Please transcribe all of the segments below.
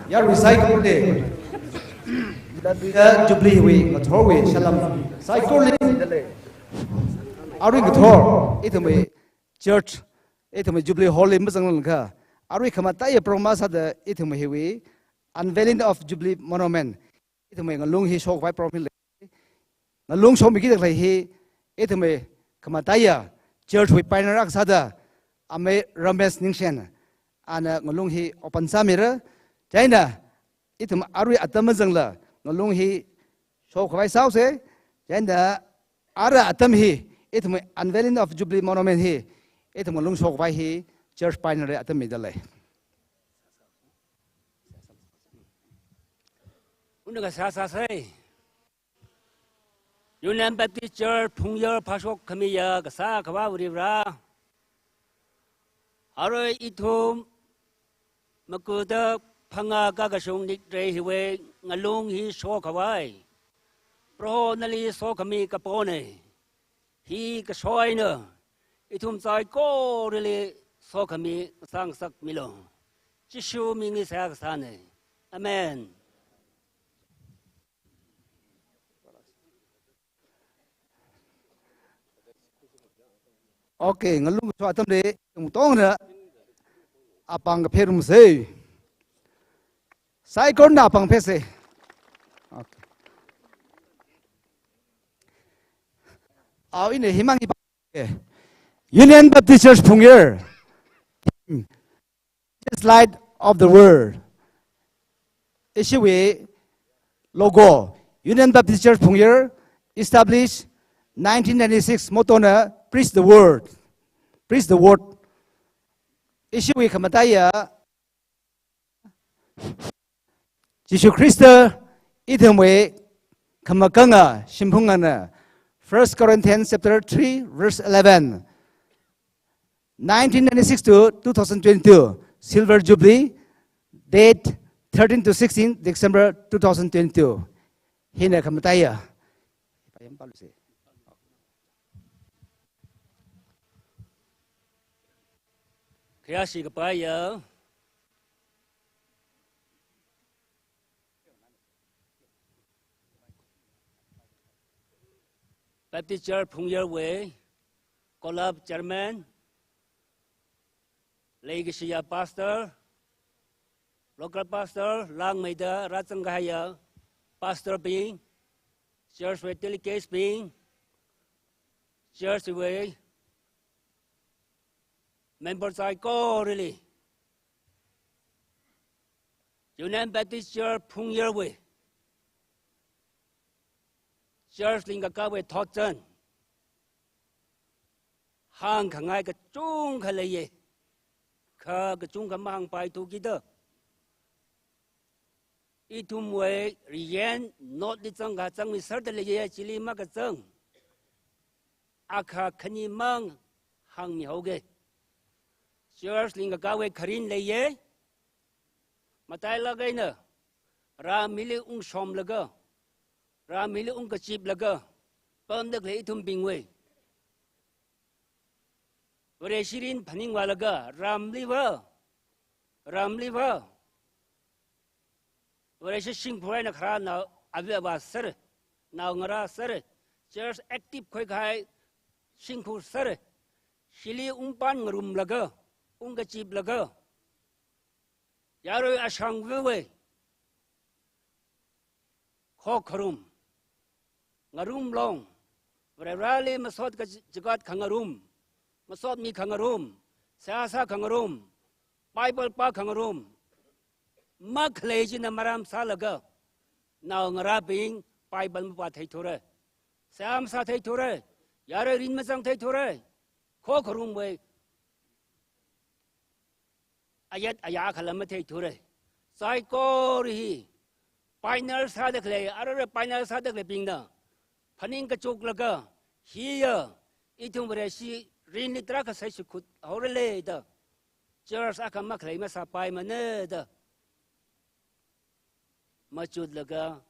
ya recycle de da jubilee we ngathor we shalam cycle le ari ngathor ithme church ithme jubilee hall le mazang ka ari khama ta ye proma sa da ithme hewe unveiling of jubilee monument ithme ngalung hi shok vai prom le ngalung shom ki le hi ithme khama ta ya church we pioneer sa da ame ramesh ningshen ana ngalung hi open samira China itu arui atam jangla ngalung hi so khwai sau se China ara atam hi itu unveiling of jubilee monument hi itu ngalung so khwai hi church pioneer atam mi dalai unaga sa sai Union Baptist Church Phungyer Phashok Khamiya ka sa khwa uribra aroi ithum makuda phanga ka sung nik tre hiwe ngalung hi so khawai pro nali so khami ka pone hi ka soi na ithum sai ko rele so khami sang sak milo chishu mi ngi sa ka sa ne amen okay ngalung so atam de tong na apang ka pherum se sai kon na pang phese okay aw in himang Union Baptist Church Phungyer just light of the world issue logo Union Baptist Church Phungyer established 1996 motona preach the word issue khamataya Jesus Christ ithemwe khamakanga simpungana 1 Corinthians chapter 3 verse 11 1996 to 2022 silver jubilee date 13 to 16 December 2022 hina khamataya payam paluse Kriasi kapaya Baptist Church Phungyer Way Kolab Chairman Legacia Pastor Local Pastor Lang Maida Ratsangaya Pastor Bing Church Way Delegates Bing Church Way Members I go really Union Baptist Church Phungyer Way Church Lingaka Way Thotan Hang Kangai ka chung khalaye kha ka chung ka mang pai tu kita itum way rien not di chang ga chang mi sar de le ye chili ma ka chang akha khani mang hang mi hoge Church Lingaka Way kharin le ye matai la gai na ra mili ung som laga ra mili ung ka chip laga pam dak le itum bingwe Ore shirin paning walaga ram liver Ore shing pura na khara na abya ba sar na ngara sar church active khoi khai shing pur sar shili umpan ngarum laga unga chip laga yaro ashang we kho kharum ngarum long Ore rally masot ka jagat khangarum Masod mi kangarum, sasa kangarum, Bible pa kangarum, maklejin na maram salaga, na ngarabing Bible mo pa thay ture, sam sa thay ture, yara rin masang thay ture, ko karum we, ayat ayakalam thay ture, sai ko rihi, pioneer sadak le, arare pioneer sadak le pingna, paning kachuk laga, hiya, itung beresi, Rini traka sai sukut horele da church akan maklai masa pai mana da machud laga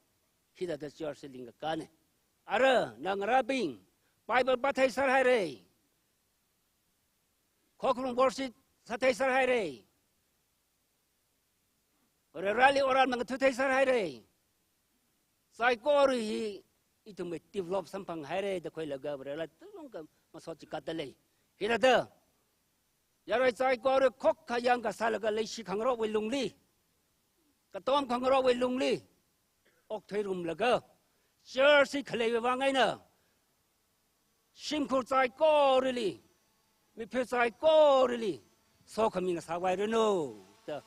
hida da church linga kane ara nang rabing Bible pathai sar hai re khokrung worship Satai sarai re. Rally orang mengetutai sarai re. Sai kori itu me develop sampang hari de koi laga berala tu nongka masuk cikatale. Hina de. Yarai sai kori kok kayang kasalaga leisi kangro welungli. Katom kangro welungli. Ok thai rum laga. Jersey kale wangai na. Simple sai kori li. Mi pe sai kori li. So kami ngasawai reno. De.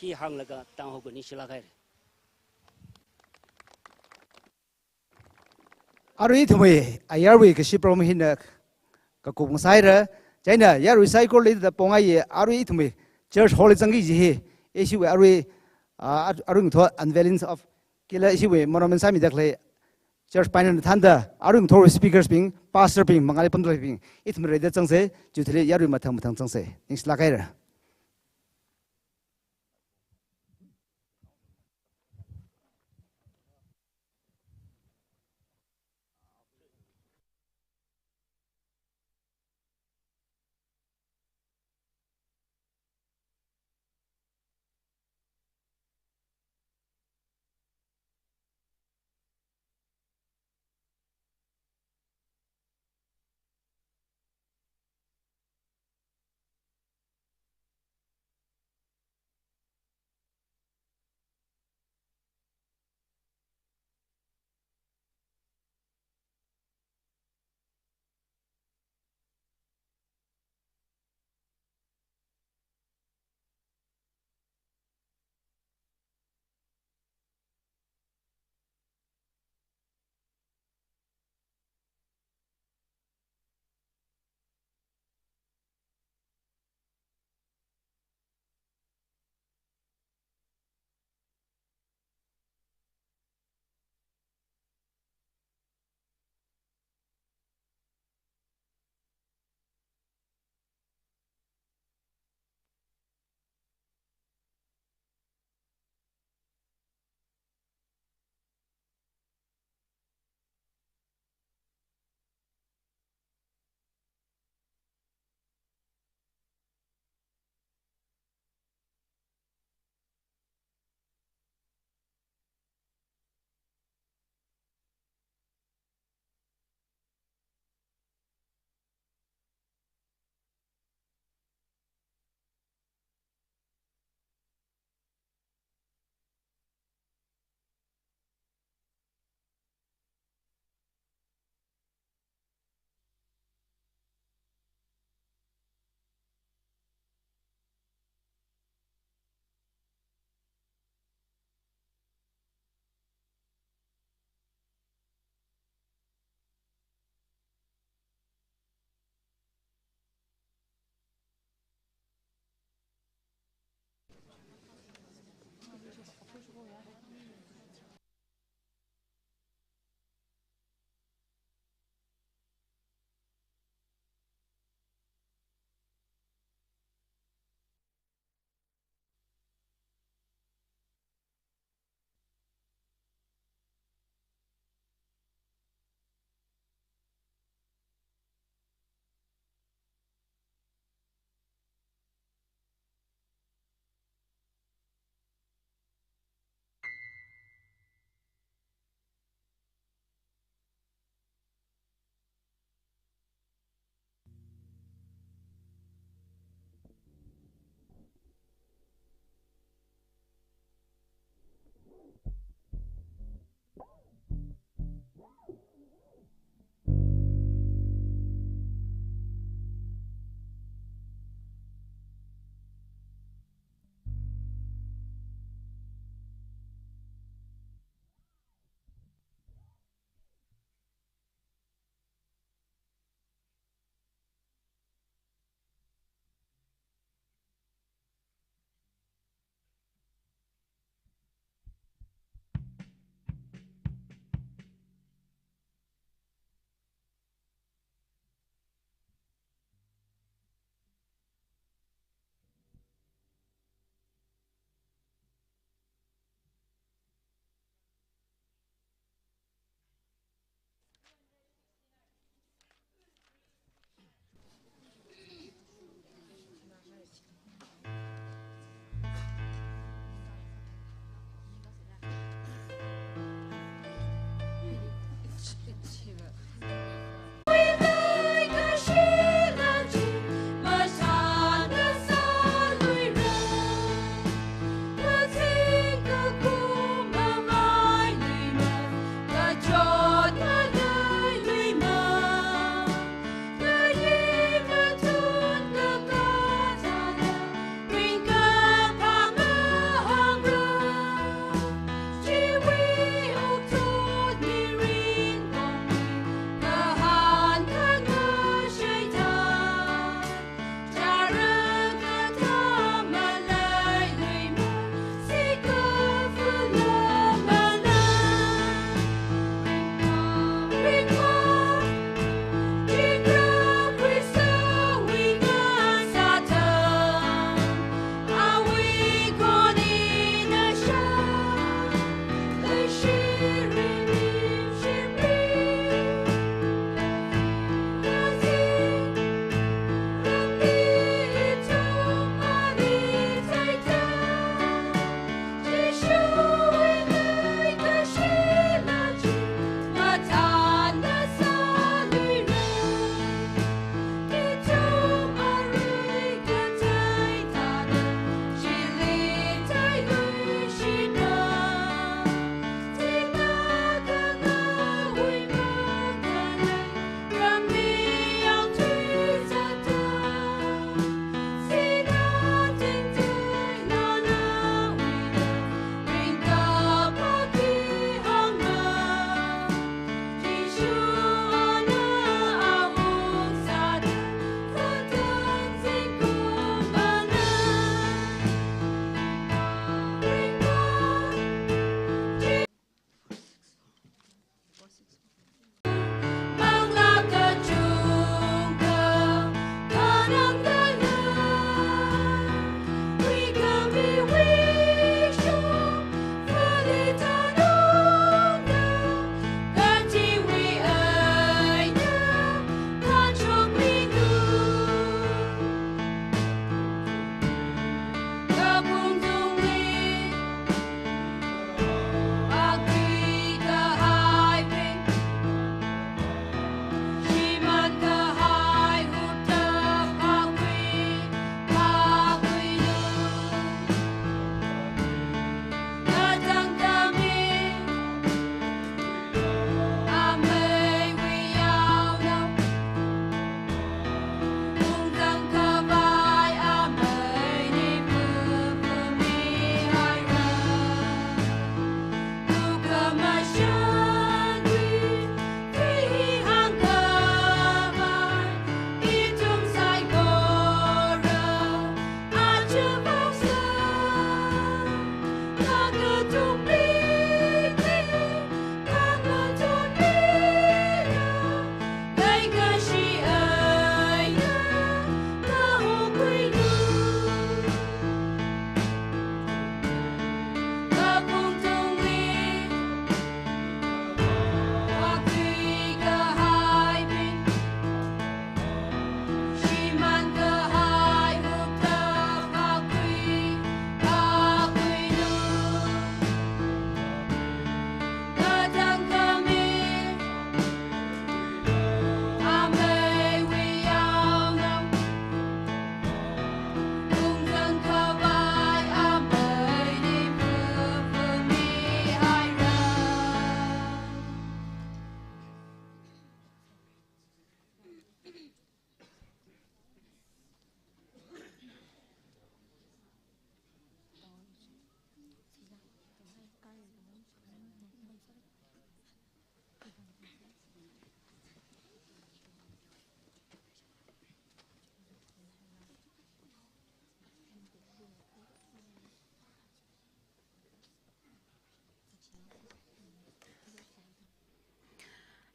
Hi hang laga tang ho ni silakai. Ari thumai ayarwi ke shiprom hinna ka kupung saira chaina yarwi cycle le da ponga ye ari thumai church hall changi ji e shi we ari arung tho unveiling of kila shi we monument sami dakle church painan thanda arung tho speakers ping pastor ping mangali pandra ping ithmre da changse juthile yarwi mathang mathang changse ings lakaira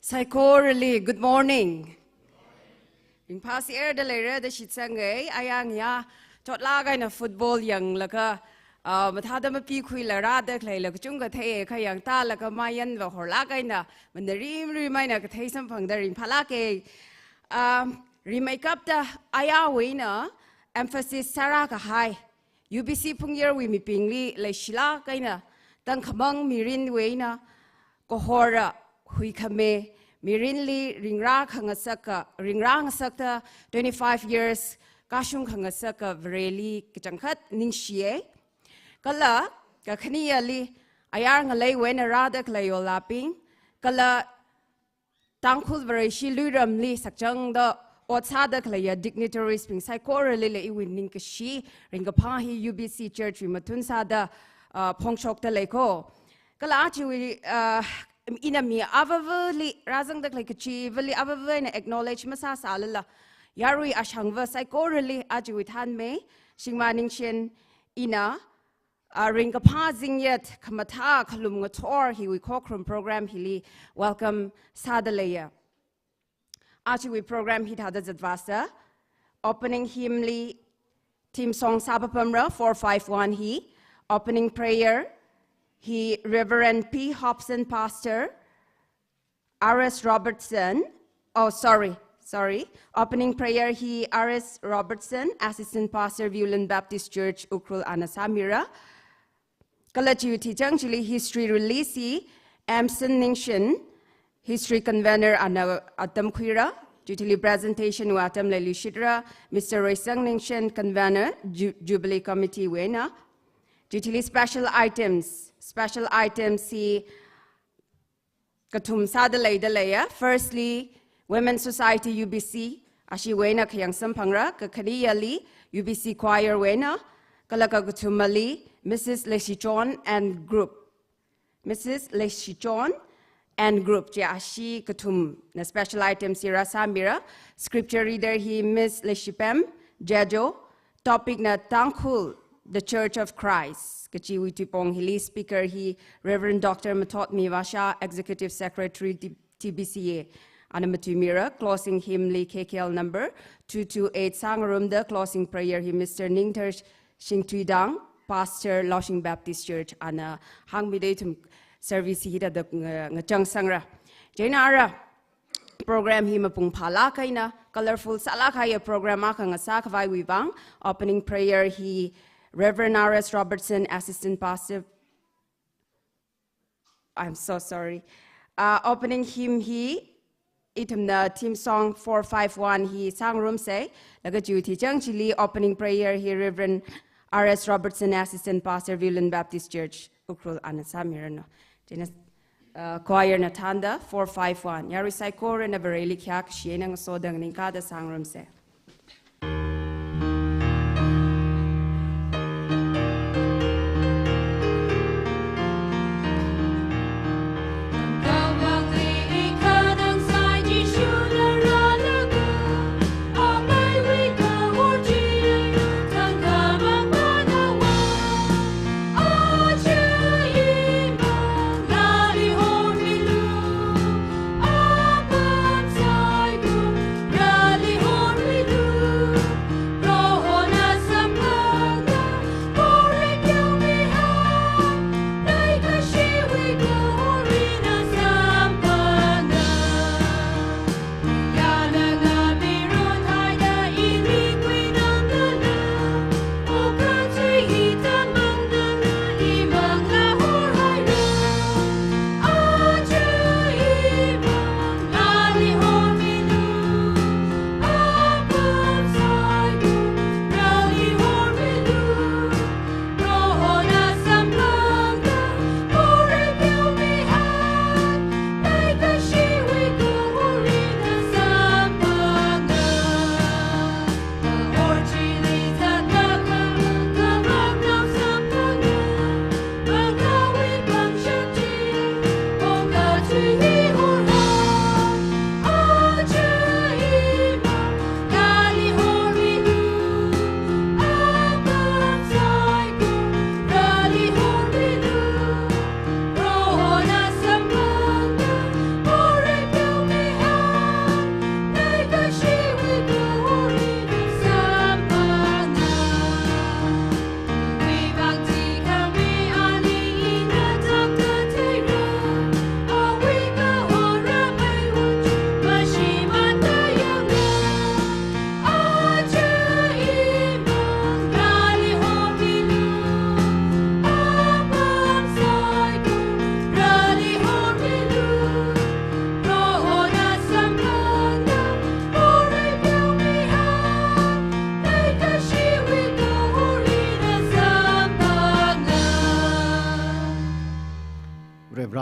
Psychorally, good morning. In past year, the later the shit sang ayang ya, chot laga na football yang laka, mathada mapi kui la rada klay laka chunga thay kayang ta laka mayan va hor laga na, when the rim na kathay sam pang the rim palake, remake up the ayawi na, emphasis saraka high. UBC pung year we mi pingli la shila kayna, tang kamang mirin way na, kohora. Hui kame mirinli ringra khangasaka ringra ngasakta 25 years kashung khangasaka vreli kichangkhat ningshie kala ka khniali ayar ngalai wena rada klayo laping kala tangkhul vareshi luramli sakchang da otsada klaya dignitaries ping psychorally le iwin kashi ringa phahi UBC church matun sada phongchok ta leko kala achi inami avavali razang dak like achievely avavali acknowledge masa salala yarui ashangva psychorally ajiwit han me shingmaning shin ina ringa pazing yet kamata khalum ngator hi we kokrum program hili welcome sadalaya ajiwi program hit hada zadvasa opening hymnly team song sabapamra 451 he opening prayer he Reverend P. Hobson, Pastor, R.S. Robertson, opening prayer, he R.S. Robertson, Assistant Pastor, Violin Baptist Church, Ukrul Anasamira, Kalachiwiti Changchili, History Release, Amson Ningshin, History Convener, Atam Kwira, Jutili Presentation, Watam Lelushidra, Mr. Roysang Ningshin, Convener, Jubilee Committee, Wena, Jutili Special items, he katum sadalay dalaya. Firstly, Women's Society UBC, ashi wena kayang sampangra, kakaniyali, UBC choir wena, kalakagutumali, Mrs. Leshichon and group. Mrs. Leshichon and group, ashi katum, na special items si Rasamira, scripture reader he Miss Leshipem, Jejo, topic na tangkul, the Church of Christ. Kachiwi Tipong Hili speaker he Reverend Dr. Matot Mivasha, Executive Secretary TBCA. Anamatumira, closing hymnly KKL number 228 Sangarum, the closing prayer he Mr. Ningter Shingtuidang, Pastor Loshing Baptist Church, Ana Hangmidatum service hita the Ngachang Sangra. Jainara program he mapung palakaina, colorful salakaya program akang wibang, opening prayer he Reverend R.S. Robertson, Assistant Pastor. I'm so sorry. Opening hymn he, item the team song 451 he sang room say, Lagajuti Changchili, opening prayer he Reverend R.S. Robertson, Assistant Pastor, Violin Baptist Church, Ukrul Anasamirano. Choir Natanda 451. Yari Saikor and a Vareli Kyak, Shienang Sodang Ninkada sang room say.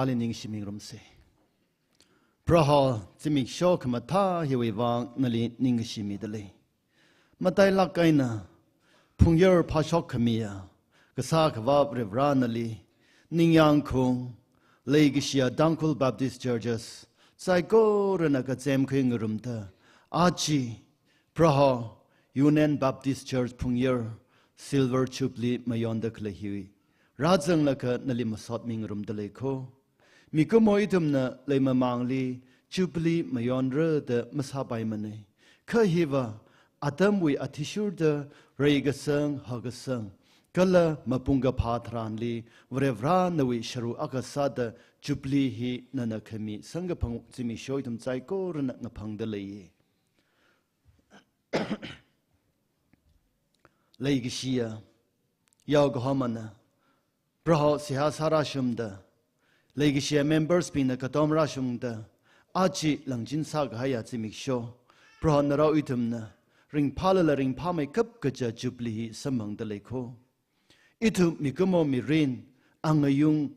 rali ning shiming rum se Prahal Jimmy Shock Mata Hiwi Wang Nali Ning Shimi Dele Matai Lakaina Pungyer Pashok Kamia Gasak Vab Revranali Ning Yang Kung Legishia Dankul Baptist Churches Saiko Renaka Zem King Rumta Achi Prahal Yunan Baptist Church Pungyer Silver Chupli Mayonda Klehiwi Radzang Laka Nali Masot Ming Rum Dele Ko Mikumo itumna lema mangli chupli mayondra de masabai mane kahiva atamwi atishur de reigasang hagasang kala mapunga patranli vrevra nawi sharu akasada chupli hi nanakami sangapang zimi shoitum tsaiko rana ngapang de leye leigishia yawghamana praho sihasara shumda Legishia members bin a katom rashungda achi langjin sag haya zimik sho prohan narau itumna ring palala ring pame kap kaja jubli samang de leko itu mikumo mirin angayung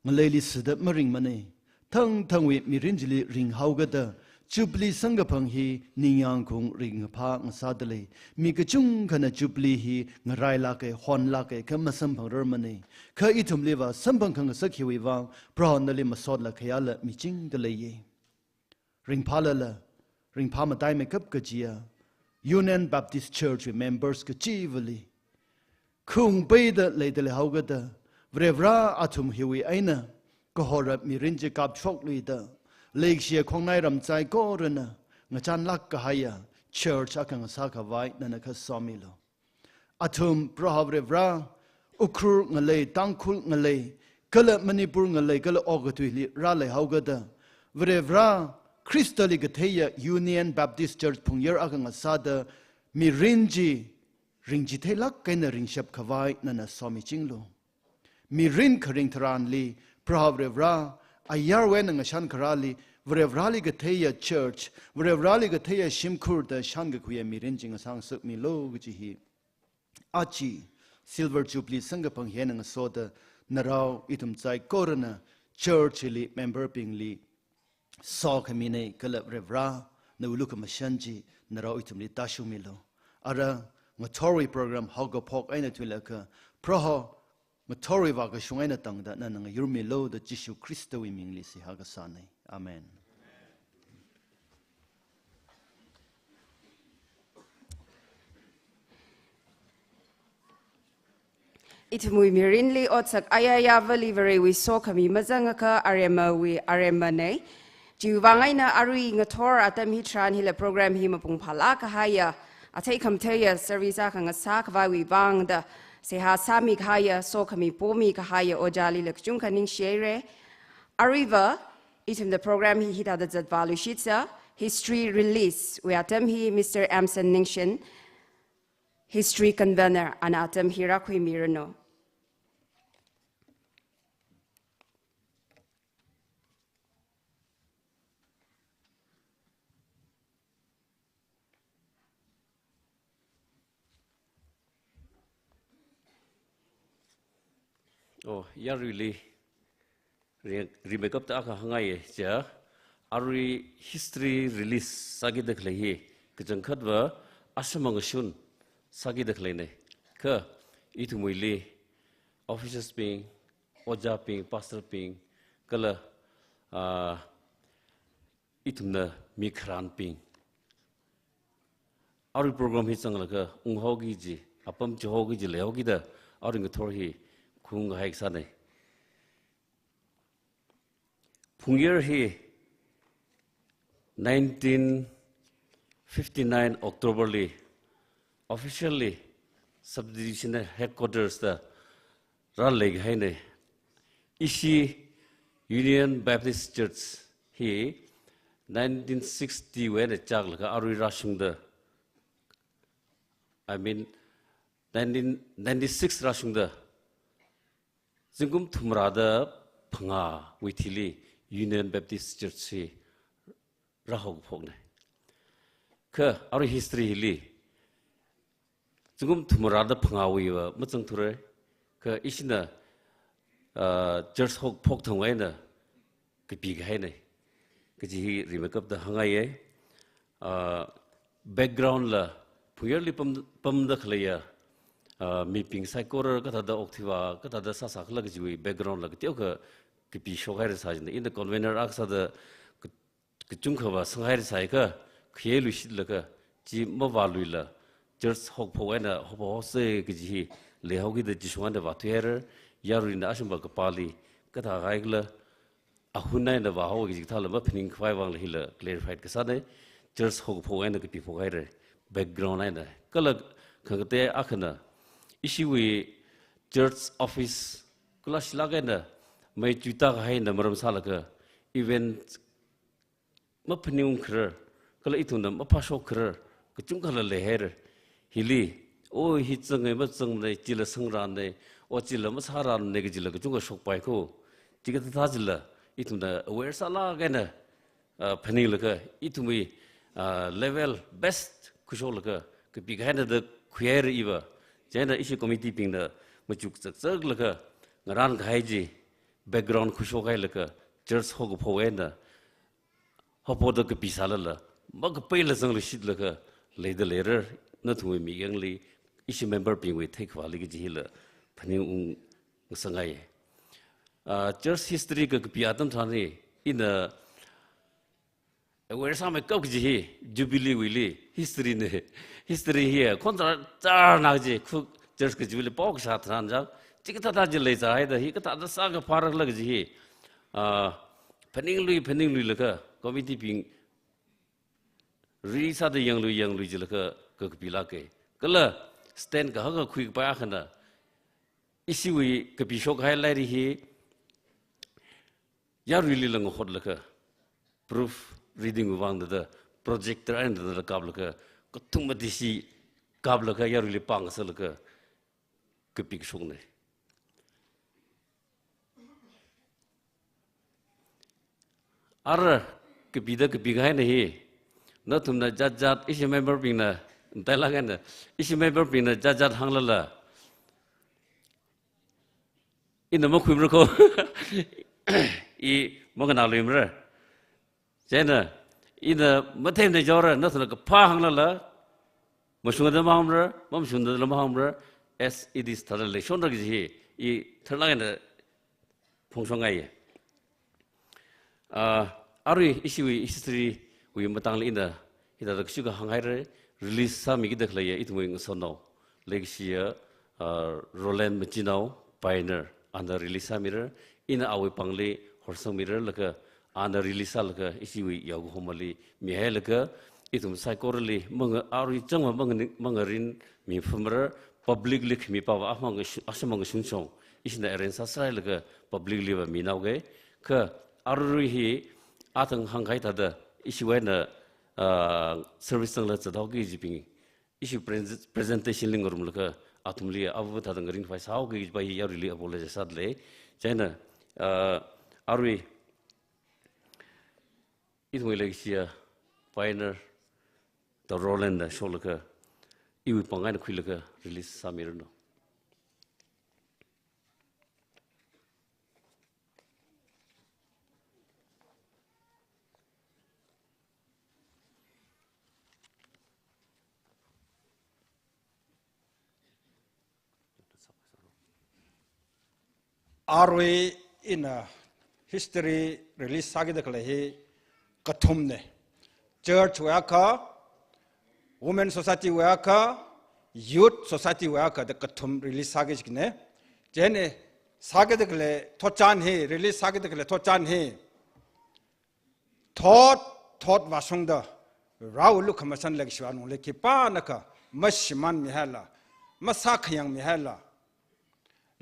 ngaleli sidap maring mane thang thangwi mirin jili ring haugada jubli sangapang hi niyang kung ring pa ngasadale mikachung kana jubli hi ngarai la ke hon la ke kamasam phangrer mane kha itum leva sambang khang sakhiwi wang prawn nali masod la khayala miching de leye ring palala ring pa matai makeup kajia Union Baptist Church members kachivali khung beida leidele haugada vrevra atum hiwi aina kohora mirinje kap chokli da Legshia Kongnai Ram Tsai Gorana, Ngachan Lakahaya, Church Akang Saka Vai, Nanaka Somilo. Atum Prahavrevra, Ukur Ngale, Tankul Ngale, Kala Manipur Ngale, Kala Ogatuli, Rale Haugada, Vrevra, Crystali Gateya, Union Baptist Church Pungyer Akang Asada, Mirinji, Ringjitelak Kaina Ringshap Kavai, Nana Somi Chinglo. Mirin Karing Taranli, Prahavrevra, Ayar wen ng shan karali vrevrali gateya church vrevrali gateya shimkur da shan gakuya mirinjing sang suk mi lo gji achi silver jubilee sangapang hen ng soda narao itum chai korana church li member pingli so kamine kala vrevra na uluka mashanji narao itum li tashu mi lo ara ngatori program hogo pok aina tulaka proho Matori vaga shungaina tangda na nga yurmi lo da Jishu Kristo wi mingli si hagasane. Amen. Itumui mirinli otsak ayaya valivere wi so kami mazangaka arema wi arema ne. Jiwangai na arui ngator atam hitran hila program hi mapung phala kahaya atay kamteya servisa kang sak va wi bangda Seha sami kahaya so kami pomi kahaya ojali lakjung kaning shere. Arriva itum the program hi hita da zadvalu shitsa history release we atem hi Mr. Amson Ningshin history convener anatem hirakui mirano. Oh, ya really remake up ta aka hangai ja ari history release sagi dekhle hi kajang khatwa asamang shun sagi dekhle ne ka itu muili officers ping oja ping pastor ping kala itumna mikran ping ari program hi changla ka unghogi ji apam jogi ji lehogi da ari ngthor hi Kung haik sane. Pungyer hi 1959 October li officially subdivision headquarters da ran leg hai ne. Ishi Union Baptist Church hi 1960 when a chagla ka arui rashung da. I mean 1996 rashung da. Zingum Tumrada Panga Witili Union Baptist Church Rahog Pogne. Ka our history hili Zingum Tumrada Panga Wiva Mutsang Ture Ka Ishina Church Hog Pok Tangwena cái pi cái này cái gì ri makeup da hangai ye background la puyerli pam da khleya mi ping sai kor ka da oktiwa ka da sa sa khla cái gì background la cái cái pi show hai sa jin in the convener aksa da cái chung khawa sang hai sai ka khye lu shit la ka ji ma wa lu la church hok pho na ho se cái gì le ho gi da ji shwan da wa thuer yaru na ashum ba ka pali ka da gai la ahunai na wa ho gi thal ma phning khwai wang le la clarified ka sa ne church hok pho na cái pi pho gai re background ai na kala khang te akhna issue we church office kula shilaga na mai chuta hai na maram sala ka event ma phniung khrer kala itun ma pha shok khrer ka chung kala le her hili o hi chang ma chang nei chila sangram nei o chila ma saran nei gi jila ka chung ka shok pai ko tiga ta jila itun da aware sala ga na phning la ka itumi level best kushol ka ke pi ga na da khuer iwa jena issue committee ping na ma chuk chak chak la ka ngaran gai ji background khusho gai la ka church ho go pho na ho po da ke pi sala la ma ga pe la sang le shit la ka le de lerer na thu mi yang li issue member ping we take wa li gi ji la phani sangai church history ka pi atam thani in the where some kok ji jubilee wili history here kontra char na ji khu church ke jubilee pok sa than ja chikta ta ji le cha hai da hi ka ta da sa ga farak lag ji phaning lui la ka committee ping ri sa da yang lui ji la ka ka pi la ke kala stand ka ha khu pa khana issue wi ka pi shok hai lai ri hi ya really lang khod la ka proof reading wang da projector and da kabla ka kutung ma disi kabla ka ya really pang sal ka kepik song ne ar kepida kepigai ne hi na tumna jat isi member ping na tala ga na isi member ping na jat hangla la in ma khum ko i mo ga na lim ra jena ina mathem de jora na thla ka pha hangla la masung da ma hamra mam sung da ma hamra as it is thara le shon ra ji I thla ga na phong song ai ari issue history we matang le ina ida da shu ga hangai re release sa mi gi da khlaya it mo so no legacy Roland Machinau pioneer under release sa mirror ina awe pangle horsang mirror laka ana release laka issue ya go homali mi he laka itum psychorally manga ari changma mangarin mi fumra publicly mi pa wa asamang sungsong isna arrange sa laka publicly wa mi nauge ka aruri hi atang hangai ta da issue na service la chadau gi jiping issue presentation lingorum laka atumli abu ta dang ring fai sao gi bai ya really apologize sadle china arui it will like pioneer the Roland sholaka iwi pangai khulaka release samir no Arwe in a history release sagi dakle he kathumne church waka women society waka youth society waka the kathum release sagi ne jene sagi dakle thochan he release sagi dakle thochan he thought wasung da raw look masan leg shwan le ki pa naka mashman mi hala masak yang mi hala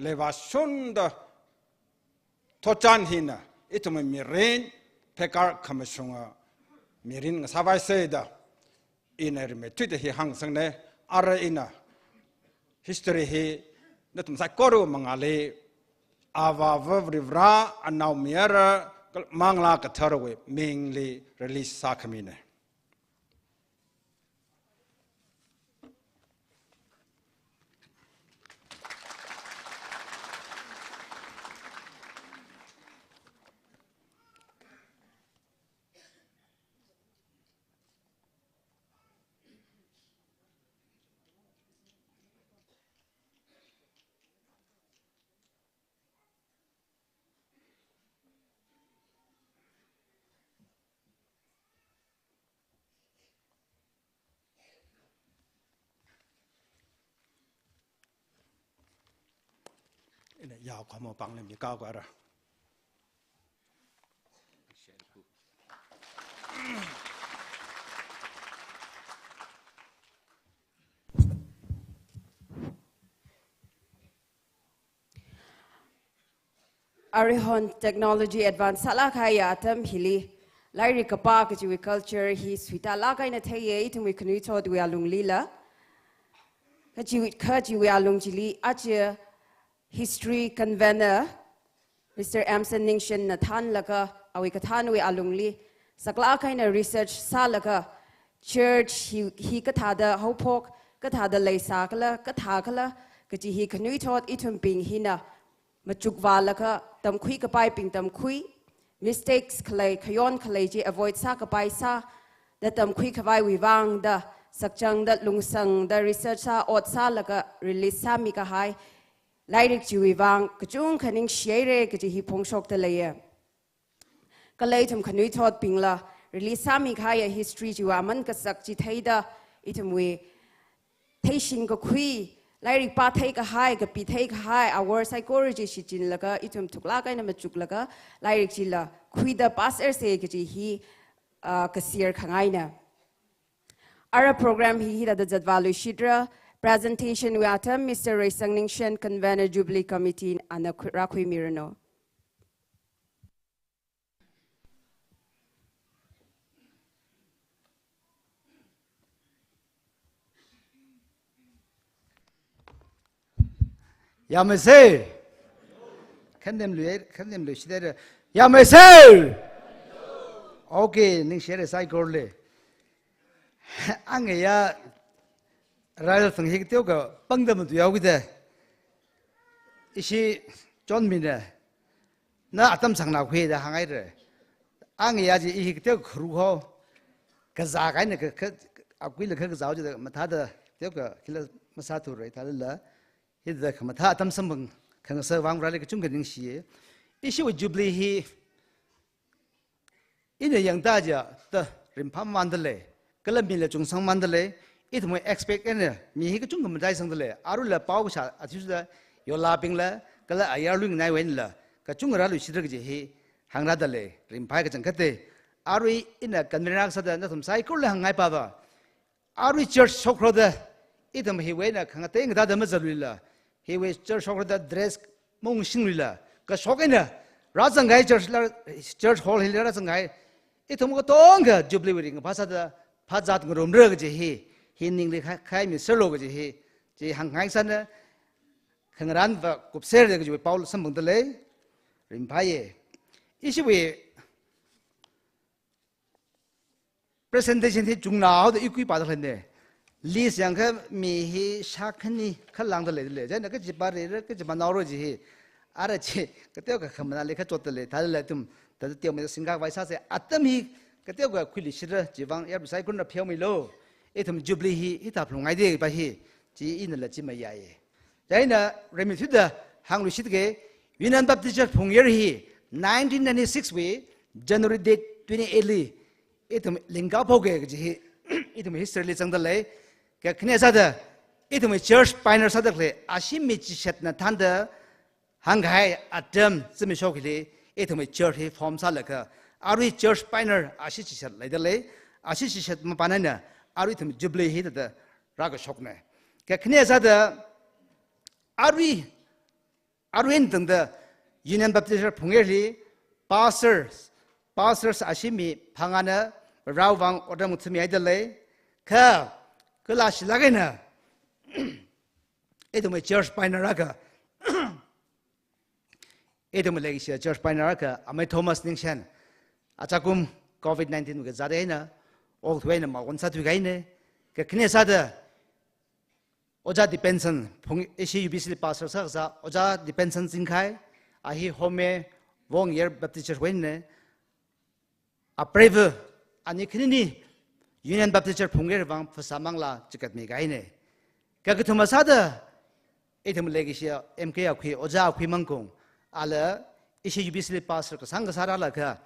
le wasun da thochan hina ituma mirin pekar kamasunga mirin sabai seda iner me tuite hi hang sang ne ara ina history hi natum sa koru mangale ava vivra anau miara mangla ka tharwe mingli release sakamine ina ya ko mo pang le mi ka ko ara Arihon technology advance sala kaya atam hili lairi kapa kajiwi culture hi swita la kai na thaye itum we knu chod we alung lila kajiwi alung jili ache history convener Mr. Amson Ningshin Nathan laka awi kathan we alung li sakla kai na research salaka church hi kathada hopok kathada leisa kala kathakala kaji hi knu chod itum ping hina Machukwa laka tam kui kapai ping tam kui mistakes kalai kayon kalai ji avoid sa kapai sa da tam kui kapai wivang da sakchang da lungsang da research sa ot sa laka release sa mi ka hai lairik ji wivang kachung kaning share ka ji hi pongshok da laye kalai tam kanui thot ping la release sa mi ka ya history ji wa man ka sak ji thaida itum we thaishin ko kui Like pa take a high, ka pi take high, our psychology shi chin laka, itum tukla kai na machuk laka, like chila, kuida passer se kaji hi kasir kangaina. Our program hi da jadwalu shidra, presentation we atam Mr. Ray Sangningshan, Convener Jubilee Committee, and Rakui Mirano. Yamese. Kandem lu shidere. Yamese. Okay, ning share sai korle. Ange ya ral thang hik teo ka pangdam tu yaw gide. Ishi John Mina. Na atam sang na khwe da hangai re. Ange ya ji hik teo khru ho. Ka za kai na ka akwi la ka za ji da matha da teo ka kila masatu re ta la. Hidda kama tha atam sambang kanga sa wang rale ka chung ning shi ishi wa Jubilee hi ina yang da ja ta rimpam mandale kala mi le chung sang mandale it mo expect ene mi hi ka chung kam dai sang dale aru la pau sha athu da yo la ping la kala ayar lu ngai wen la ka chung ra lu shi da ji hi hang ra dale rimpai ka chang khate aru ina kanrak sa da na thum sai ko la ngai pa ba aru church sokro da itam hi we na khanga te ngada da ma zalula he was church over the dress mong shingrila ka shokena razangai church hall hilera sangai itum ko tong ga Jubilee wing phasa da phajat ngrom re ge he ning le khai mi selo ge he ji hangai san na khangran ba kupser ge ji paul sambang de le rim phaye isi we presentation thi jungna ho de ikui pa da ne Lis yang ka mi hi shakni khalang da le jana ka jipa re ka jipa nauro ji hi ara che ka teo ka khamna le kha chot le thal le tum ta teo me singa vai sa se atam hi ka teo ka khuli shira jiwang ya sai kun na pheu mi lo e thum Jubilee hi ita phlongai de ba hi ji in la ji ma ya ye jaina remi thu da hang lu shit ge Union Baptist Church phongyer hi 1996 we January date 28 li e thum linga phoge ji hi e thum history le chang da le ka khne sa da itum church pioneer sa da le ashim mi chi shat na than da hangai atam simi shok le itum church he form sa la ka ari church pioneer ashi chi shat le da le ashi chi shat ma pana na ari itum Jubilee he da ra ga shok ne ka khne sa da ari in dang da Union Baptist phungye li pastors ashimi phangana rawang odam thmi ai da le ka Kelash lagena, itu me church painaraka, itu me lagi church painaraka, amai Thomas Ningshan, acakum COVID-19 muka zada ina, old way na magon satu gaine, ke kene sada, oja dipension, pung isi UBC pastor sa, oja dipension singkai, ahi home wong year Baptist Church wenne, a brave, ani kene ni. Union Baptist Church phungger bang phasamang la chikat mi gaine ka ka thuma sada etum legisia MK akhi oja akhi mangkong ala isi UBC pastor ka sang sara la ka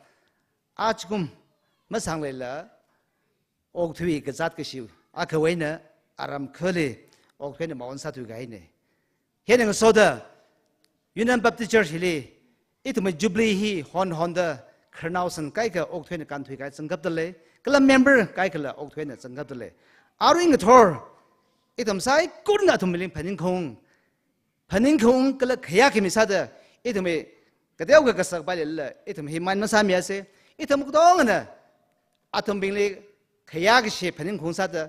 achkum masang le la ok thui ka zat ka shiu akhawaina aram khole ok phene maon sa tu gaine heneng soda Union Baptist Church hili itu me Jubilee hi Honda Kernausen kai ka ok thoi na kan thui kai sangkap dale kala member kai kala ok thoi na sangkap dale aru ing thor itam sai kun na thum miling phaning khong kala khaya ki misa da itu me kadeu ka sak ba le itu me himan ma sa mi ase itu mu dong na atum bingli khaya ki she phaning khong sa da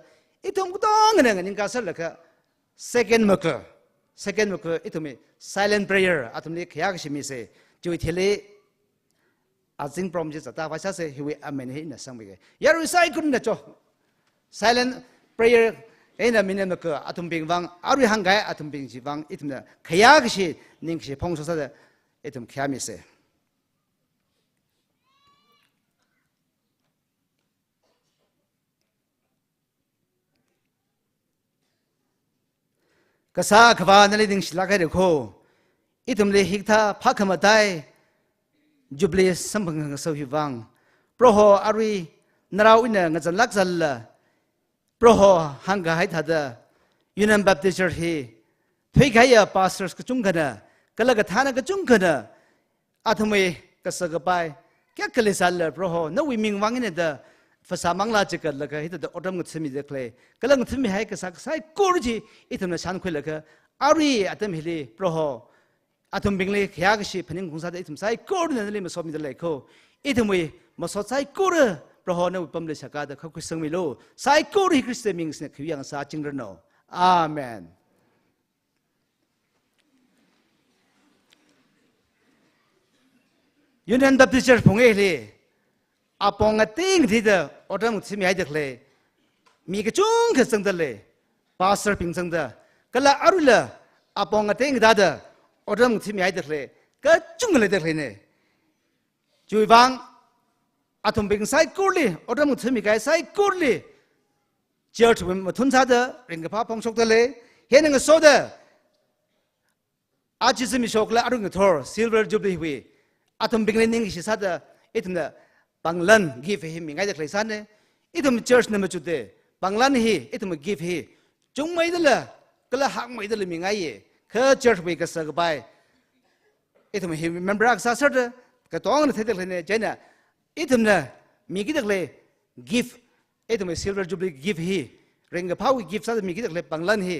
itu mu dong na ngin ka sar la ka second maka itu me silent prayer atum le khaya ki she mi se chui thele azing prom je ta va sa se hi we amen hi na sang me ya ru sai kun na cho silent prayer ena minen ka atum bing wang aru hangai atum bing ji wang itum na khaya ki she ning she phong so sa da itum khya mi se kasa khwa na le ding shila kai de kho itum le hikta phakama dai Jubilee sambang so hi wang proho ari narau ina ngazan lakzal la proho hanga hai thada Union Baptist Church hi thoi gaya pastors ka chungkana kala ka thana ka chungkana athumai ka sagapai kya kale sal proho no wi ming wangine da fasa mangla chikal la ka hita da odam ngthmi de kle kala ngthmi hai ka sak sai korji ithumna san khoi la ka ari atam hili proho atum bingle khya shi phaning khungsa da itum sai kor na le ma somi da le kho itum wi ma so sai kor proho na upam le saka da khok sang mi lo sai kor hi kriste ming sne khiyang sa chingr no amen Union Baptist Church phonge le apong ating thi da odam chimi hai da le mi ka chung ka sang da le pastor ping sang da kala arula apong ating da da odam chimi hai da le ka chung le da le ne chui wang atum bing sai kurli odam chimi kai sai kurli church wim thun sa da ring ka pa pong sok da le hen ng so da ajismi sok la arung thor silver jubilee wi atum bing le ning shi sa da itna banglan give him ngai da le sa ne itum church na ma chu de banglan hi itum give hi chung mai da la kala hak mai da le mi ngai ye ka church wi ka sa ga bai itum hi remember ak sa sa da ka tong na the da ne jaina itum na mi gi da le give itum silver jubilee give hi ring ga pau give sa da mi gi da le banglan hi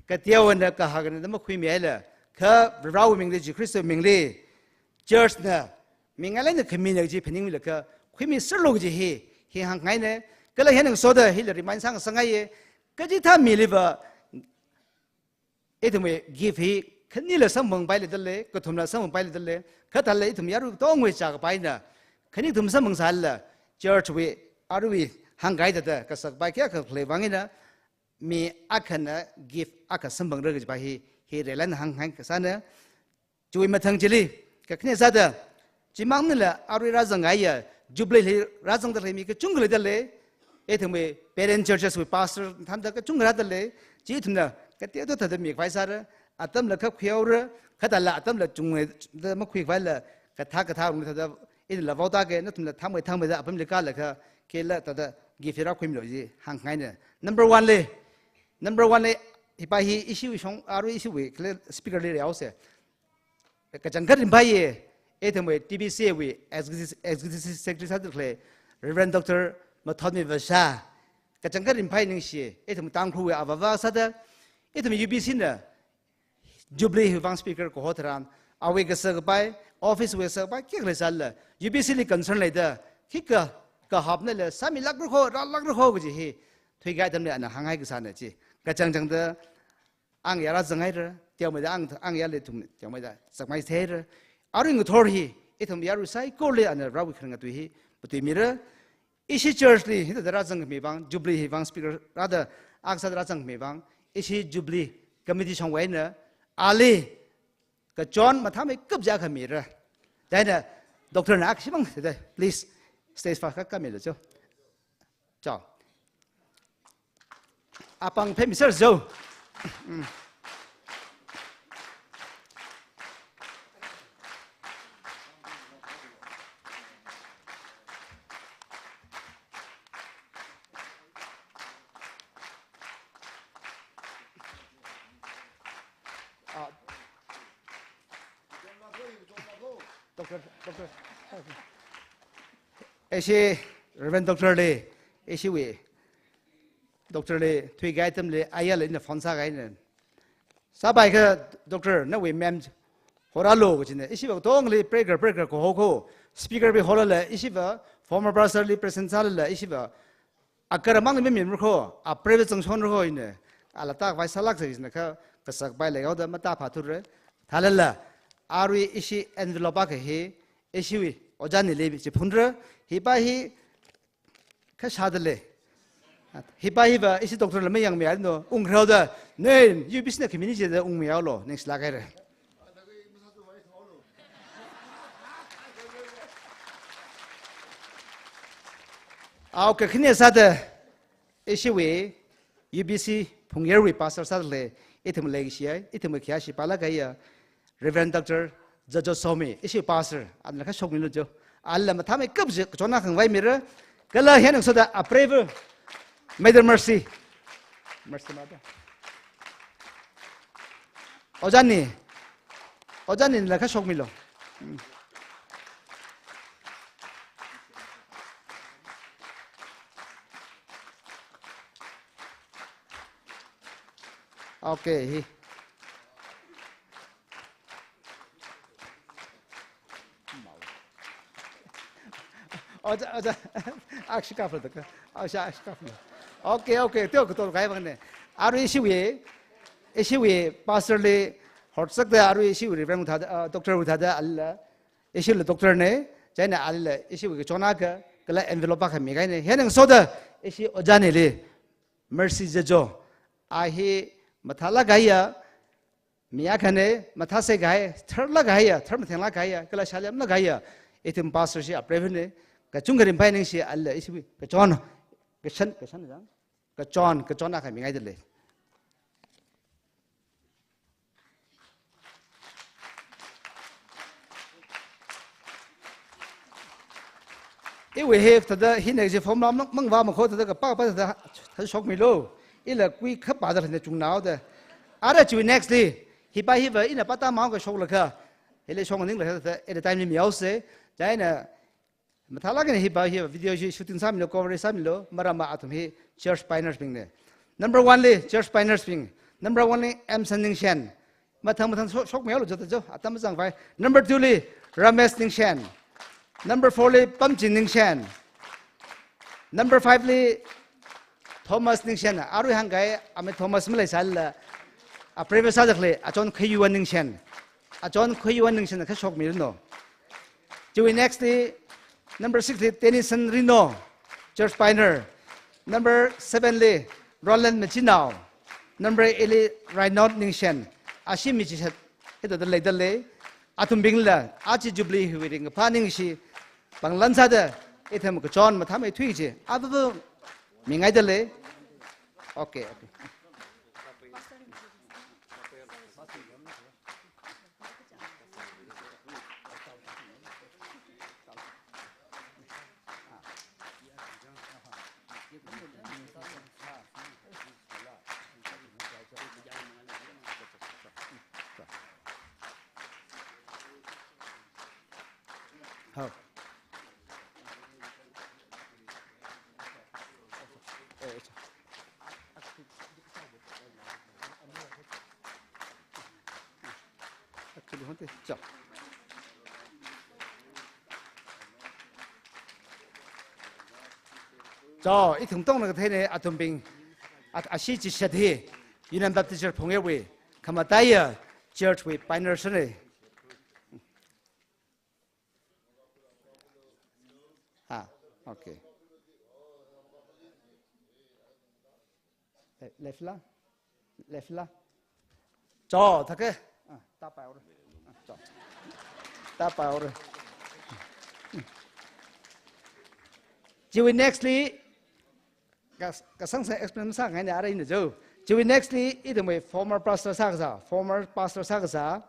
ka tiaw na ka ha ga na ma khui mi ai la ka raw ming le ji christ ming le church na mingalai na community ji phening mi la ka khui mi sir lo ji hi hang ngai ne ka la hen so da hi la remind sang sangai ye ka ji tha mi le ba itum give hi khani la sam mong bai le dal le ka thum la sam mong bai le dal le ka tal le itum yaru tong we cha ga bai na khani thum sam mong sal la church we aru wi hang gai da ka sak bai kya ka ple wangi na mi akhana give aka sam bang re ga bai hi re lan hang hang ka sa na chui ma thang chili ka khne sa da chi mang ne la aru ra zang ai ya Jubilee ra zang da le mi ka chung le dal le e thum we parent churches we pastor tham da ka chung ra dal le chi thum na ka te do da mi bai sa ra atam la khap khiaw ra khata la atam la chung da ma khui bai la ka tha ru da e la vo da ke na thum la tham mai da apam le ka la ka ke la ta da gi fira khoi mi lo ji hang ngai ne number 1 le hi pa hi issue song aru issue we speaker le yaw se ka jangkar rim bai ye e thum we TBC we executive secretary sa de Reverend Dr. Mathoni Vasha ka jangkar rim bai ning shi e thum tang khu we awawa sa da e thum UBC na Jubilee wang speaker ko hotran awe ga sa bai office we sa bai ke le sal la UBC li concern le da khika ka hap na le sami lak ru kho ra lak ru kho ji hi thoi ga dam le na hangai ga sa na ji ka chang chang da ang ya ra zangai ra tiao mai da ang ya le thum tiao mai da sak mai the ra aru ng thor hi e thum ya ru sai ko le an ra wi khang tu hi puti mi ra ishi church li hi da ra jang mi bang Jubilee hi wang speaker ra da ak sa ra jang mi bang ishi Jubilee committee chong wai na ali ka John ma tham kap ja kha mi ra dai na doctor na ak simang de please stage fa ka mi lo cho chao apang phe mi sir zo doctor ese reverend doctor le ese we doctor le thui gai tam le ayal in the fonsa gai ne sabai ka doctor na we mem horalo ko chine isi ba tong le breaker ko ho speaker be holala isi ba former pastor le present sala isi ba akara mang me min ko a private jong chon ro ine ala tak vai salak se ne ka kasak bai le da mata phatur re thalala arwi isi envelope ka he isi we ojani le bi phunra hi ba hi ka sadale hi ba hi ba isi doctor le me yang me no ung rao da ne you business community da ung me yaw lo next la kai re ao ka khine sa da isi we UBC phungyer we pastor sa le item le gi ai item khya shi pala ga ya reverend doctor jajo somi isi pastor an ka shok mi lo jo alla ma thame kap je chona khang vai mir kala hen so da a pray may the mercy ma da ojani la ka shok mi lo okay oja akshi ka phla ka asha ka phla okay tyo ko to gai bang ne aru isi we pastor le hotsak da aru isi we reverend tha doctor tha da alla isi le doctor ne jaina alla isi we chona ka kala envelope ka mi gai ne henang so da isi oja ne le mercy jajo a he mathala gaya miya khane matha se gai tharla gaya tharm thengla gaya kala shalam na gaya itim pastor shi aprevene ka chunggarim pai ning si alla isi ka chon jang ka chon ka mi ngai de le e we have tada hinai je form mang wa ma kho tada ka pa ta shok mi lo ila kui khap ba da ne chung nao da ara chu next day hi ba ina pata ma ka shok la ka hele shok ning la ta at the time ni miao se jaina mathala ke hi ba video shooting sam lo cover sam lo marama atum hi church pioneers ping ne number 1 le church pioneers ping number 1 le m sanding shan mathang shok me lo jo jo atam jang vai number 2 le ramesh ning shan number 4 le pamchin ning shan number 5 le Thomas Ningshan, Aru Hangai, Ame Thomas Malaysia, a previous other, a John Kayuan Ningshan, a John Kayuan Ningshan, a Kashok Milno. Joey next day, number 60, Tennyson Reno, Church Pioneer, number 7, Roland Machinao, number 8, Reinhold Ningshan, Ashimichi, hit the lay, Atum Bingla, Archie Jubilee, wearing a panning she, Banglansada, Etam John Matame Twiji, Abu Mingaidale. Okay. How? 자, 이 등동의 태네 아톰빙 아시지 셔티 유난 바티처 봉해위 카마다이어 church with pioneers okay left la 저 타게 다 봐요 다 봐요 지금 nextly cái sáng sẽ explain sang ngày này nữa chứ. Chứ nextly itu mai former pastor saksa.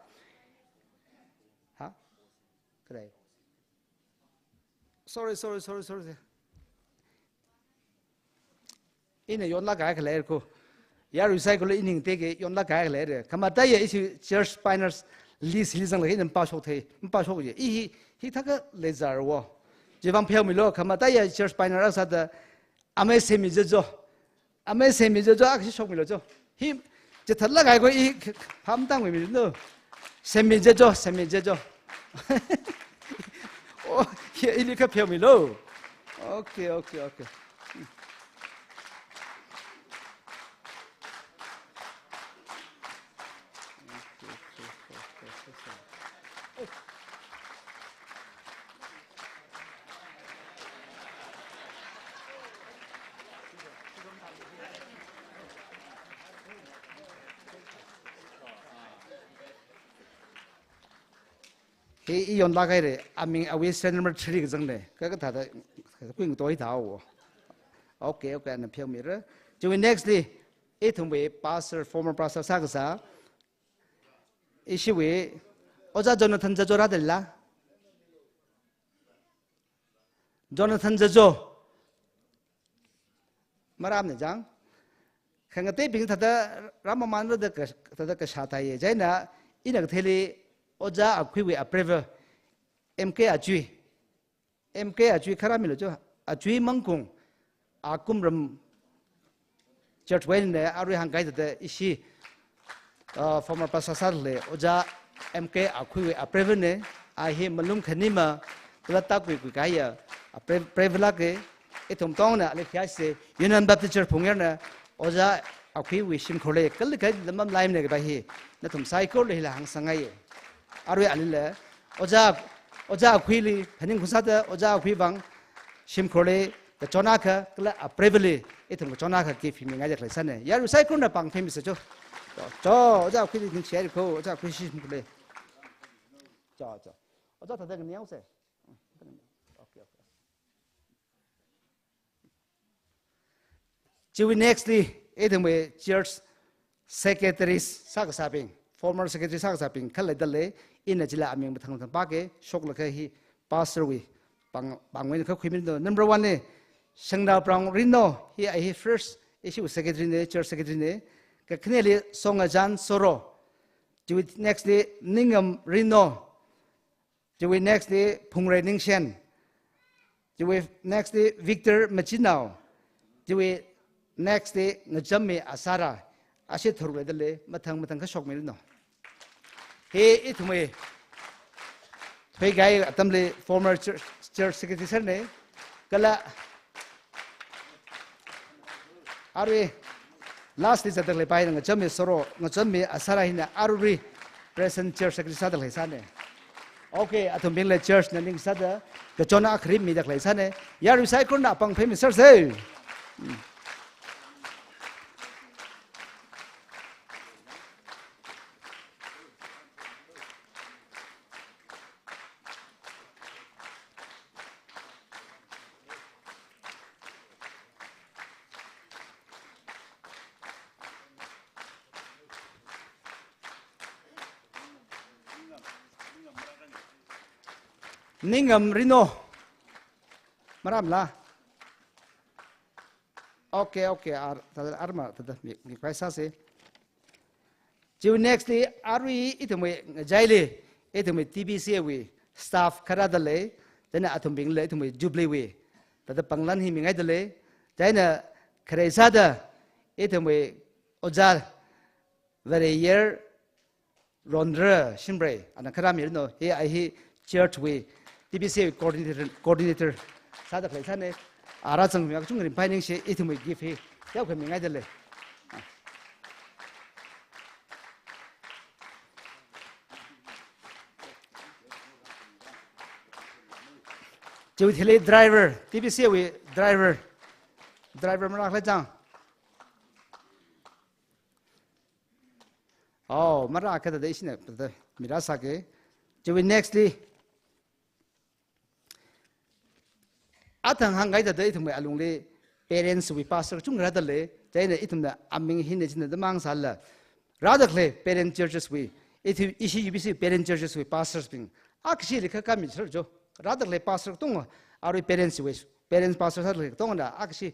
Hả? Cái này. Sorry. Ini yon la cái này cô. Ya recycle ini te ke yon la cái này. Kamata ya isu church pioneers li si sang le hin pa shok the pa shok ye hi tha ka le zar wo je bang phel mi lo khama ta ya church paina ra sa da ame se mi je jo ak shok mi lo jo hi je thal la gai ko i pham tang mi no se mi je jo oh ye ili ka phel mi lo okay he yon la gai re aming awe sen number 3 ga jang ne ka tha da kwing toi da wo okay na phel mi re ju nextly e thum we pastor former pastor sa ga sa e shi we oja jonathan jajo ra del la jonathan jajo maram ne jang khang te ping tha da ramaman ro da ka sa ta ye jai na ina theli oja akhui we aprever mk ajui khara mi lo jo ajui mangkung akum ram church wen ne ari hang gai da ishi former pastor sar le oja mk akhui we aprever ne a he malum khanima la ta kwi ga ya prevela ke etum tong na le khya se union baptist church phungyer na oja akhui we sim khole kal ga lamam laim ne ga hi na tum cycle le la hang sangai arwe alile oja khwili phaning khusada oja khwibang simkhole the chonaka kala aprevele etum chonaka ki phimi ngai jakhle sane yaru sai kun na pang phimi se jo oja khwili ning share ko oja khwili simkhole oja ta da niau se okay jiwi nextly etum we church secretaries sagasabing former secretary sagasabing khalai dale ina jila aming thang thang pa ke shok la hi pastor we bangwen kha khwimin number 1 ne sangda prang rino hi first issue secretary ne church secretary ne ka kneli songa jan soro to next day ningam rino to next day phungre ningshen to next day victor machinao to next day ngajamme asara ase thurwe dale mathang kha shok mi no he ithme thoi gai atamle former church secretary sir ne kala arwe last is atle pai nga chame soro nga chame asara hina aruri present church secretary sa dal sa ne okay atum bingle church na ning sa da ka chona akhrim mi dak lai sa ne ya recycle na pang phemi sir se ningam rino maram la okay arma tada mi paisa se jiu nextly arwi itumwe jaile itumwe tbc we staff khara dale dana atum bingle itumwe jubilee we tada panglan hi mingai dale jaina khreisa da itumwe ojar very year rondra shimbre ana khara mi no he I he church we TBC coordinator sada khaisa ne ara chang mek chung rin paining se ithumai give he yaw kha mingai dale jiu thile driver TBC we driver mara khla chang oh mara kha da isine mira sa ke jiu nextly atang hangai da itumai alungle parents we pastor chung ra dale jaina itumna aming hinne jina da mang sala radakle parent churches we isi UBC parent churches we pastors ping akshi likha ka mi sir jo radakle pastor tung ari parents we parents pastor sar le tong da akshi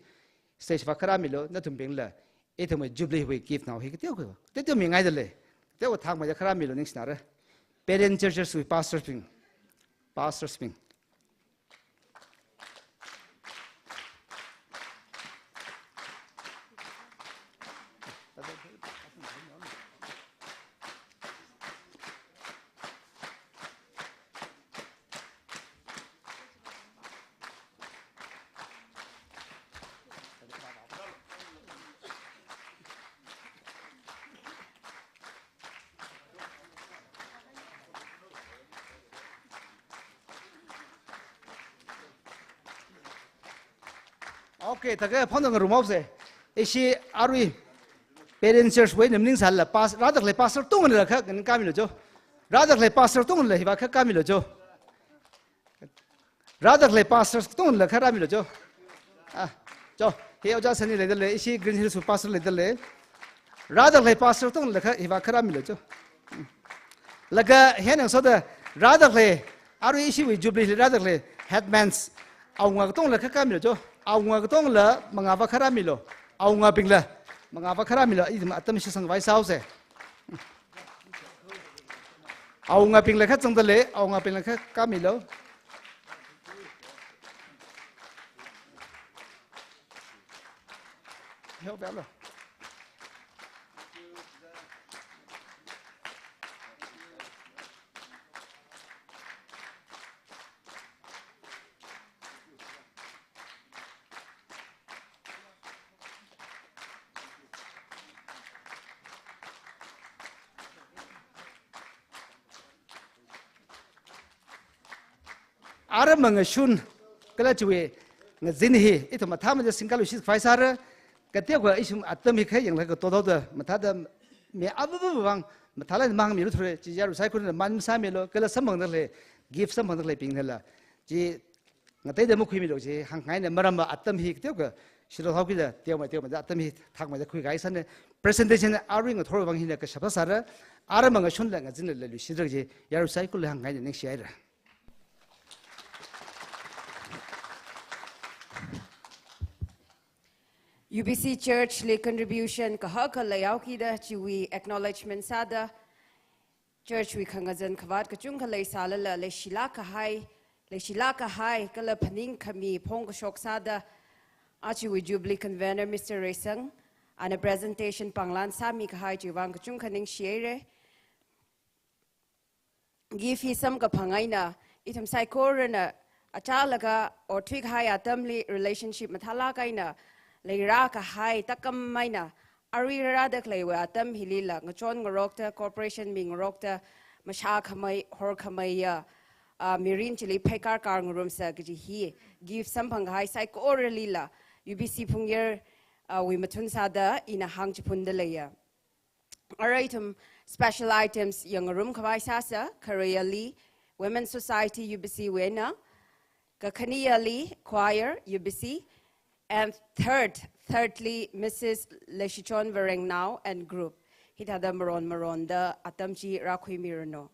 stage fakara milo na tum ping la itumai jubilee we give now he teo mi ngai dale teo thang ma khara milo ning snara parent churches with pastor spring. Pastor spring. Okay, ta cái phong cái room house, ishi arui parents church way nimning sal la pas radak le pastor tung le kha kan kamilo jo radak le pastor tung le hiba kha kamilo jo radak le pastor tung le kha ramilo jo jo he oja sani le le ishi green hills pastor le radak le pastor tung le kha hiba kha ramilo jo laga hen so da radak le arui ishi we jubilee radak le headmans aunga tung le kha kamilo jo aunga tung le mangaba kha ramilo aunga pingla mangapa khara milo idum atam shi sang vai sau se aunga ping le kha chang le aunga ping le kha ka milo help out ara manga shun kala chwe nga zin hi ito matha ma singal ushi faisar ka te ko isum atam hi khay yang la ko to da matha da me abu bang matha la mang mi lu thre ji yaru sai ko man sa me lo kala samang le gift samang le ping la ji nga te de mo khui mi lo ji hang ngai ne maram atam hi te ko shiro thau ki da te ma atam hi thak ma da khui gai san presentation aring thor bang hi ne ka shabda sar ara manga shun la nga zin le lu shi ji yaru sai ko le hang ngai ne shi ai ra UBC Church le contribution kaha ka layau ki da chiwi acknowledgement sada church wi khangazan khawat ka chung khalai sala la le shila ka hai kala phaning khami phong ka shok sada achi wi jubilee convener Mr. Resang and a presentation panglan sami ka hai chiwang ka chung khaning shiere give hi sam ka phangaina itham sai korana achalaga or twig hai atamli relationship mathala kaina leira ka hai takam maina arira dak lewa atam hilila ngachon ngorokta corporation ming rokta masha khamai hor khamai ya mirin chili phekar kar ngurum sa gi hi give sampang hai sai ko relila UBC phungyer we mathun sada ina hang chipun de leya alright special items yang room khawai sasa karayali women's society UBC wena kakhaniali choir UBC. And thirdly, Mrs. Leshichon Vereng now and group. Hitada Maron the Atamchi Rakhui Mirano.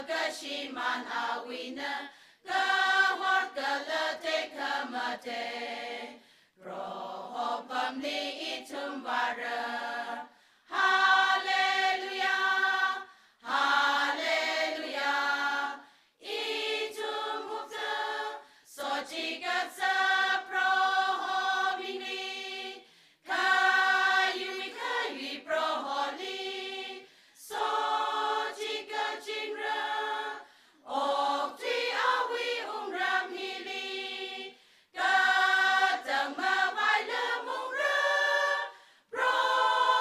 kashiman awina kahor kalate kamate roho pamni itumbara Hallelujah Hallelujah itumukta sochikat sa prohomini kayui kayui proholi sochikat jinra okti awi umram hili katang mawai lemungra prohomini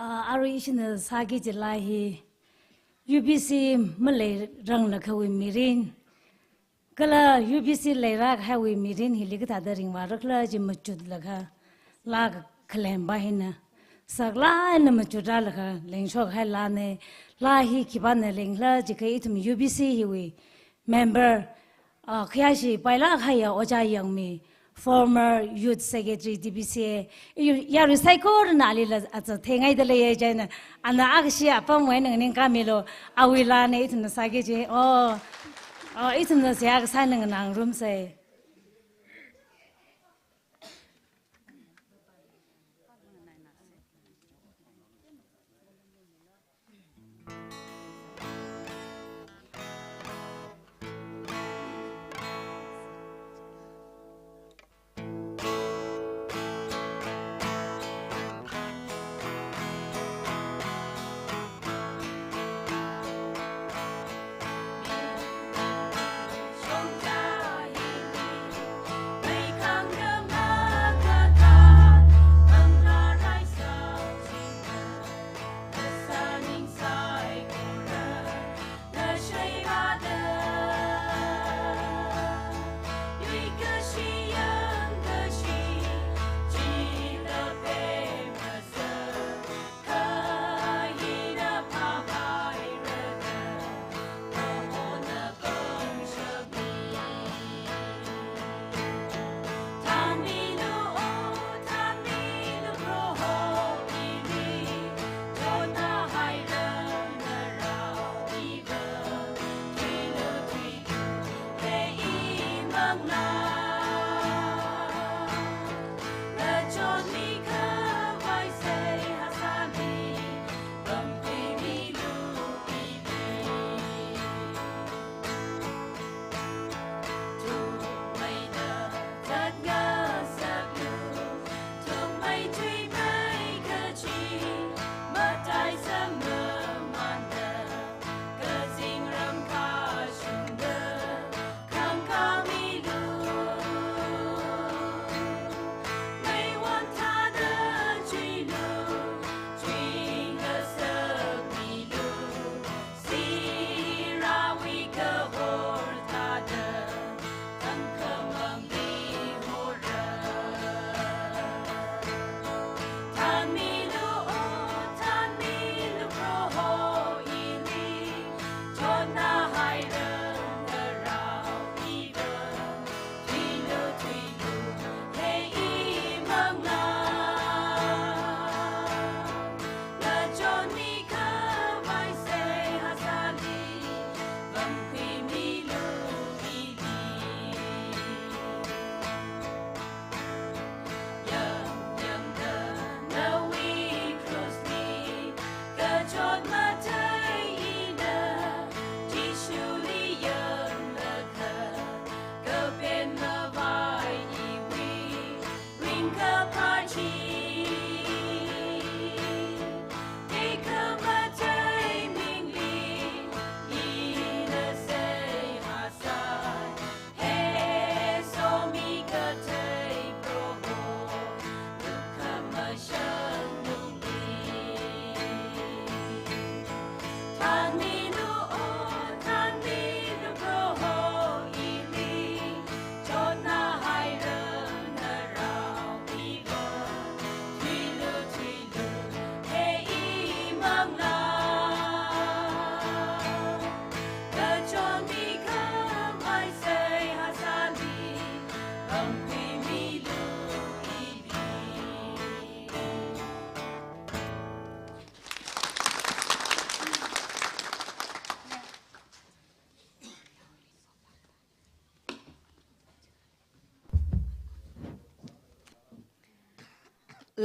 อาริชินสากิจลาฮีUBC มาเลยรังลักวิมิรินก็ละ UBC เลยรักให้วิมิรินฮิลิกตาดริงวารักละจิมจุดลักฮะลากเคลมบาหินะสักลายนมจุดลักฮะเล็งชอกให้ลาเนลาฮีคิบันเนเล็งละจิกอิทม UBC ฮิวิ member ขยายสิไปละให้ยาอจายังมี former youth secretary DBCA ยารุไซโครนาลีละอาจจะเทงไงเดเลยใจนะอันนั้นอาชีพปั๊มไว้หนึ่งนี่ก็มีโลอาวิลาเนี่ยอิทนาสากิจอิทนาเสียก็ใส่หนึ่งนางรุ่มเซ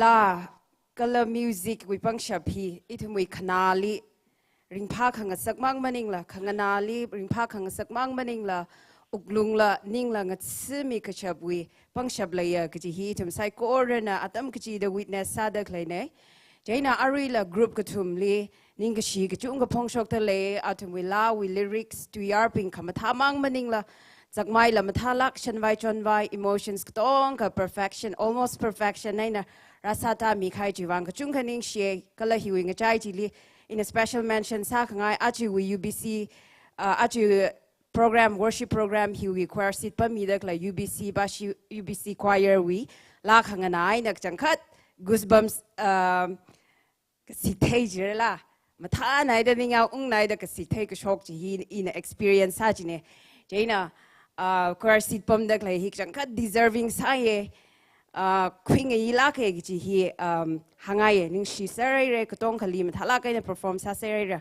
ลากะละมิวสิกวิปังชาพีอิทมุยขนาลีริงพาขังสักมังมันิงละขังนาลีริงพาขังสักมังมันิงละอุกลุงละนิ่งละงัดซึมีกระชับวีปังชับเลยกะจีฮีทำไซโคอร์นะอัตมกะจีเดวิทเนสซาเดกเลยเนใจน่าอารีละกรุ๊ปกะทุมลีนิ่งกะชีกะจุงกะพงชกทะเลอัตมวิลาวิลิริกส์ตุยาร์ปิงขมาทามังมันิงละจากไม่ละมาทาลักชันไวจนไว emotions ก็ต้องกับ perfection almost perfection นั่นนะ Rasata Mikai Jivan Kachunkaning Shie, Kala Hiwing a Chai Chili, in a special mention, Sakangai, Achi with UBC, Achi program, worship program, Hiwi Choir Sit Pamidak, like UBC, Bashi UBC Choir, we, Lakanganai, Nakjankat, Goosebumps, Sitej La, Matana, I didn't know Unai, the Sitake a shock to he in experience, Sajine, Jana, Choir Sit Pumdak, like Hikjankat, deserving Saye. Queen Ilake he Hangaye, Ning she Sarah, Katon Kalim, Talaka performs Hasera.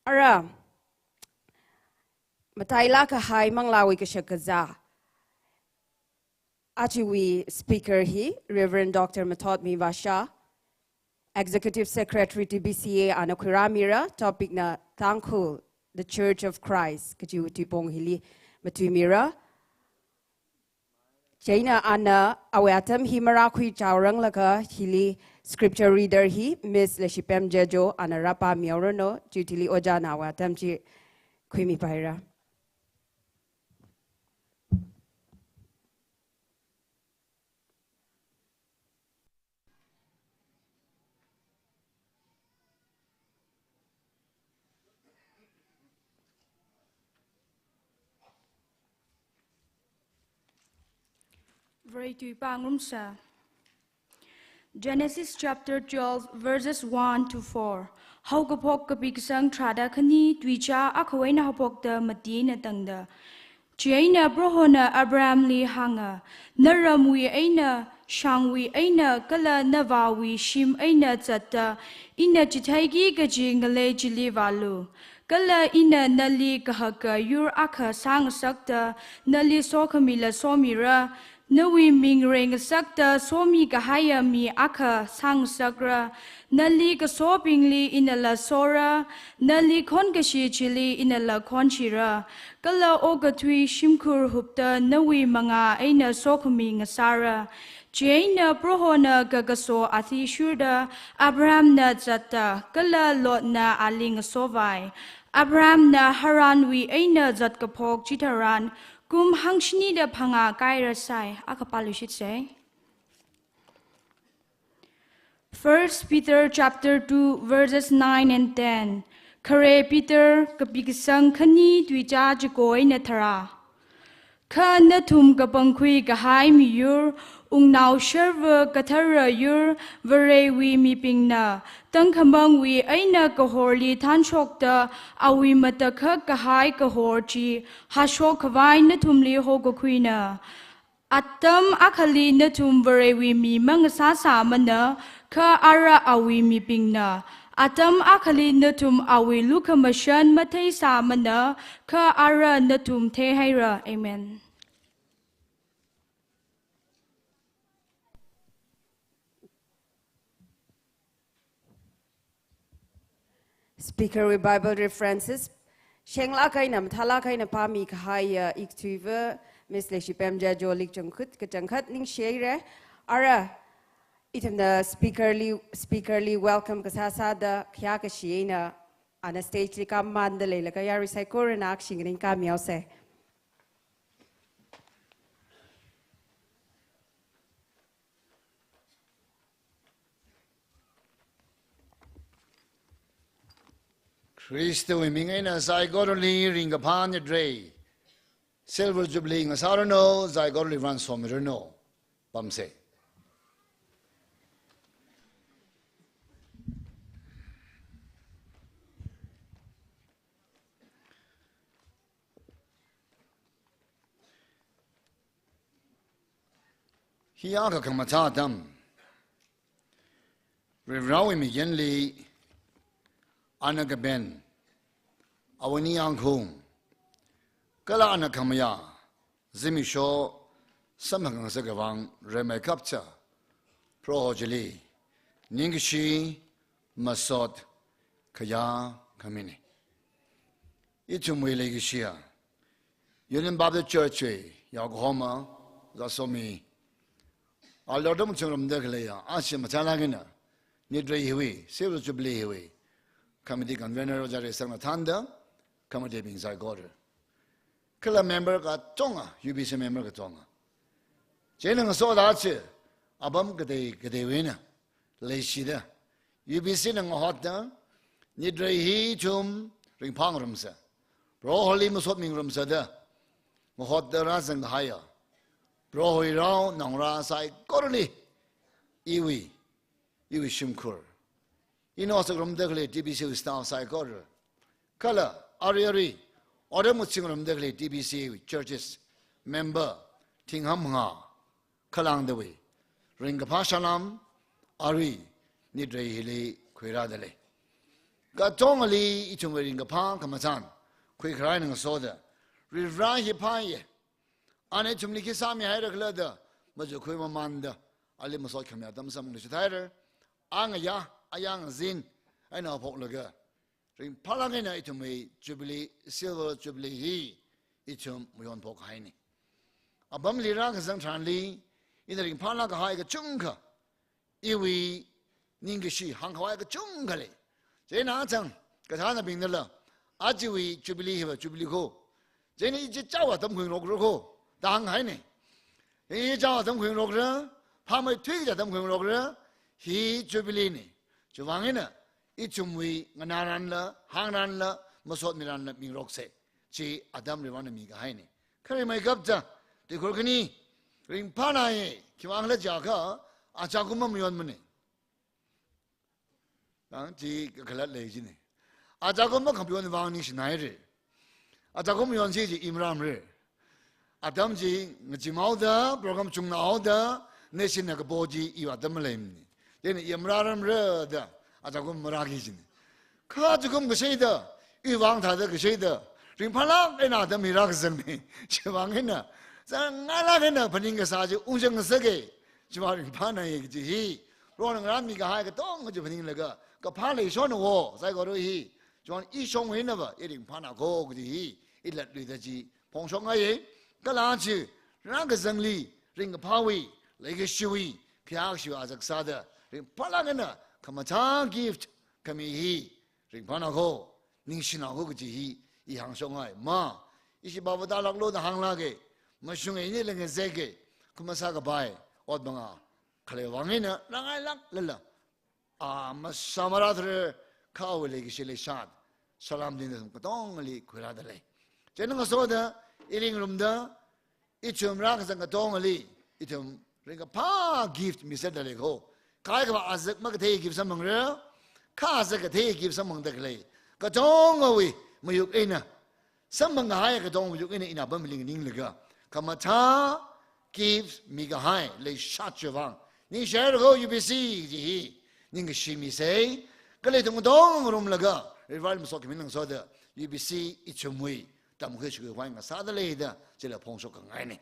Ara Matailaka Hai Manglawi Kashakaza. Achiwi speaker he, Reverend Dr. Matot Mivasha, Executive Secretary to BCA Anakuramira, topic na Thankful, the Church of Christ, Kajiwiti Pong Hili Matumira. Jaina Anna Awatam Himarakui Chaurang Laka Hili scripture reader he Miss Leshipem Jejo Anarapa Miorono Jutili Ojana Awatam Chi Kwimi Paira. Genesis chapter 12 verses 1 to 4. How kapok kapik sang trada kani twicha akawena hapok da matina tangda. Jaina brohona Abraham li hanga. Naramwi aina shangwi aina kala navawi shim aina zata. Ina chitaigi gajingale jili valu. Kala ina nali kahaka yur aka sang sakta. Nali sokamila somira. Nawi ming ring sakta somi kahaya mi aka sang sakra nali ka sopingli inala sora nali kon kashi chili inala konchira kala oga tui shimkur hupta nawi manga aina sokumi ngasara Jaina prohona gagaso athi shurda Abraham na zata kala lot na aling sovai Abraham na haranwi aina zat kapok chitaran Kum hangshni de panga kaira sai akapalushit say. 1 Peter chapter 2 verses 9 and 10. Kare Peter kapigisang kani twija jikoi natara. Ka natum kapangkui kahai miyur ungnau sherva katara yur varewi mipingna. Tangkambang wi aina kahorli tanshokta awi mataka kahai kahorchi hashok kawai natumli hogokuina. Atam akali natum varewi mi mangasasa mana ka ara awi mipingna. Atam akali natum awi lukamashan matay sa mana ka ara natum tehaira. Amen. Speaker with Bible references. Shengla kainam thala kaina pami kahaya iktuiva Miss Leshipem Jajo lik jangkut kajangkat ning share ara item the speakerly welcome kasasa da kya kashiena ana stage li kam mandale la kaya recycle na action ning kam yause. Christo imingena zygorly ring upon the dray. Silver jubilee as I don't know, zygorly runs from it or no. Bamse. Hiaka kamatatam. Revrawi migenli. Anagaben, awani angkung, kala anakamaya, zimisho, samhang sagavang, remekapcha, prohojali, ningishi, masot, kaya, kamini. Itumwe legishia, Union Baptist Church, Yaghoma, Zasomi, Alodom Churum Deglea, Ashim Talagina, Nidre Hiwi, Silver Jubilee Hiwi. Committee convener Jare Sangatanda, committee being Zygorder. Killer member got Tonga, UBC member got Tonga. Jailing a sword archer, abam gede wena leishida UBC nang hotta ni dre hi chum ring phang rumsa bro holy musot ming rumsa da mo hotta ra sang haya bro hoi rao nang ra sai korli iwi shimkur ino sa rum degle DBC staff sai kor kala ari order mutsing rum degle DBC churches member tingham nga kalang de we ring pa salam ari ni dre hili khwera dele ka tong ali ichung ring pa kamachan khwe khrai nang so da ri ra hi pa ye ane chumli ki sam ya rakla da ma jo khwe ma man da ali ma so khamya dam sam ni thai ang ya ayang zin ai na phok laga ring phalang ina ichum jubilee silver jubilee hi ichum muyon phok hai ni abam lira ka sang than li ina ring phala ka hai ka chung ka iwi ning ka shi hang khawai ka chung ka le je na chang ka tha na bing na la a ji wi jubilee hi jubilee ko je ni ji chaw wa dam khwing ro ko dang hai ni yi chaw dam khwing ro ra pha mai thwi ja dam khwing ro ra hi jubilee ni chu wang ina ichum wi nganaran la hangran la masot miran la ming rok se chi adam ri wan mi ka hai ni khare mai gap ja de khol khani ring pha na ye ki wang la ja ka a cha kum ma yon mne dang ji ka la le ji ni a cha kum ma kham yon wang ni shi nai re a cha kum yon ji ji imram re adam ji ngji mau da program chung na au da ne shin na ka bo ji i wa dam le ni de ni imram re da a cha kum ma ra gi ji ni kha ji kum ga sei da yu wang ta da ga sei da ring pha la ai na da mi ra ga zam ni chi wang na za nga la ge na phaning ga sa ji u jeng sa ge chi wa ring pha na ye ji hi ro na nga mi ga hai ga tong ga ji phaning la ga ka pha le sho no wo sai go ro hi chon i shong wen na ba e ring pha na go ga ji hi i lat lui da ji phong shong ga ye ka la chi ra ga zang li ring pha wi le ge shi wi phya shi wa zak sa da ring pha la ga na ka ma cha gift ka mi hi ring pha na go ning shi na go ga ji hi i hang shong ai ma i shi ba ba da lak lo da hang la ge ma shung ai ni le ge ze ge ka ma sa ga bai ot ba nga khale wang ina la ngai lak la la a ma samara thre kha we le ge shi le shat salam din ka tong li khura da le chen nga so da iling rum da i chum ra ka sang ka tong li i chum ring ka pa gift mi se da le ko kai ka ba azak ma ka the gift sam mang re kha azak ka the gift sam mang da le ka tong we ma yuk ina sam mang ha ya ka tong yuk ina ina ba mi ling ning le ga ka ma tha gives mi ga hai le shat chwang ni share go UBC ji ni ga shi mi sei ka le tong dong rum la ga rival mo so ki min so da UBC i chumwi tam ke shwe wa nga sa da le da je la phong so ka ngai ni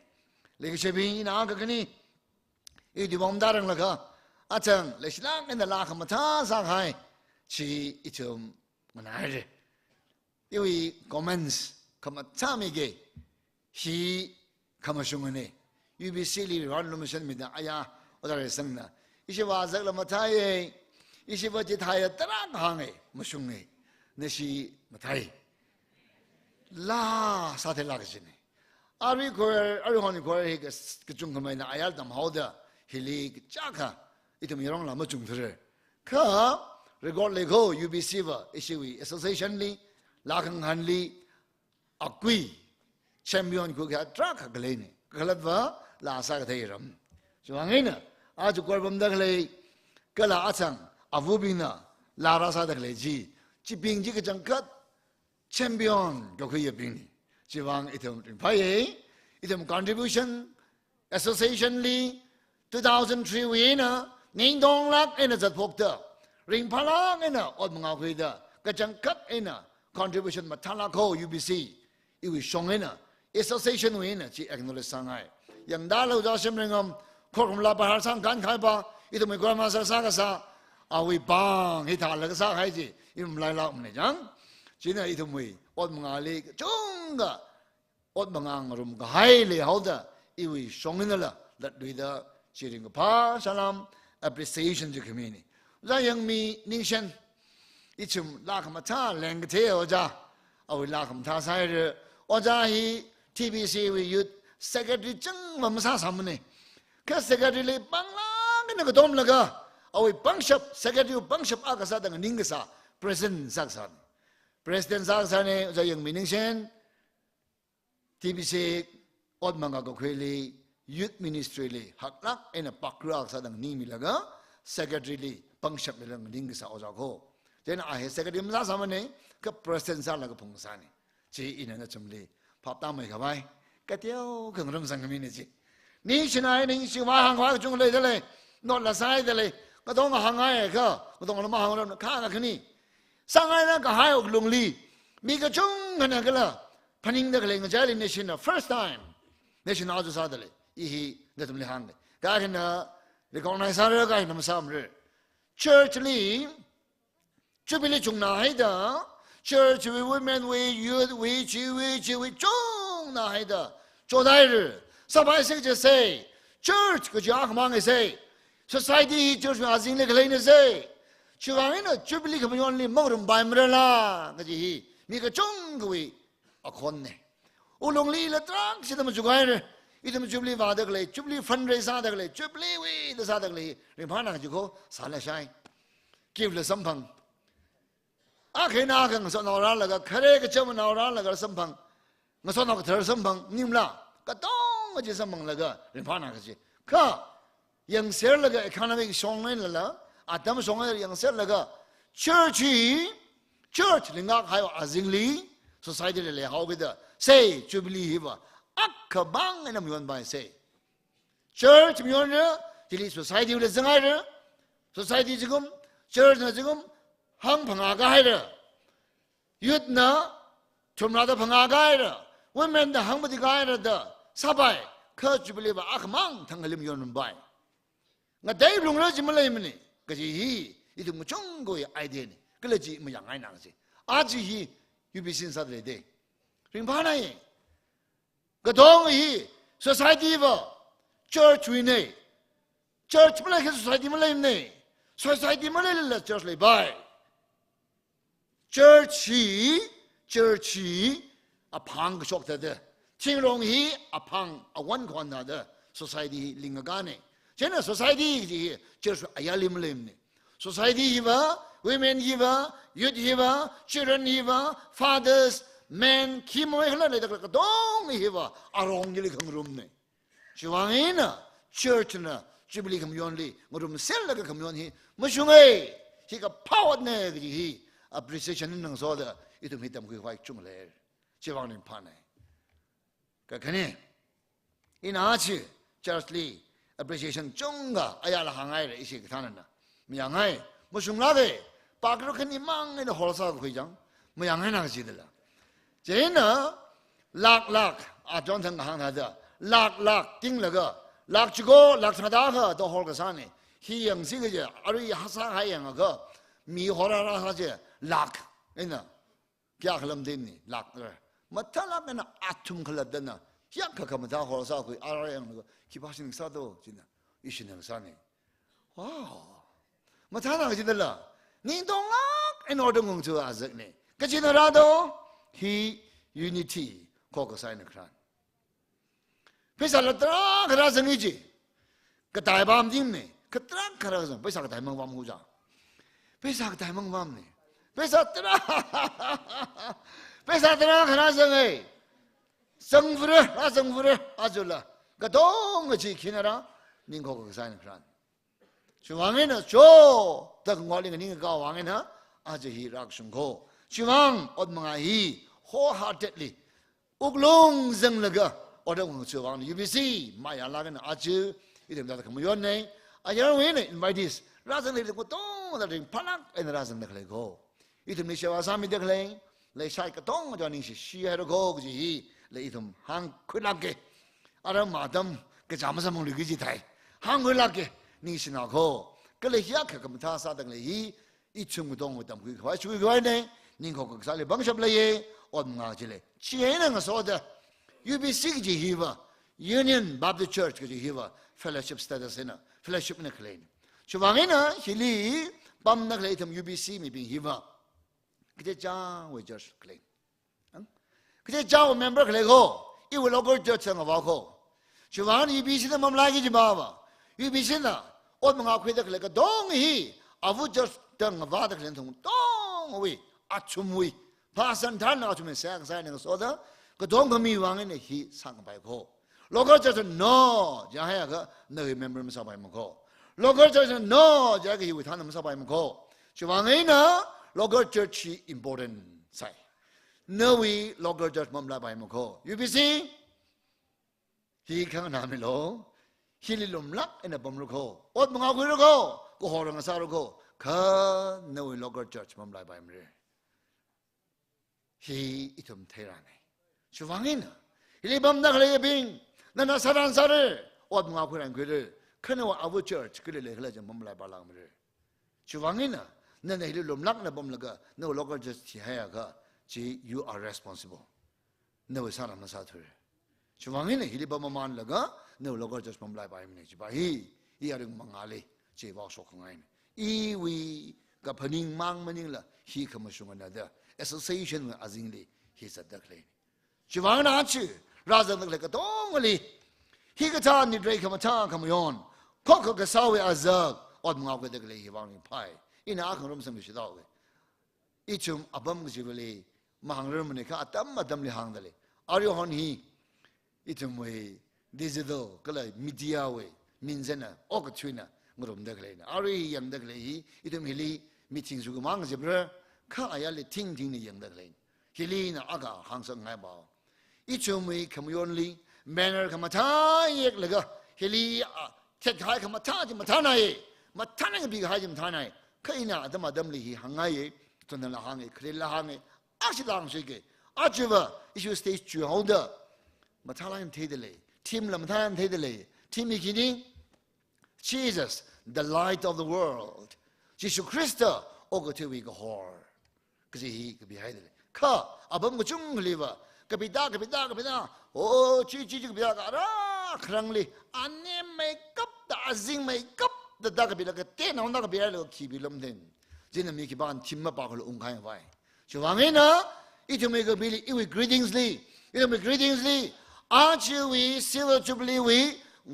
le ke she bi na ka ni i di bom da rang la ga a chang le shlang en da la ka ma tha sa hai chi i chum ma na re i comments ka ma cha mi ge hi ka ma shung ne UBC li ran lo mission mi da aya o da re sang na i she wa zak la ma tha ye i she ba ji tha ya ta ra ha nge ma shung ne ne shi ma tha ye la sa the la ge ne ari ko ari honi ko he ke chung ka mai na ayal dam ho da hili cha kha i to mi rong la ma chung thre kha record le go UBC va issue association li la khang han li akui champion ko ga tra kha gle ne galat va la sa ka thai ram so ngai na a ju ko bam da gle ka la a chang avu bing na la ra sa da gle ji chi bing ji ka chang khat champion ko khu ye bing ni chi wang item phai ye item contribution association li 2003 we na ning dong lak ena zat phok da ring phalang ena ot manga khoi da ka chang khat ena contribution ma thala ko UBC i wi shong ena association we na chi acknowledge sangai yang da lo da sim ringam khom la ba har sang kan khai ba i to me gwa ma sa ka sa a wi bang hi tha la ka sa khai ji i m lai la ne jang chi na i to me ot manga le chung ga ot manga rum ga hai le hau da i wi shong ena la that do the cheering pa salam appreciation to community za yang mi ning shen ichum la khama tha leng the o ja awi la kham tha sai re o ja hi TBC we youth secretary chang ma sa sam ne ka secretary le bang la cái cái đom là cái ôi bang shop secretary bang shop ác sa đang nín cái sa president sắc sa president sắc sa này giờ yang meaning sen TBC od manga ko khweli youth ministry li haklak ena pakra sa dang ni mi laga secretary li pangshap le lang ding sa oja ko jena a he secretary ma sa mane ka president sa laga phung sa ni chi ina na chumli phap ta mai ka bai ka tiao khang ram sang mi ni chi ni chinai ni chi wa hang wa chung le de le not la sai de le ka dong hang ai ka ka dong ma hang ram kha ka khni sang ai na ka hai ok lung li mi ka chung na ka la phaning de ka le ngajali nation first time nation azu sa de le ihi datum le hang ka na recognize ara ka na masam re church li jubilee chung na hai da church we women we youth we chi we chung na hai da chodai re sabai se je say church ko ja mang e say society church ma azing le khlai ne say chuang ina jubilee ko yon li mo rum bai mra la ka ji hi mi ka chung ko we akhon ne ulong li la trang se da ma jugai re इधम जुबली वादक ले jubilee fundraiser दक ले jubilee वे दसा दक ले रिभाना जुको साले शाय किव ले संभंग आखे ना खंग सो नौरा लगा खरे के चम नौरा लगा संभंग ngso nok thar संभंग निमला कतों जे संभंग लगा रिभाना के खा yang ser लगा economic song ने लला आदम song yang ser लगा church लिंगा हाय अजिंगली society ले हाउ के the say jubilee Hiba akabang na miyon ba say church miyon na dili society le zangai re society jigum church na jigum hang phanga ga hai re youth na thumra da phanga ga hai re women da hang budi ga hai re da sabai kha jubli ba akmang thang halim yon ba nga dai lung re jim le mni ka ji hi idu mu chung go ya idea ni ka le ji mu yang ai na ji a ji hi yu bi sin sa de de ring ba na ye cái đó thì society vào church we này church mà lại cái society mà lại này society mà lại là church lại bài church à phang cái sọc thế thiên long hi à phang à one quan đó society linh cái này cho nên society thì church ayalim lim này society hi vào women hi vào youth hi vào children hi vào fathers men kimoi hla le dak dong hi wa arong li khang rum ne chiwang na church na jubli kham yon li ngorum sel la kham yon hi ma shungai hi ka power ne gi hi appreciation nang so da itum hitam gi hwai chung le chiwang nin pha ne ka khane in a chi church li appreciation chung ga aya la hangai re isi ka na mi yangai ma shung la de pa gro khani mang ne hol sa khoi jang ma yangai na ji de la जेना लाख आजोन थंग हांग हादा लाख तिंग लगा lakh Chigo lakh थदा गा तो होल का साने ही यंग सी गे अरे हसा हाय यंग गा मी होरा रा हाजे लाख इना क्या खलम दिन नि लाख मथा लाख ना आथुम खलदना या खख मथा होल सा कोई अरे यंग गा कि बासिन सादो जिना इशिन साने वाओ मथा ना जिदला नि दोंगा in order ngong chu azak ne ka jina ra do he unity ko ko sai na kran pesa la tra khara sangi ji ka tai bam jing ne ka tra khara sang pesa ka tai mang bam hu ja pesa ka tai mang bam ne pesa tra khara sang ai sang vre azula ka dong ji khinara ning ko ko sai na kran chu wang ne cho ta ngol ning ning ka wang ne a ji hi rak sung ko Chiwang od mga hi wholeheartedly uglong zeng laga oda ng chiwang UBC maya lagan achu item da kamayon ne ayar we ne invite this razan le ko tong da ring palak en razan ne khle go item ni shewa sami de khle le shai ka tong da ning shi hero go ji hi le item hang khulak ke ara madam ke jam sa mong li ji thai hang khulak ke ni sina go ke le ya ka kam tha sa da le hi i chung dong dam ku khwa chu go ne ning ko ka le bang shap le ye od nga ji le chien nga so da UBC ji hiwa Union Baptist Church ji hiwa fellowship status ina fellowship na claim chuwangina hili pam na claim tam UBC mi bin hiwa kje cha we church claim kje cha member claim go I will local church nga ba ko chuwang UBC na mam la gi ji ba ba UBC na อดมังอาคุยตะเลยก็ดงฮีอาวุธจะตั้งว่าตะเลยทงดงวิอัจฉริยภาษาท่านอาจุเมเสียงใส่หนึ่งโซดาก็ดงก็มีวางในฮีสังไปโคโลกจะจะ no จะให้ก็เนยเมมเบอร์ไม่สบายมั้งโคโลกจะจะ no จะให้วิธานไม่สบายมั้งโคช่วงนี้นะโลกจะชี important ใส่เนวิโลกจะมั่มลาไปมั้งโคยูพีซีฮีข้างหน้าไม่โลฮิลิลุมลักเอ็นบอมลูกโคอดมังอาคุยลูกโคก็หอรังสาลูกโคข้าเนวิโลกจะมั่มลาไปมั้งฮีอิทุมเทรานีช่วงนี้นะฮิลิบัมนักเลยบิงนั่นน่ะสารสารอดมังอาคุยรังคุยเลยขึ้นว่าอาวุธเชิดก็เลยเขาจะมั่มลาไปลังมั้งช่วงนี้นะนั่นฮิลิลุมลักเนบอมลูกเนวิโลกจะที่ให้ก็จี you are responsible เนวิสารมันสาธุช่วงนี้ฮิลิบัมมันลูกเนวิโลกจะมั่มลาไปมั้งจีบฮีอารึงมังอาลีจีว่าสกงไงอีวีกับพนิงมังมันนี่ละฮีขมาชงกันเด้อ association กับอาซิงลีฮีสัตย์เลยช่วงนั้นชื่อราชนักเลกต้องเลยฮีก็ท่านนี่เรื่องขมาท่าขมายอนข้อก็สาวอาซักอดมังเอาไปเด็กเลยฮีวางนี่พายอินาขังรมสมิชิดาวเลยอีชุมอับบัมก็จีบเลยมาหังเรื่องมันนี่ข้าตั้มมาตั้มเลยหังเดเลยอาริโอฮันฮีอีชุมเว้ดิจิทัลก็เลยมีเดียเว้มินเซน่ะออกช่วยน่ะงรมเด็กเลยนะอาริยังเด็กเลยอีชุมฮีลีมีทิ้งสุกมังจีบเลยข้าอายาเลยทิ้งนี่ยังเด็กเลยฮีลีน่ะอากาหังสังไงบ่าวอีชุมเว้ขมายอนลีแมนเนอร์ขมาท่าเอกเลยก็ฮีลีเท็ดขายขมาท่าจิมาท่าไหนมาท่าไหนก็บีขายจิมาท่าไหนข้าอิน่ะอาตมาดำลีหังไงตอนนั้นละหังเคลียละหังอาชิลังสิเกอาจิวะอิชูสเตจจูฮาวเดอมาท่าไหนเทเดเลยทีมละมาท่าไหนเทเดเลยทีมอีกทีนี้ Jesus the light of the world ยิสุคริสต์โอ้ก็เทวีก็ฮอร์ก็สิฮีก็บีให้เดเลยข้าอาบัมก็จุงเลยวะก็บิดาโอ้จีก็บิดาก็อะไรครั้งเลยอันนี้ไม่กับตาซิงไม่กับแต่ดาก็บิดาก็เต้นเอาหน้าก็บิดาเลยขี้บิลมเด่นจีน่ะมีกี่บ้านทิมมาปากเลยอุ้งไข่ไว้ช่วงนี้นะอีทำไมก็บิลอีวิ greetings ลีอีทำไม greetings ลีอาชีวี silver jubilee วี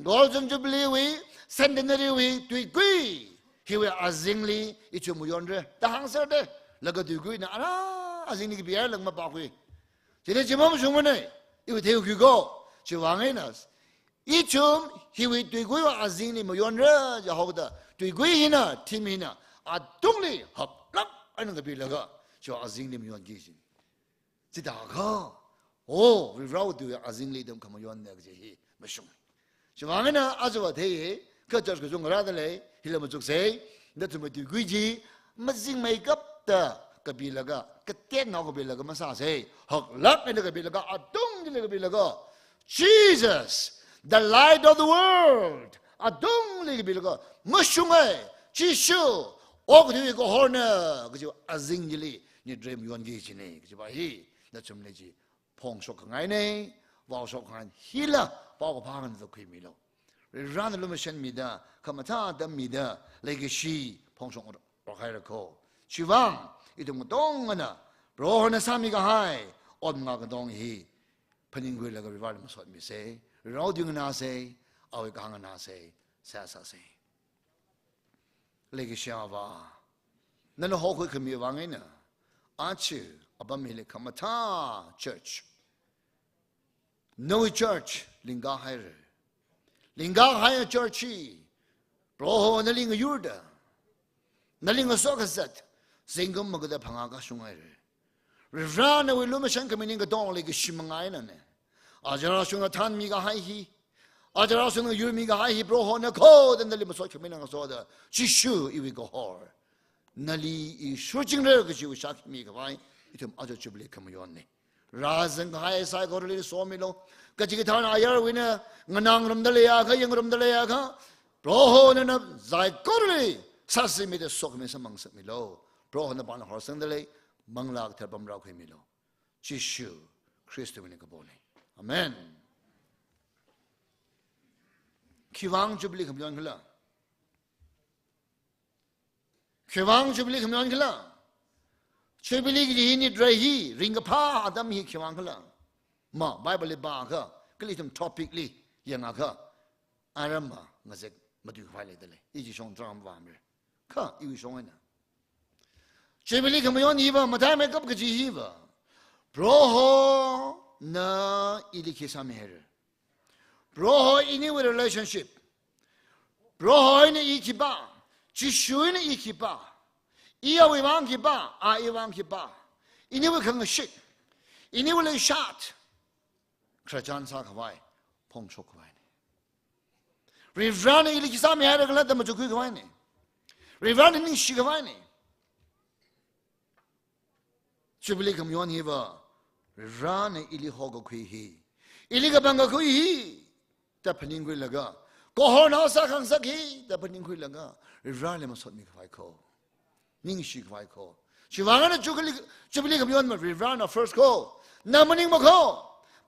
golden jubilee วี centenary วีตุยกุยฮีเวอาซิงลีอีชั่วโมงย้อนเร่ตาหังเสด็จแล้วก็ตุยกุยนะอะไรอาซิงลีก็บิดาเลยมาปากคุยทีนี้จะมั่มชงมันเลยอีวิเที่ยวคุยก็ช่วงนี้นะอีชุมฮีวิตุยกุยว่าอาซิงลีมาย้อนเร่จะหอกตาตุยกุยหินะทีมีนะอาตุงลีหับลับอันนั้นก็บิดแล้วก็ช่วงอาซิงลีมาย้อนกี่สิจิตาข้าโอ้เราดูอาซิงลีดมขมาย้อนเนี่ยก็จะฮีไม่ชงช่วงนี้นะอาจจะว่าเที่ยก็จะก็จงกระดาษเลยฮิลมาจุกเสยนั่นจะมาตุยกุยจีมาซิงไม่กับตาก็บิดแล้วก็เต้นเอาก็บิดแล้วก็มาซาเสยหักลับนี่ก็บิดแล้วก็อาตุงนี่ก็บิดแล้วก็ Jesus the light of the world อาตุงนี่ก็บิดแล้วก็ไม่ชงไงจิชูโอ้ก็ที่ก็ฮอร์เนอร์ก็จะอาซิงลีนี่เดรมยวนกี่ชินี่ก็จะว่าฮีนั่นจำเลยจีพงศกไงเนี่ยว่าศกไงฮีละป้าก็พากันตัวคุยมีแล้วร้านลุมเชนมีดาขมาท่าดำมีดาเลยก็ชีพงศกเราใครละก็ชีวังอีตรงตรงกันนะโปรหนะสามีก็ให้อดงากันตรงฮีพนิงกุยแล้วก็วิวาร์มาสวดมีเสเราดึงนาเสเอาอีกหางนาเสเสียเสเลยก็เชื่อว่านั่นเราคุยกันมีว่าไงนะอาชีพอบมีเลยขมาท่า church no church ลิงกาไฮเรลิงกาไฮเชอร์ชีโปรโหนั่นลิงยูดานั่นลิงก็สกัดสัตสิงคโปร์ก็ได้พังอากาศงไงเลยร้านเราลุมเชนก็มีนิ่งก็ต้องเลยก็ชิมงไงนั่นเนี่ยอาจจะเราช่วงท่านมีก็ให้ฮีอาจจะเราช่วงยูมีก็ให้ฮีโปรโหนั่นโคตรนั่นลิงมาสกัดมีนั่งก็สกัดชิชูอีวิโกฮอร์นั่นลิงชูจิงเร่ก็ชิวชักมีก็ไปอีทุ่มอาจจะจุบเล็กขมยอนเนี่ยราซังก็ให้สายก็เลยสวมิโลก็จิกท่านอายาวินะงนังรำดเลยอาค่ะยังรำดเลยอาค่ะโปรโหนั่นใจก็เลยสัตย์มีแต่สกมีสมังสมิโลโปรโหนั่นบ้านหอสังเดเลยมังลากเทปบัมราคุยมิโลจิชูคริสต์วินิกบุนีอาเมนขีวังจุบลิขมยอนขละขีวังจุบลิขมยอนขละช่วยไปลีกที่นี่ดรฮีริงกับผ้าอาดัมฮีขีวังขละมาไบเบิลบ้าค่ะก็เลยทำท็อปิกลีอย่างอ่ะค่ะอารมณ์งาเซ มาดูควายเลยเลยอีจีชงตรามวามเลยข้าอีวิชงไอ้น่ะเชื่อไปเลยขมยอนฮีบะมาทำให้กับกจีฮีบะเพราะฮอน่าอีลิคิสามีเฮร์เพราะฮออินี่ว่า relationship เพราะฮออินี่อีคิบะจิชูอินี่อีคิบะอีเอาไว้วางคิบะอาอีวางคิบะอินี่ว่าขังชิกอินี่ว่าเลยชาติคราจันสักไว้พงชกไว้รีบร้านอีลิคิสามีเฮร์ก็แล้วแต่มาจุกไว้เนี่ยรีบร้านนี่ชิกไว้เนี่ยช่วยไปเลยคำย้อนฮีบะร้านในอิลิฮอกคุยฮีอิลิกับบังก็คุยฮีแต่พนิงคุยละก็ก็ฮอนาสักครั้งสักฮีแต่พนิงคุยละก็ร้านเลยมาสดมีควายโคนิ่งชิควายโคช่วยว่างั้นช่วยไปเลยคำย้อนมาร้านนะ first call น้ำมันนิ่งมาโค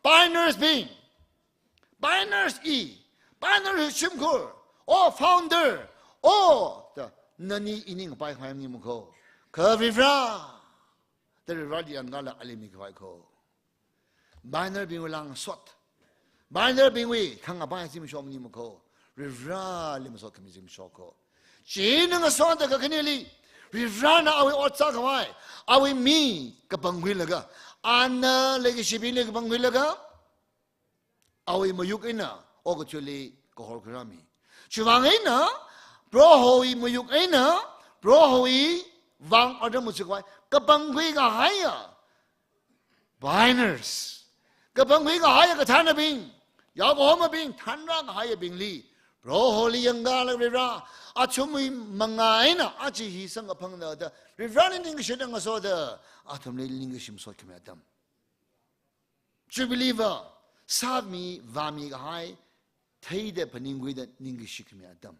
pioneers being pioneers pioneers ชิมคูโอ้ founder โอ้แต่นั่นนี่อินิ่งไปควายนิ่งมาโคเคอร์ริฟราแต่เรื่องอันนั้นละอะไรมีควายโคบายเนอร์บิงวิลังสดบายเนอร์บิงวิขังกับบ้านซิมชอมนี่มุโคริราลิมสดขมิซิมชอโคจีนึงสอนแต่กับคนนี้ลีริราน่ะเอาไว้อดซักเอาไว้เอาไว้มีกับบังวิลละก็อันน่ะเล็กชิบินเล็กบังวิลละก็เอาไว้มายุกอินะโอ้ก็ช่วยลีก็ฮอลกรามีช่วยว่าไงนะเพราะฮอยมายุกอินะเพราะฮอยวางอดมุสกไว้กับบังวิก็หายอ่ะBiners, kapag may kahaya ka tana bing, yago homa bing, tanra kahaya bing li, bro holi yang galang rira, at sumi mga ina, at si hisang apang na da, rira ni English na nga soda, at umli English im sot kami adam. True believer, sami vami kahaya, tayo da paningwi da English kami adam.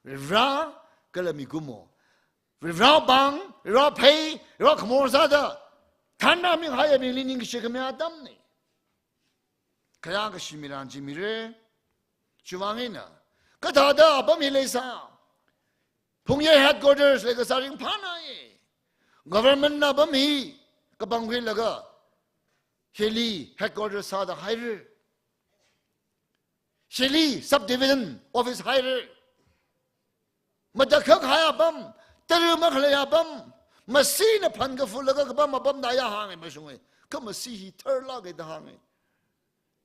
Rira kalamigumo, rira bang, rira pay, rira kamorasada, 간남이 하야 밀리는 것이 그면 아담네. 그야 그 심이란 지미를 주왕이나 그 다다 범일레사 봉예 헤드쿼터스 그 사링 파나에 government 나 범이 그 방회라가 힐리 헤드쿼터스 사다 하이를 힐리 subdivision office 하이를 뭐다 그 하야 범 때르마 그래야 범 Masih pan ka full ka ba mabam daya hangay masungay ka masih terla ka dahangay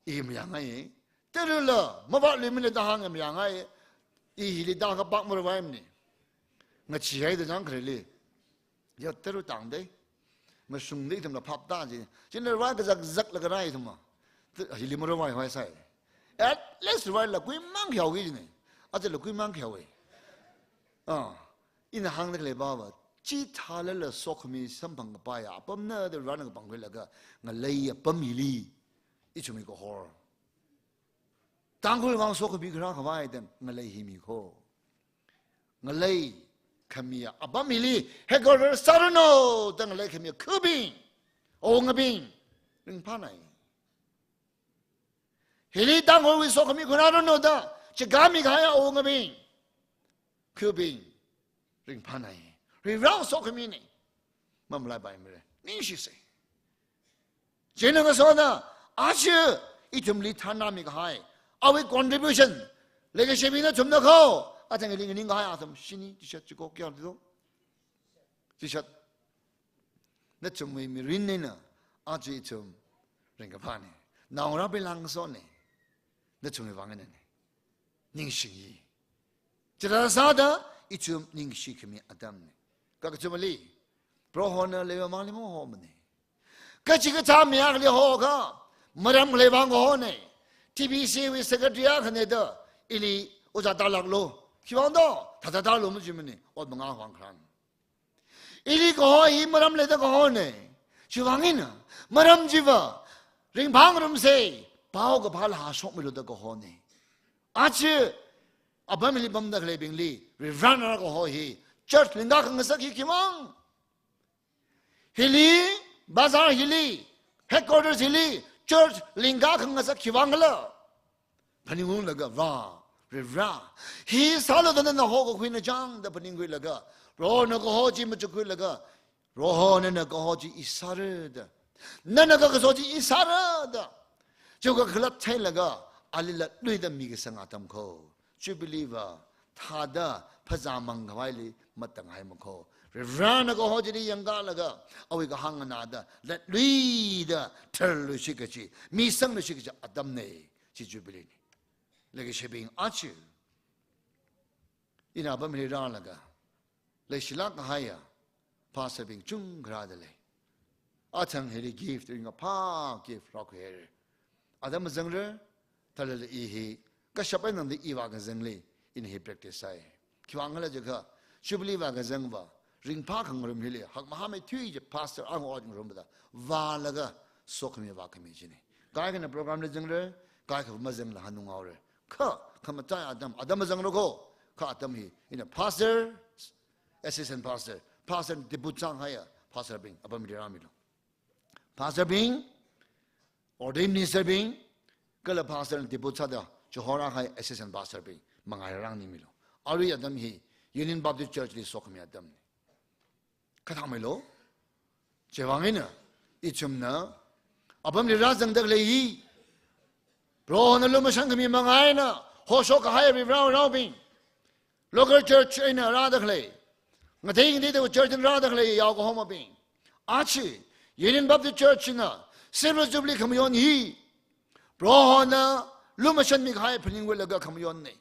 imyangay terla mabali min dahangay myangay ihili da ka pak murwaim ni ngachiyay da jang kreli ya teru tang dai masung dai thum la phap da ji chin ra ka zak la ka rai thum hili murwai hoi sai at let's right la kui mang khiao gi ni a la kui mang khiao we in hang da le ba baจีทาเลลสกมีสัมพังกับไปอ่ะปั๊มเนอร์เดรันกับบังเวลก็งาเลยปั๊มมิลีอีชุมิก็ฮอร์ต่างคนวางสกมีกระไรกับไปเดมงาเลยฮิมิโคงาเลยขมีอ่ะปั๊มมิลีเฮกอร์ซาร์โนตั้งเลยขมีคือบิงโองบิงเรื่องผ่านไหนเฮลีต่างคนวิสกมีกระไรโนด้าจะกามีใครอ่ะโองบิงคือบิงเรื่องผ่านไหนรีร้องสกมีนี่มันไม่ไปไม่ได้นี่สิเสเจนก็สอนนะอาเชื่ออีทุ่มลิทานามิก็ให้เอาไว้ contribution เล็กเชมินะทุ่มนะเขาอาจารย์ลิงก็ให้อาทุ่มชินีที่ชัดจุกเกี่ยวดูที่ชัดนั่นทุ่มมีรินนี่นะอาจารย์ทุ่มเรื่องกับพานี่น้องรับไปลังสอนนี่นั่นทุ่มมีฟังกันนี่นิ่งชิงีจะรักษาได้อีทุ่มนิ่งชิขมีอดัมนี่ก็จะมาลีเพราะฮอนเลยมาลีมั่วฮอมันนี่ก็จิกทำอย่างลีฮอก็มารำเลยบางฮอนนี่ทีวีซีวิสกตรีอาคนนี้เด้ออิลีอุจจาระหลักโลคิดว่าด้ถ้าตาโลมันจะมันนี่อดมังอาหวังครั้งอิลีก็ฮอมารำเลยเด้อก็ฮอนนี่ชีวังอินะมารำจีวะริงพังรำเซ่เป้าก็พาลหาชกไม่รู้เด้อก็ฮอนนี่อาชีพบัมลีบัมดักเลยบิงลีริฟรันอะไรก็ฮอฮีchurch linga kang sak hikimang hili bazar hili headquarters hili church linga kang sak hiwangla paningung laga ra hi salo dan na ho ko khwin jang da paningui laga ro na ko ho ji ma chu khwin laga ro ho na ko ho ji isarada na ka so ji isarada chu ka khlat thai laga alila lui da mi ga sang atam ko Jubilee va thada pazamang gawai matang hai mako rana ko hojiri yanga laga awi ka hanganada let lead terlu shikachi mi sang shikachi adam ne chi Jubilee ni lagi shebing achu ina ba mi ra laga le shilak haya pastor bing chung gradale atang heri gift ring a pa gift rock here adam zangre talal ihi ka shapai nang di iwa ga zangli in he practice sai kiwangala jaga Jubilee wa ga zangwa ring pa khang rum hile hak mahame thui je pastor ang od rum da wa laga sokme wa kami jini kai ga program le zangre kai ka ma zang la hanung aure kha khamata adam zangro ko kha adam hi in a pastor assistant pastor pastor debutang haya pastor bing abam diramilo pastor bing ordained minister bing kala pastor debutada johora hai assistant pastor bing mangai rang ni milo ari adam hi Union Baptist Church li sokmi adam ni kathamelo jewangina ichumna abam li razang dag lei bro na lo masang mi mangai na hosok hai bi rao bing local church in radak lei ngating di the church in radak lei yaw ko homa bing achi Union Baptist Church na Silver Jubilee kamyon hi bro na lumashan mi khai phning we laga kamyon nei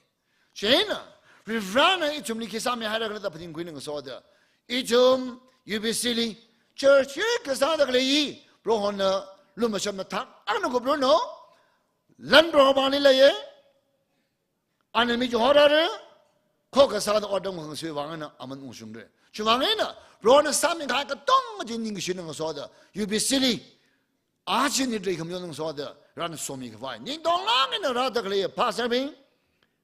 chena rivrana ichum li kisame hara gada phning kuin ngosoda ichum UBC church ye kasada glei bro na lumashan na thak ano ko bro no lan bro bani le ye anami johara re ko kasada odong hang sui wangana aman usung re chuwangena bro na samin khai ka tong jin ning shin ngosoda UBC 아치 니들이 금요는 소다 라는 소미 그와 니 동랑이나 라다글이 파서빙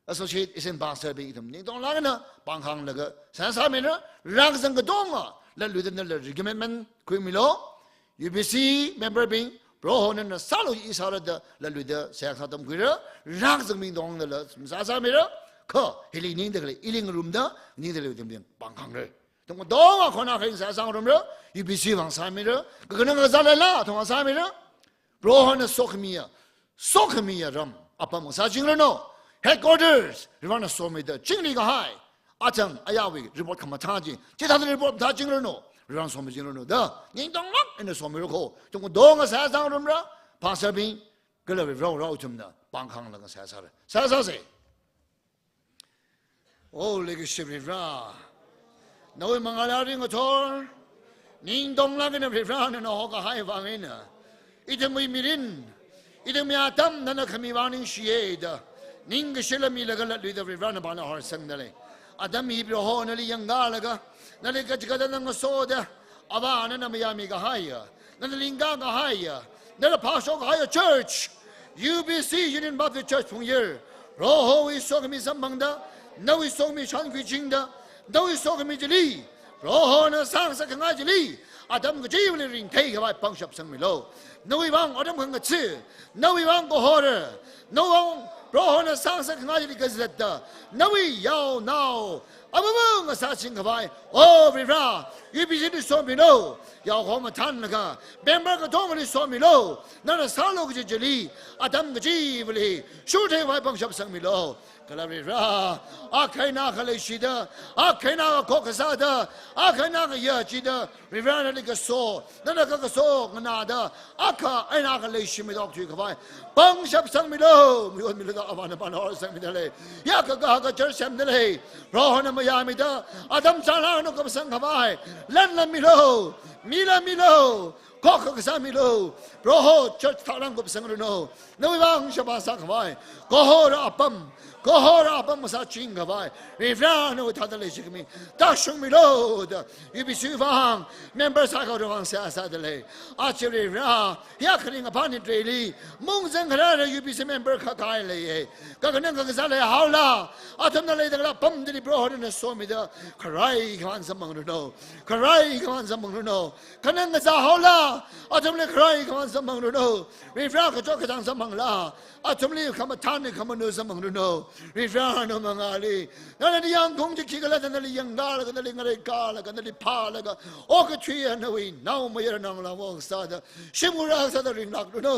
associate is in 파서빙 이름 니 동랑이나 방항라가 산사면은 랑성 그 동아 랄루드는 리그멘트 그미로 UBC member 빙 브로호는 살로 이사라다 랄루드 세카담 그려 랑성 빙 동들 산사면은 그 힐링인들 일링 룸다 니들 좀 방항을 동거 동아 코나 행사 상으로며 UBC 왕사미르 그거는 가살라 동사미르 로하는 소크미야 람 아빠 뭐 사징르노 headquarters 리바나 소미다 징리가 하이 아장 아야위 리포트 카마타지 제다들 리포트 다 징르노 리란 소미징르노 다 닝동락 인 소미르고 동거 동아 사상으로며 파서빈 글러비 로로 좀나 방캉라가 사사세 오 레기시브리라 너희 망가라린 거 절, 닝동락이나 비프라는 어가 하이방이나 이제 뭐 미린 이제 뭐 아담 나나 감이와는 시에다 닝그 실미라가 리더 비프라는 바나 허성들에 아담 이브로호는 양가라가 나리가 지가다는 거 소다 아바는 미야미가 하야 나는 링가가 하야 나라 파쇼가 하야 church UBC Union Baptist Church 풍열 로호의 소금이 선방다 너의 소금이 전귀징다 너희 속음이 지리 로호는 상사 강아지리 아담 그 지위를 링 대가 방샵 성밀로 너희 왕 어둠 같이 너희 왕 고호를 너희 로호는 상사 강아지리 그랬다 너희 야오 나오 아무뭔가 사신 가봐이 오 비라 UBC도 소미로 야호만 탄나가 멤버가 도움을 소미로 나는 살로 그 지리 아담 그 지위를 슈테 방샵 성밀로 kalabira akaina kalishida akaina kokasada akaina yachida rivana likaso nana kakaso nganada aka aina kalishimi doktu kawai bangshap sangmilo miyon milaga avana panor sangmidale yakaga ka chersamdale rohana mayamida adam salano kapsang kawai lan milo milo kokaksamilo roho church thalang kapsangruno nawibang shabasa kawai kohora apam kohora apam masaching kawai rivano tadale shikmi tashumilo UBC vang members akawang sasadale achiri ra yakring apani treli mungzang khara UBC member khakai le kaganang kagasale haula atamnale dagla pamdri brohorna somida kharai khan samangruno kharai khan samangruno kanang sa haula atamle kharai khan samangruno rivra ka chokang samangla atamle khamatan khamanu samangruno ริฟราโนมังอาลีนั่นนี่ยังคงจะคิดกันแล้วนั่นนี่ยังด่าแล้วนั่นนี่อะไรกาแล้วนั่นนี่พาแล้วก็โอ้ก็ช่วยนะวินน้าวไม่ยอมนั่งละวงซาดชิมุราซาดริงนักดูโน่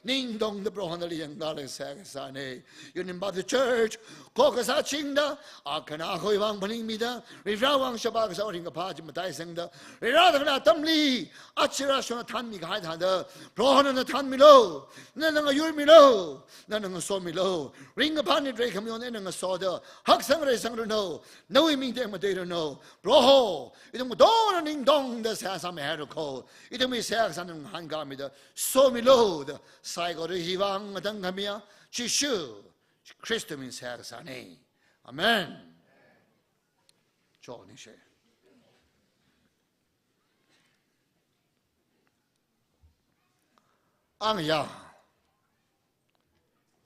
นิ่งดงเดบรอฮันนั่นยังด่าเลยแสงสานีอยู่ในบ้าน the church ก็กษัตริย์ชิงดาอาคณะคอยวางพนิงมีดาริฟราวังชบากษัตริย์ริงกับพาจิมตายเสียงดาริราตขณะตั้มลีอัจฉริยะท่านมีขายทานดาเพราะนั่นท่านมีโลนั่นนั่งอายุมีโลนั่นนั่งโซมีโลริงกับพานิเรคำยอนนั่งโซดาฮักสังเรสังรุโนนวิมิงเตมาเดรโนเพราะอีต้องโดนนิ่งดงเดเสียสามเฮรุโคอีต้องมีเสียสันหันกามิดาโซมีโลดาไซโกริฮิวังดังขมียชิชูคริสต์มินเสียสันเออาเมนโจนี่เชอังยา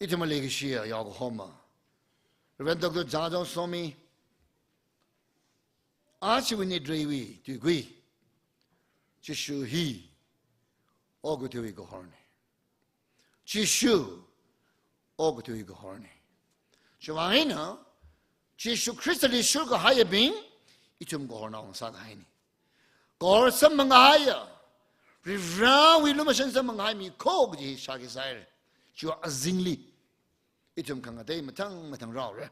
อีทมาเลกเชียยากหอมาเรื่องตัวจ้าจ้าสมีอาชีวินิดเรวีตุกุยจิชูฮีโอกุตุวิกฮอร์เนจิชูโอกุตุวิกฮอร์เนช่วงนี้นะจิชูคริสต์ลิชูก็หายบิงอีจุมก็ฮอร์นาองสักหายนี่ก็สมังหายริราวิลุมาเชนสมังหายมีโคกจีชากิไซร์ชัวอาซิงลีอีจุมขังกันได้มาทั้งเราเลย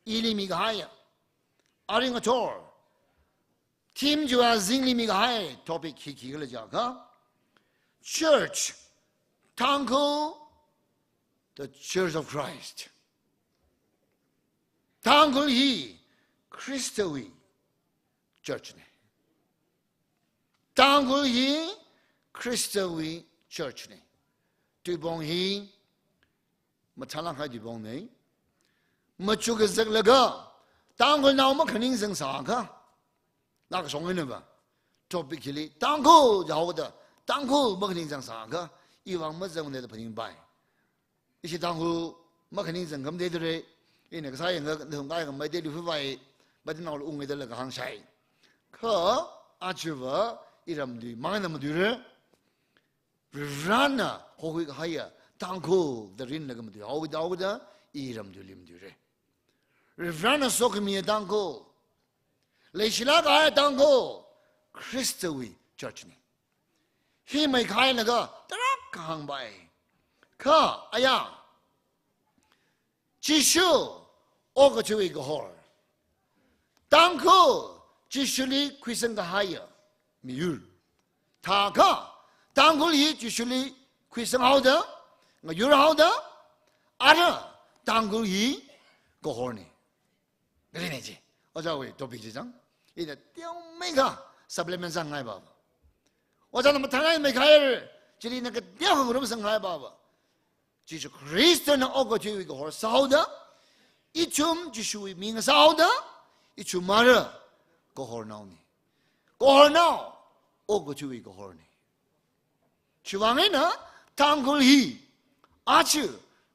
อีลีมีก็หายอาริงก็ชอทีมชัวอาซิงลีมีก็หายท็อปิกขี้ๆก็เลยจ้าค่ะ Church ทั้งคู่ the Church of Christ ทั้งคู่ฮีคริสต์วี Church เนี่ยทั้งคู่ฮีคริสต์วี Church เนี่ยตุบงฮีมาทำอะไรตุบงเนี่ยมาจุกจักเลยก็ทั้งคู่น้องมาขันนิ่งสังสารค่ะ那个双人呢吧，做比起来，当口然后的，当口没肯定上三个，以往没这么的不明白，一些当口没肯定上咁的嘞，因那个啥样个同家个没得六分位，没得闹了误会的那个行晒，可阿去话一人对，忙那么对嘞，人啊，好会个还呀，当口的人那个么对，好的，一人对里么对嘞，人啊说个么当口。雷西拉个当个 Christowi Church 呢，he 没开那个，当然讲白，可哎呀，继续我个就一个好，当个继续里亏损个还呀，没有，他个当个里继续里亏损好的，我有好的，阿着当个里个好呢，对不对？我这位多比几张。一个屌没个 supplement 上来吧，我讲他们谈恋爱没开儿，这里那个屌很多上来吧，就是 Christian 的奥个就一个好烧的，一群就属于明烧的，一群嘛的，个好闹呢，个好闹，奥个就一个好呢，去往那呢，当个里，而且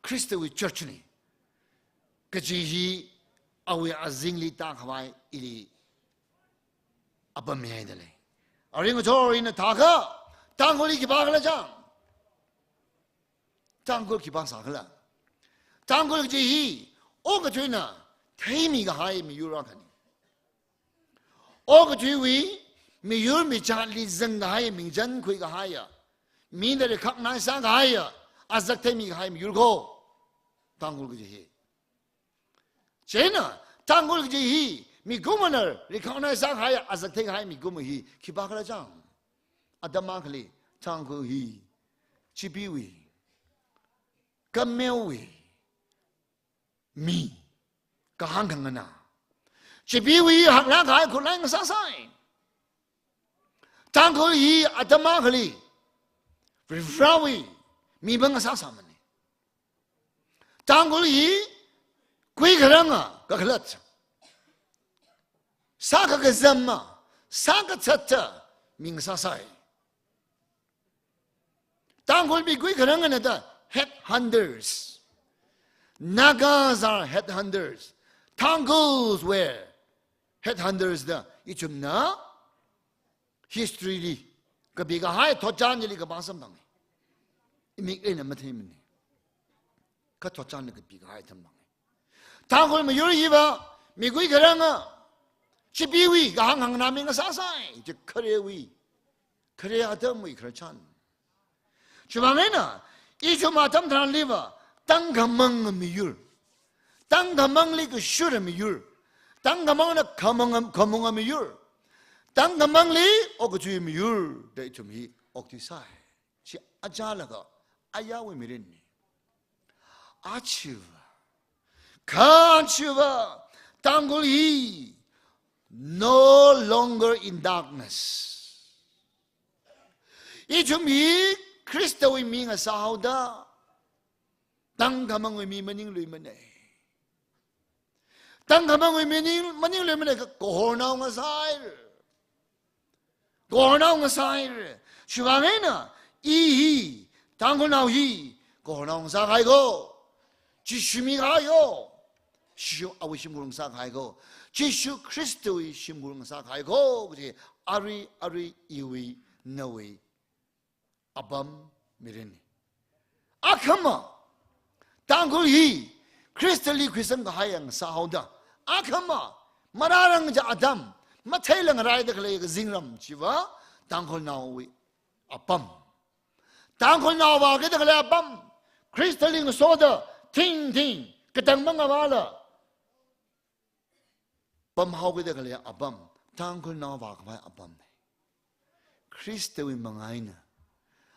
Christian 为 church 呢，个就是阿为阿经理打开来一里。apa miyay dali. Aring utor ina taka, tangkol ikibakala jang. Tangkol kibasakala. Tangkol jihi, oga tuina, taimi ga hai mi yurakani. Oga tuiwi, mi yur mi chali zang ga hai, mi jan kui ga hai ya. Mi nari kak nai sa ga hai ya, azak taimi ga hai mi yurko. Tangkol jihi. Chena, tangkol jihi, mi governor recognize sang haya as a thing hai mi gum hi ki ba kala jang adama khali chang ko hi chipi wi kamel wi mi ka hang kang na chipi wi hak la khai ko lang sa sai chang ko hi adama khali rifrawi mi bang sa sa man chang ko hi kui kharang ka khalat Saka ke zamma, saka tata, ming sasai. Tangkol bigui karangan ada headhunters. Nagas are headhunters. Tangkols were headhunters da. Ichum na history li. Kabiga hai thojan li kabasam dang. Imik ina mathim ni. Ka thojan li kabiga hai tham dang. 当会没有一吧，美国个人啊，去比位，个行那边个啥啥，就可怜位，可怜阿德没可怜。去往哪呢？一出嘛，他们谈里吧，当个梦个没有，当个梦里个学的没有，当个梦的可梦个没有，当个梦里我个就没有，对就没，我就晒，去阿家那个阿呀为没人呢，阿去。看去吧，当个里 no longer in darkness。一种米 Kristo 为米个啥好的，当他们为米门宁里面呢，当他们为门宁里面那个国闹个啥儿，国闹个啥儿，去往哪呢？一当个闹一，国闹啥海个，继续米海个。시오 아위 심구릉 사가이고 지수 그리스도의 심구릉 사가이고 그지 아리 이위 너위 아밤 미르니 아카마 당굴히 그리스도리 귀성가 하양 사하우다 아카마 마라랑 자 아담 마테일랑 라이드 클레이 그 징람 지와 당굴 나오위 아밤 당굴 나와 그데 클레 아밤 그리스도리 소다 팅팅 그당 망가발라 băm hao cái đó là abam, thang khul nào vào cái abam này, Christ với mangai na,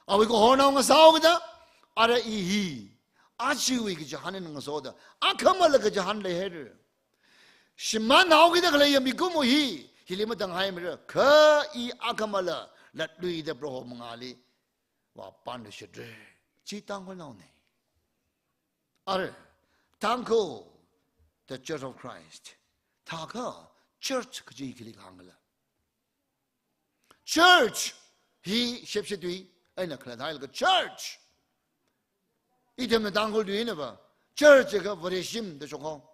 à với cái họ nào nghe sao cái đó, à ra ihi, à chịu cái jahan này nghe sao đó, à không là cái jahan này hết, xem nào cái đó là yếm cái mồ hi, hi lima tang hai mà, khờ i à không là đuôi đó bro mangali, và pan được chết rồi, chỉ thang khul nào này, à ra thang khul, the Church of Christ. 다가 church 그저 이길이 강글라 church 히 십시뒤 아니나 그래 그 church 이 때문에 당골 뒤에는 봐 church가 버리심 되죠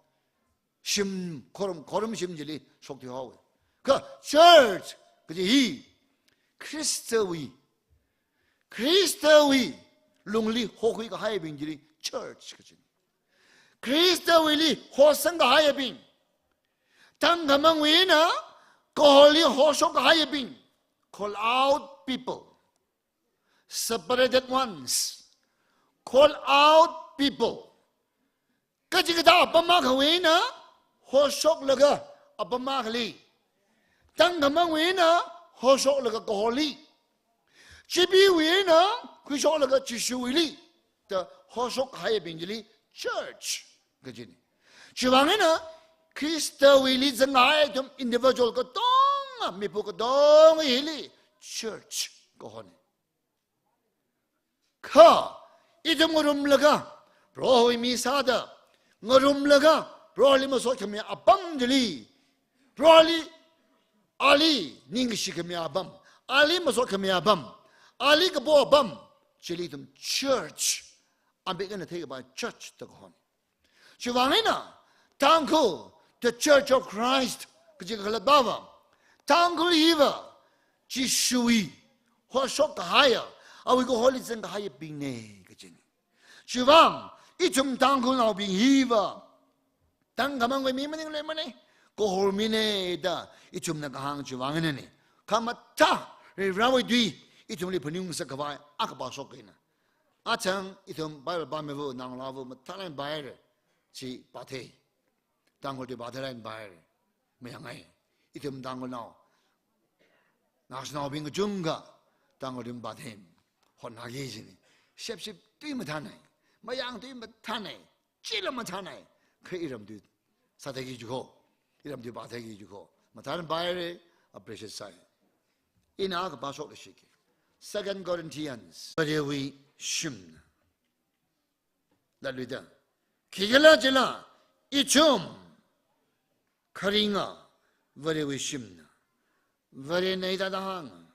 심 걸음 심질이 속되하고 그 church 그저 이 그리스도의 롱리 호구이가 하예빈들이 church 그지 그리스도의 호성가 하예빈当他们为呢，搞里好说个还有病 ，call out people, separated ones, call out people。个这个他阿爸妈个为呢，好说那个阿爸妈个里，当他们为呢，好说那个搞里，这边为呢，会说那个继续为里的好说还有病这里 church 个这里，希望呢。Kristo wili zangai tum individual ko dong mi pu ko dong hili church ko hone ka idum ngorum laga bro mi sada ngorum laga bro li mo so kemi abam jeli bro li ali ning shi kemi abam ali mo so kemi abam ali ko bo abam jeli tum church ambe gonna take about church to ko hone chiwangina tangko the Church of Christ, 그지 그걸 봐봐. 당글 이봐, 지수이, 호속 하야, 아이고 홀리zen 하야 빙네, 그지. 주방 이좀 당글 나오 빙 이봐. 당 가만 거 미면은 레만에, 고홀미네다 이좀 나가 항 주방에네. 가마타 리라위 뒤 이좀 리 분용사 가봐 아까봐 속이나. 아창 이좀 바이블 밤에고 나라고 마타는 바이를 지 바테. 당골 때 바다라인 바이 뭐양아이 이tem 당골 나오 나스나오 빙그 중가 당골 좀 바템 혼나게지니 셉셉 뛰면 타네 뭐양 뛰면 타네 찔러면 타네 그 이름도 사대기 주고 이름도 바대기 주고 뭐 다른 바이를 appreciate 사이 이나가 바속을 시키 Second Corinthians 버리위 심 날리다 기gel라질라 이좀 카링아 버리위 심나 버리네다당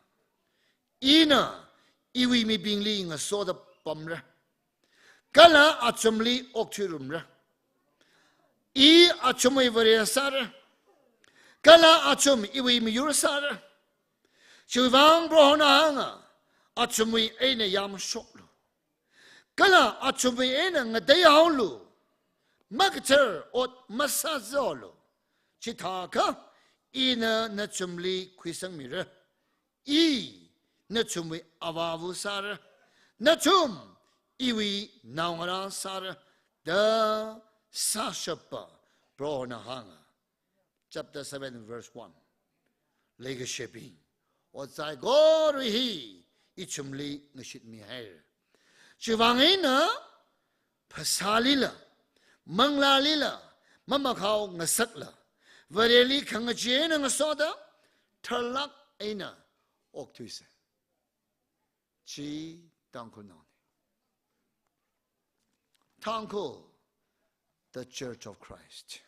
이나 이위미 빙리가 소다 범라 갈라 아첨리 옥치rum라 이 아첨의 버리사라 갈라 아첨 이위미 유사라 주방 브로나가 아첨의 에네 얌속로 갈라 아첨의 에네 나대야올로 magter ot masazolo chitaka ina na chumli kwisang mira I na chumwi avavu sar na chum iwi naungara sar da sashapa bro na hanga chapter 7 verse 1 lega shaping o zai go ri hi I chumli ngashit mi hair chiwangina pasalila manglalila mamakhaw ngasakla vareli khangachena ngasoda thalak aina oktuise chi tangko nani tangko the Church of Christ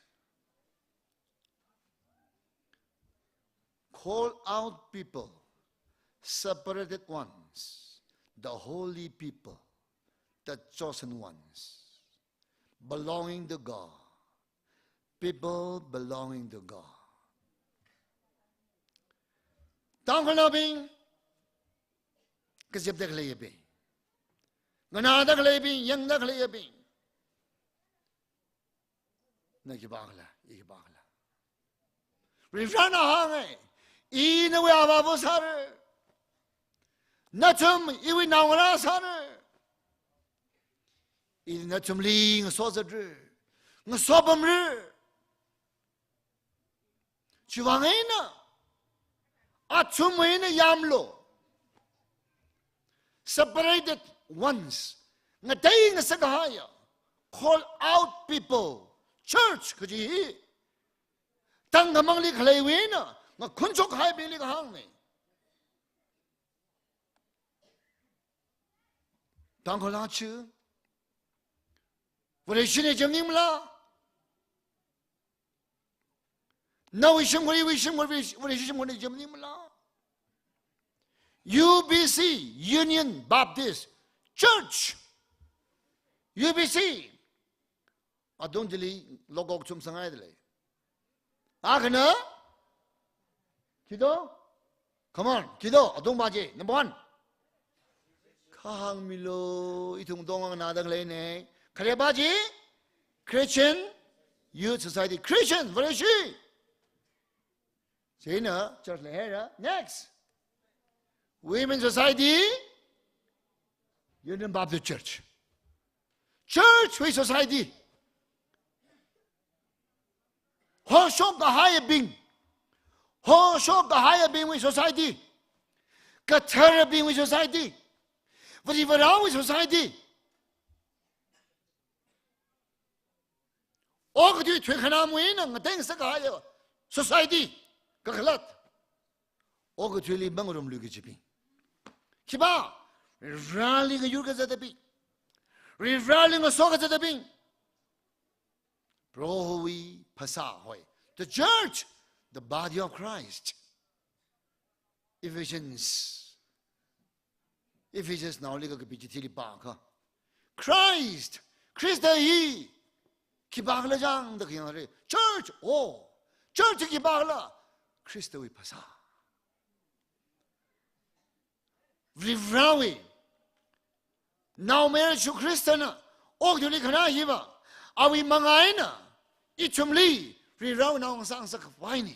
call out people separated ones the holy people the chosen ones belonging to God people belonging to God tangko nabing kasip daklayabing ngana daklayabing yang daklayabing nagibakla igibakla rifrana hangai inawe ababu sare natum iwi naungala sare natum li ngasosadre ngasobamre chiwangena atumena yamlo separated ones ngatay nga sagahaya call out people church kaji tangamang li khlaywena nga khunchok hai bili ka hang ne tangkola chu vore shine jamnim la na wishim vore jamnim la UBC Union Baptist Church UBC adong dili logok chum sangai dile agna kido come on kido adong baje number 1 khang milo itung dong na dang le ne khare baje Christian Youth Society Christian very she China church le hera next Women's Society, Union Baptist Church. Church with society. Ho shop the higher being. Ho shop the higher being with society. Katara being with society. Whatever wrong with society. All the Twickenham win and things like higher society. Kakalat. All the Twilly Bangarum Lugijibi. Kiba, rallying a yugas at the beat, rallying a socket at the beat. Prohui Pasahoy. The church, the body of Christ. Ephesians now liga kapitili baka. Christ, Christa he. Kibagla jang the king. Church, oh, church kibagla. Christa we pasa. Vivrawi. Now marriage to Christiana. Oh, you likana hiva. Are we mangaina? Ichumli. Vivrawi now sang sakafini.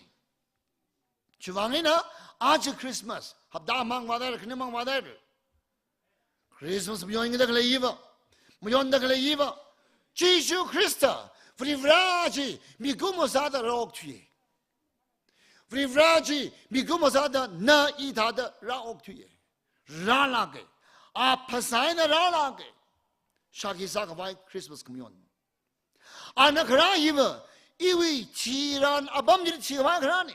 Chivangina. Arch Christmas. Habda mang wadar, knimang wadar. Christmas beyond the Glaiva. Beyond the Glaiva. Jesu Christa. Vivraji. Migumosada rocktree. Vivraji. Migumosada na itada rocktree. Ralage, a Pasaina Ralage, Shaki Sakavai Christmas Communion. Anakraiva, Iwi, Chiran, Abamjit Chivakrani.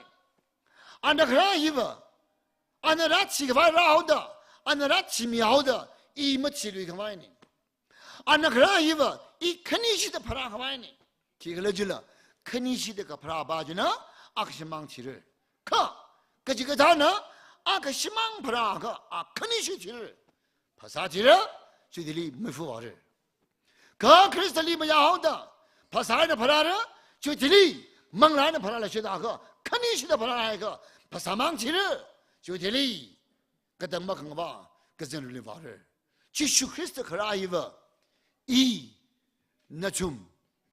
Anakraiva, Anarachi Rauda, Anarachi Miauda, I Matsiri Kavani. Anakraiva, I Kanishi the Parakavani. Kigalajula, Kanishi the Kapra Bajana, Akshamang Chire. Ka, Kajikatana. Akashimang Praga, a Kanishir, Pasatira, Chidili Mufuare. Ka Christali Mayahoda, Pasana Parara, Chutili, Manglana Parala Shidaka, Kanish the Paraga, Pasamang Chira, Chutili, Katamakanga, Kazan River. Chishu Christa Karaiva, E. Nachum,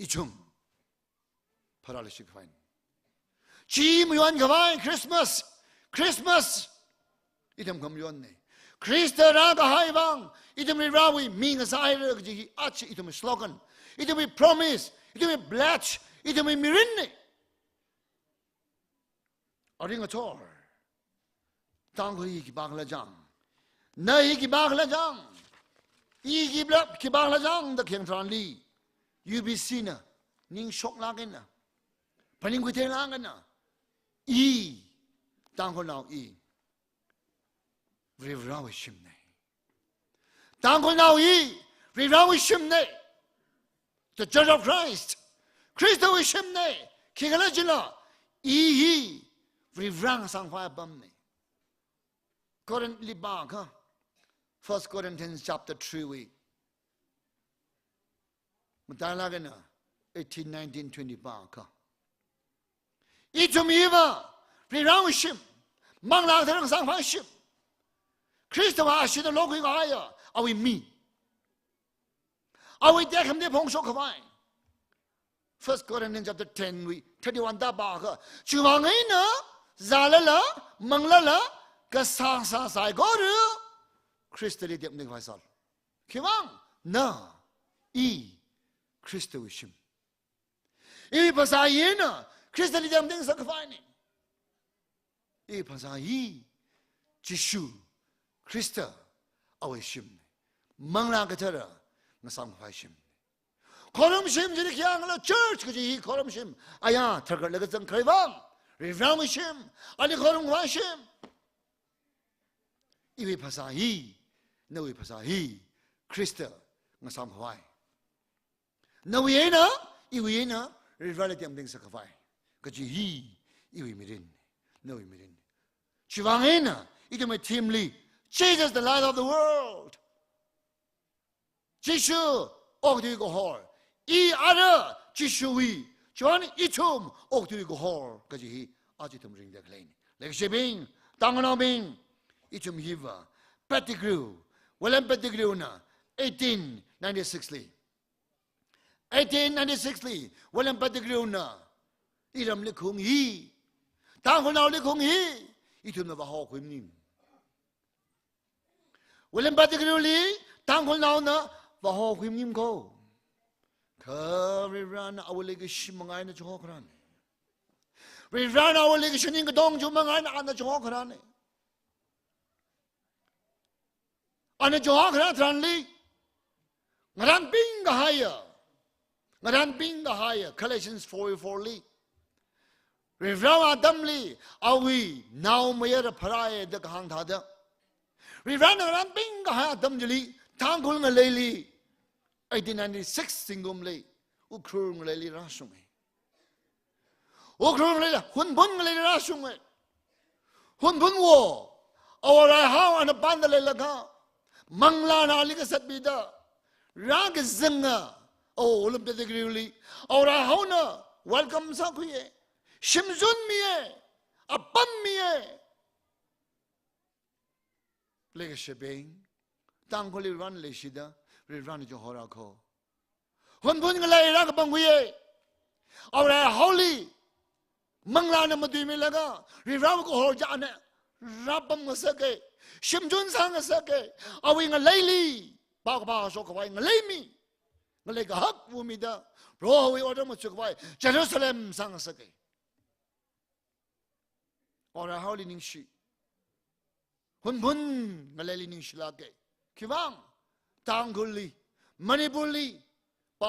อีชุมพระราชิกไฟจีมยวนกับไว้คริสต์มาสอีทำคำยวนเนี่ยคริสต์ราก็ให้บ้างอีทำมีราวีมีเงินสายเรื่องจีอาชีอีทำมีสโลกันอีทำมี promise อีทำมี pledge อีทำมีมิรินเนี่ยอริงก็ชอบตั้งคนอีกบางละจังนายอีกบางละจังอีกบางละจังตะเคียงทรานลีUBC นะนิ่งช็อกลากันนะพันนิ่งกุเทลากันนะอีตั้งคนเราอีริบราวิชิมเนี่ยตั้งคนเราอีริบราวิชิมเนี่ย The Church of Christ คริสต์วิชิมเนี่ยคิดกันแล้วจิล่ะอีริบราสังไฟบัมเนี่ยก่อนลิบากะ First Corinthians chapter 3 week มันตายแล้วกันนะ18, 19, 20 บากะอีจุมีวะริบราวิชิมมังลาเทรังสังไฟชิมคริสต์ว่าอาชีพโลกอีกอะไรอ่ะเอาไว้มีเอาไว้เด็กคำนี้พงศกไว้ First Corinthians chapter 10 we 31 ตาบากะชื่อว่าไงนะซาลละมังละก็สร้างสายก็หรือคริสต์เดียบนึกไว้สัลคิดว่าน่ะอีคริสต์วิชิมอีภาษาเย็นนะคริสต์เดียบนึกสักไฟนี่อีภาษาอีจิชูคริสต์เอาไว้ชิมมังลากระเทระงาสังไฟชิมคอรัมชิมจะได้ขี้างละ church ก็จะฮีคอรัมชิมอายาถ้าเกิดแล้วก็จังใครบ้างริฟรามชิมอันนี้คอรัมไฟชิมอีวิภาษาฮีนวิภาษาฮีคริสต์งาสังไฟนวิเอนะอีวิเอนะริฟรามเตรียมดึงสักไฟก็จะฮีอีวิมิรินนวิมิรินชิวังเอนะอีจะไม่ทีมลี Jesus the light of the world จิชูออกที่กูฮอลอีอะไรจิชูวีจวนอีชุมออกที่กูฮอลก็จะฮีอาจจะทำริงเด็กเล่นเล็กเชบิงตังนอบิงอีชุมฮีวะเปติกรูเวลาเปติกรูนะ1896ลี1896ลีเวลาเปติกรูนะอีรำเล็กคงฮีตังคนเอาเล็กคงฮีอีชุมนะว่าฮอคุยนิ่มเวลาปฏิกิริยาตั้งคนเราเนาะว่าหอกหิมยิ้มเขาริรานเอาเล็กชิมังไงนะจะหอกรันริรานเอาเล็กชนิดกระดองจุมังไงนะอันนั้นจะหอกรันเนี่ยอันนั้นจะหอกรันทรันลีงานปิ้งก็ให้งานปิ้งก็ให้ Galatians 4:4ลีริรานอาดัมลีเอาวีนาวไม่ยอมพรายเด็กหางท่าเด็กริรานงานปิ้งก็ให้ดัมจลีทางคนเงยลี1896สิงห์เลยอุครูเงยลีราชงอุครูเงยหุ่นบุญเงยลีราชงหุ่นบุญวัวเอาอะไรหาอันปันเดเลยละกันมังลานาลิกสัตบิดารักจึงอ่ะโอ้ลุมเปตกริลีเอาอะไรหานะ welcome สักคุยชิมจุนมีอปันมีเล็กเชบิงตั้งคนริรันเลยสิดาริรันจะหอรักเขาคนพูดกันเลยรักบังคุยเอาอะไรฮอลลี่มังลานะมาดูมีแล้วก็ริรันก็หอจานเนี่ยรับบังมาสักชิมจุนสังสักเอาวิ่งกันเลยลีบ้าก็บ้าชกไว้กันเลยมีกันเลยก็ฮักวูมิดาเพราะว่าวันนั้นมาชกไว้เยรูซาเล็มสังสักเอาอะไรฮอลลี่นิ่งชีคนพูดกันเลยนิ่งชีลาเกคิดว่าตังกุลีมันนี่บุลีป้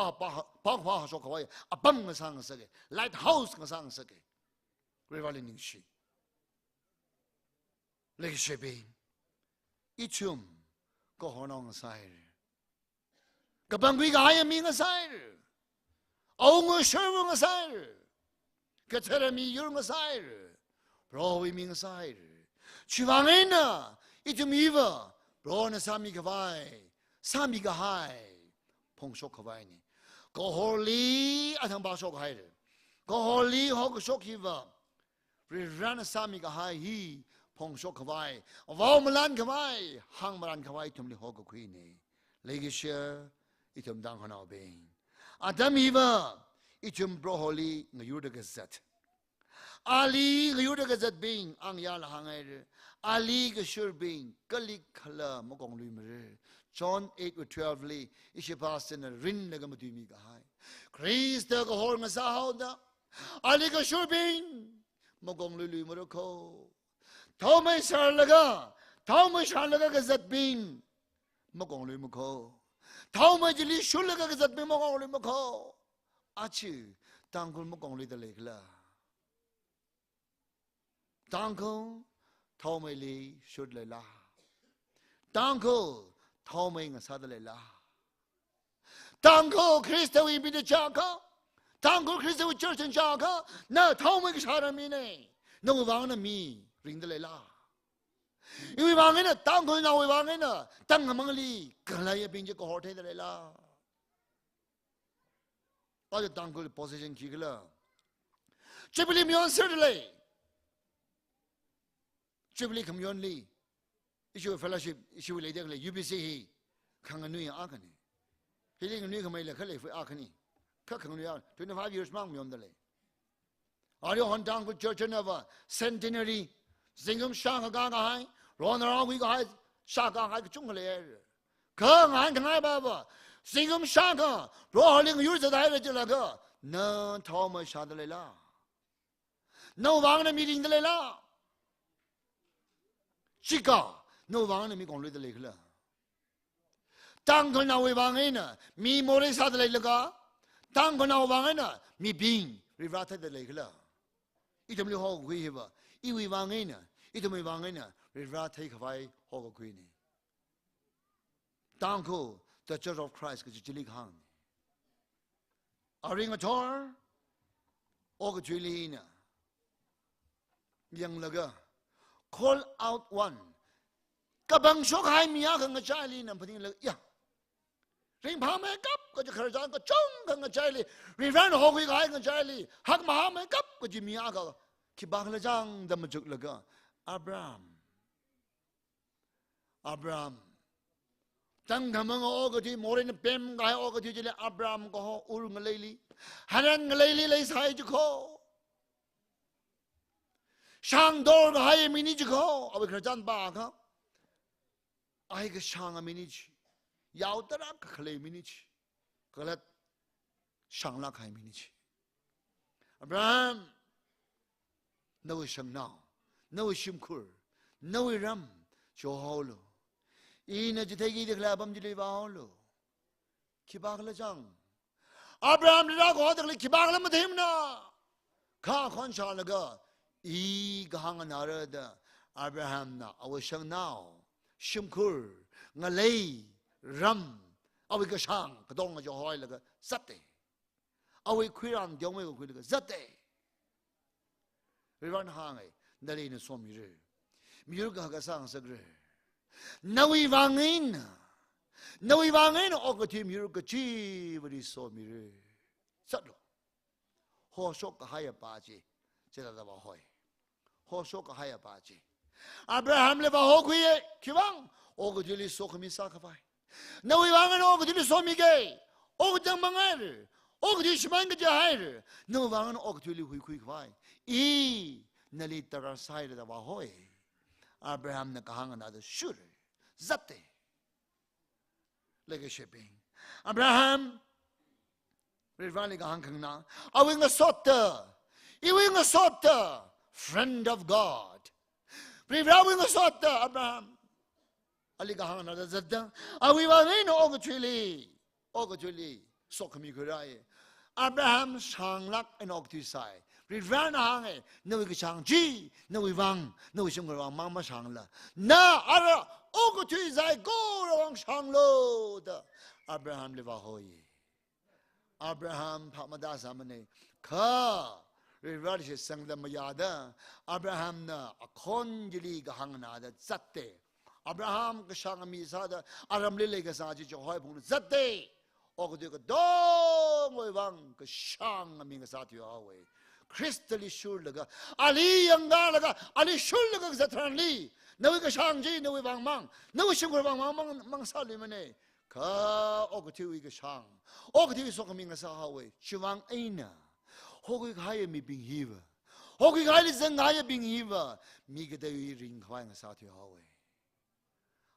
าชกไว้อับบังกันสังสักไลท์เฮาส์กันสังสักเรียกว่านิ่งชีเล็กเชบินอีชุมก็หอนองสายกับบังกุยก็หายมีเงสายเอาเงเชื่อเงสายก็เธอมียูเงสายเพราะวิมีเงสายชีวังเองนะอีชุมอีวะเพราะนั่นสามีก็ไว้สามีก็หายพงชกก็ไว้นี่ก็ฮอลลีอันทั้งบ้าชกหายก็ฮอลลีฮอกชกอีวะเรื่องนั้นสามีก็หายฮีพงชกขวายว่าวมันลันขวายหางมันลันขวายทุ่มลิฮอกคุยนี่เลยกิเชอร์อีทุ่มดังขนาดเป็นอาดัมอีวะ ichum bro holy ngayur de gazet ali ngayur de gazet bing ang ya la hangai ali ge shur bing kalik khala mokong lui mere John 8:12 li ishipas in rin na gamatu mi ga hai Christ de go hol ngasa hauda ali ge shur bing mokong lui mere ko thau mai sar laga gazet bing mokong lui mo ko thau mai jili shul laga gazet bing mokong lui mo ko achi tangkul mokong lui de le la tangkul thau mai li shud le la tangkul thau mai nga sa de le la tangkul Christo wi bi de cha ka tangkul Christo wi church in cha ka na thau mai ka sa ra mi ne no wang na mi ring de le la iwi wang na tangkul na wi wang na tang mang li ka la ye bing je ko hot de le la aja tangkul position ki la chibli myon sir de le Jubilee community issue fellowship issue le de le UBC hi khang nu ya akani healing nu khamai le khale fu akani kha khang nu ya 25 years mang myom de le are you on down good church never centenary singum shang ga ga hai ron ra wi ga hai sha ga hai chung le kha ngan ngai ba ba singum shang ga ro holing yu za dai le je la ga na thau ma sha de le la no wang na meeting de le la Chica, no one me con little lake. Tango now we wangina, me more sad like laga. Tango now wangina, me being reverted the lake. Item hog we have, iwi wangina, item wangina, revert take away hog queenie. Tango, the Church of Christ, because you hang. A ring a tor, Ogachilina, young laga. Call out one. Kabang shok hai miya ka nga chali na pating lag ya. Ring pa me kap ko je kharjan ko chong ka nga chali. Ring ran ho kui ka nga chali. Hak ma me kap ko je miya ka ki bak la jang dam juk laga. Abraham. Tang gamang o ko ti morin pem ga o ko ti jele Abraham ko ho ur ngaleli. Hanan ngaleli lai sai ju ko. Shang dor ga hai mini ji ko abe kharjan ba ka ai ga shang a mini ji yaw tara ka khle mini ji galat shang la khai mini ji Abraham no shang now no shim kur no ram jo holo ina ji thegi de khla bam ji le ba holo ki ba khla jang Abraham ra ko de ki ba khla ma them na kha khon sha la ga I gahang narada Abraham na awashang now shimkur ngalay ram awi ka shang kadong nga johoy laga zate awi kwirang diong me ko laga zate rivan hangay dali na somi re miyur ka hasang sagre nawi wangin o ka ti miyur ka chi bari somi re satlo ho sok ka haya pa ji jeda da ba hoy Hosok haya baji. Abraham le ba hokwiye kiwang ogo jili sokmi sakafai. Na wi wangan ogo jili somige. Ogo jang mangar. Ogo jili shmang ge jair. Na wangan ogo jili hui kui kwai. I nali tara sai da ba hoy. Abraham na kahang na da shur. Zate. Lege shipping. Abraham Rivani kahang kang na. Awing a sota. Iwing a sota. Friend of God. Privrawing a sota, Abraham. Aligahan na zada. Awi wangin ogo chili. Sokami kurai. Abraham shanglak and oktisai. Privran hange. No we shang ji. No we wang. No we shang mama shangla. Na ara ogo tizai go wang shanglo. Abraham livahoy. Abraham pamadazamane. Ka. Rivalish sang the mayada Abraham na akon jili gahang na da zatte Abraham ka shang mi sada aram lele ka sa ji hoy phung zatte og de ka dong oi wang ka shang mi ka sa ti awe crystally shul laga ali yanga laga ali shul laga zatran li nawi ka shang ji nawi wang mang nawi shing wang mang sa li mane 可我个体一个上，我个体说个明个啥好喂，希望哎呢，我个还有没病希望，我个还的生还有病希望，米个对于人快个啥条好喂，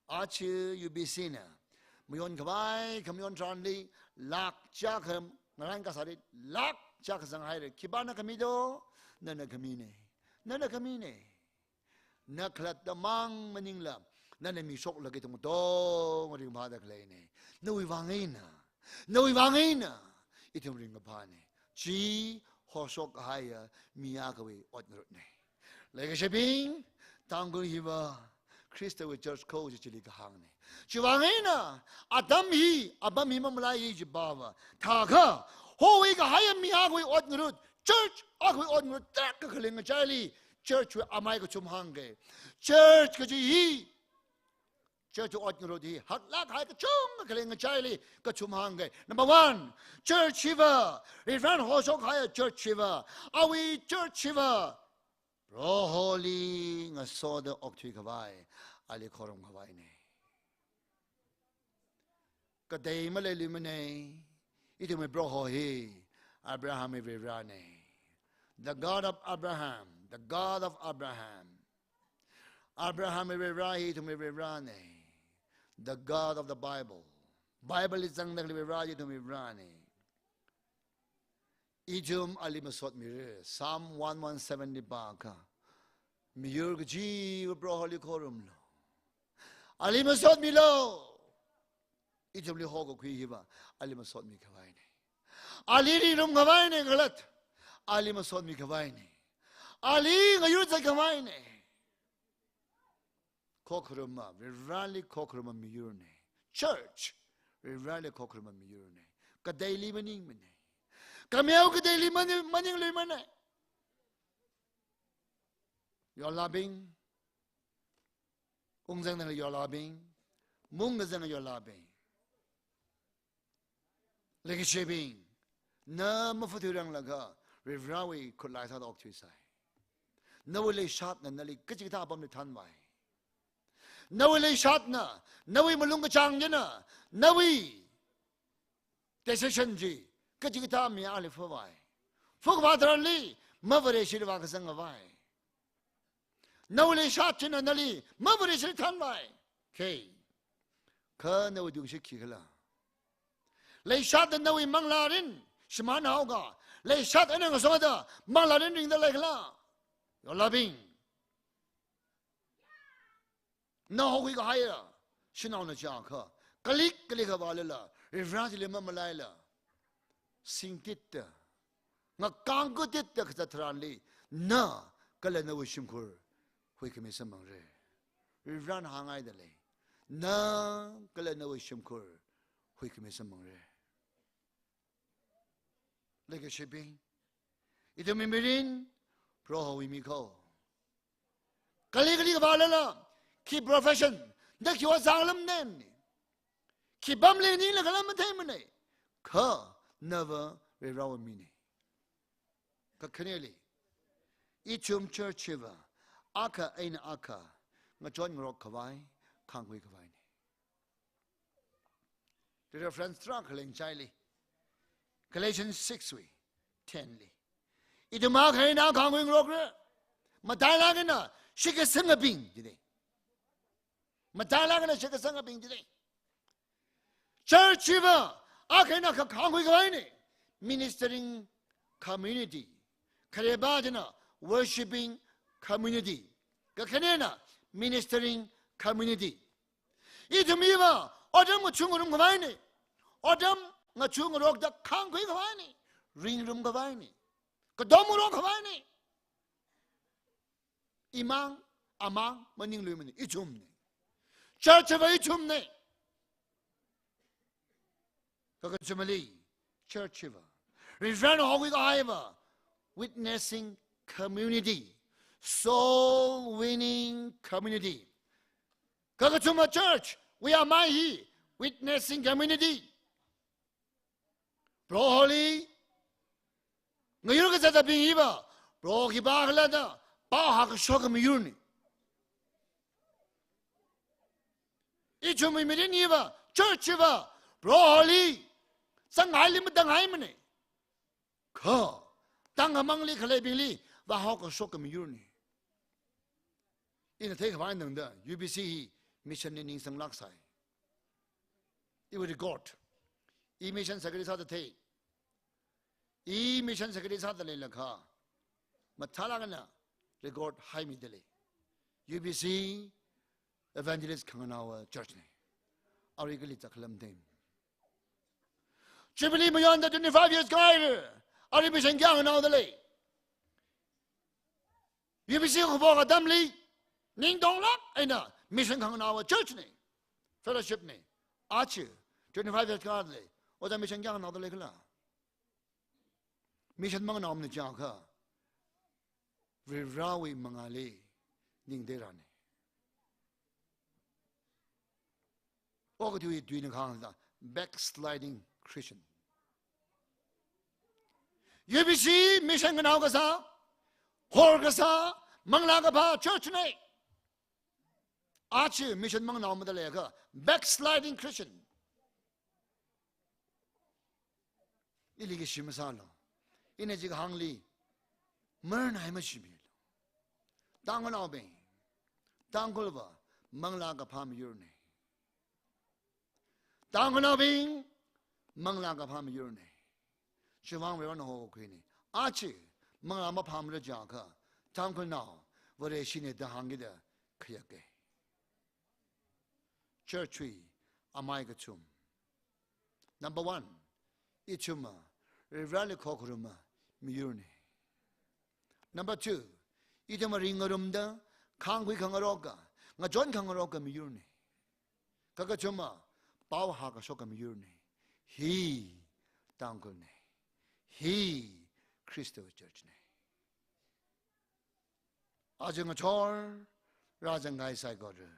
而且有别些呢，没有个外，可没有传的，拉加个俺个啥的，拉加个生还的，基本那个米多，那个米呢，那个米呢，那克拉的忙么宁了。นั่นมีโชคเลยที่มุดโตงริงพาดกเลยเนี่ยนวิวังเองนะนวิวังเองนะอีที่มริงกับพาเนี่ยจีหัวโชคหายมีอากวีอดนุดเนี่ยเลยก็เชบิงตั้งกุลฮิบะคริสต์วิจาร์โคจะจิลิกหังเนี่ยจีวังเองนะอาดัมฮีอาบัมฮีมันมาลายจีบาวะถ้าข้าหัวก็หายมีอากวีอดนุด church อากวีอดนุดแต่ก็เคลื่อนใจลี church ว่าอาไม่ก็ชุมหังเก church ก็จีฮีchurch อดนุดีหักลักหายกระชุ่มกระเลงกระใจเลยกระชุ่มหังไง number one church shiva รีฟันหัวชกหาย church shiva อาวี church shiva โรโฮลีงาโซเดออกทีขวายอาลีขอรมขวายเนี่ยก็เดย์มาเลยลิมเนี่ยอีที่ไม่โปรโฮฮีอับราฮัมเวราเนี่ย the God of Abraham the God of Abraham Abrahamเวราฮีที่ไม่เวราเนี่ยThe God of the Bible. Bible is ang nagliberaji to mirani. Ijum alimasot mire. Psalm 117 baka. Miyur gji bro holy korum lo. Alimasot milo. Ijum li hogo kuhiba. Alimasot mi kawaini. Aliri rum kawaini galat. Alimasot mi kawaini. Ali ngayur sa kawaini. Kokruma, we rally kokruma miyurne. Church, we rally kokruma miyurne. Kadaili maning mane. Kamyaw kadaili maning limane. You're loving. Ungzang na you're loving. Mungazang you're loving. Lagi shebing. Na mafuturang laga. We rally kulay sa doktu say. Nawali shot na nali kachikita abam ni tanway. Nawi lay shot na, nawi malunga chang na, nawi decision ji, kajikita mi ali fawai. Fugvadrali, mavare shirva kasangavai. Nawi lay shot na nali, mavare shiritanvai. Kay, ka nawi dung shikikala. Lay shot na nawi manglarin, shimana hoga. Lay shot anang soda, manglarin ring the legla. You're loving. No, we got higher. She know the junk. Kalik, kalik of Alila. Reverently, Mamalila. Sing it. Not good it, the Tranli. No, Kalana Wishimkur. We can miss among re. Reverend hang idly. No, Kalana Wishimkur. We can miss among re. Like a shipping. It a mimirin. Pro we miko. Kalik of Alila. Keep profession. Dak you was alam name. Keep bumbling in like a lamentamine. Ka never rerow mini. Kakaneli. Ichum church shiva. Aka ain aka. Majon rock kawai. Kang we kawai. The reference struggling chili. Galatians 6 we. 10 li. It a mark hain out kang wing rock. Madalagana. She can sing a bing today. Matalaga na siya kasang abing today. Church shiva, akin na kakangwe gawin ministering community. Karibadina, worshiping community. Kakanina, ministering community. Ito miwa, odam nga chungurum gawin Odam nga chungurok da kangwe gawin Ringrum gawin Kadomurok gawin Imang, amang, maning lumini. Ichum ni. Church of Ichumne. Kakachumali, church of Reverend Hogwiga, witnessing community, soul winning community. Kakachuma Church, we are Mahi, witnessing community. Bro Holy, ngayon ka sa tabing iba, bro kibakala na, pahakasok ang mayuni. Ichumi Miriniva, church va broly sang ngai lim dang ngai mane kho tang amang li khle bing li va ho ko sok mi yur ni in the take find them the UBC mission in sang lak sai it was god e mission secretary sa the e mission secretary sa the le lakha mathala kana record high mi dele UBC evangelist khanganawa church ne arigli chaklam dem Jubilee beyond the 25 years guide ari mission kyang na dele UBC ko ba damli ning dong la aina mission khanganawa church ne fellowship ne achi 25 years guide le oda mission kyang na dele kala mission mang na omne jang kha Virawi mangali ning derane. Ogatu doing a backsliding Christian. UBC mission and Augasa, Horgasa, Manglagapa, church name. Archie mission Mangnam Madalega, backsliding Christian. Iligishimasano. In a jihangli. Mern Himashimil. Dangonabe. Dangulva. Manglaga Pam Urne. Dangonabe. Manglaga Pam Urne. Shivang Rano Queenie. Archie. Mangama Pam Rajaka. Tankle now. What is she need the hangida? Kayake. Church tree. Amaigatum. Number 1. Ichuma. Rivali Kokuruma. Miurne. Number 2, idama ringarumda, kangwi kangaroka, nga John kangaroka miyurne. Kakachuma, pao haka soka miyurne. He, tangulne. He, Christo church ne. Ajanga chor, rajangai sai goru.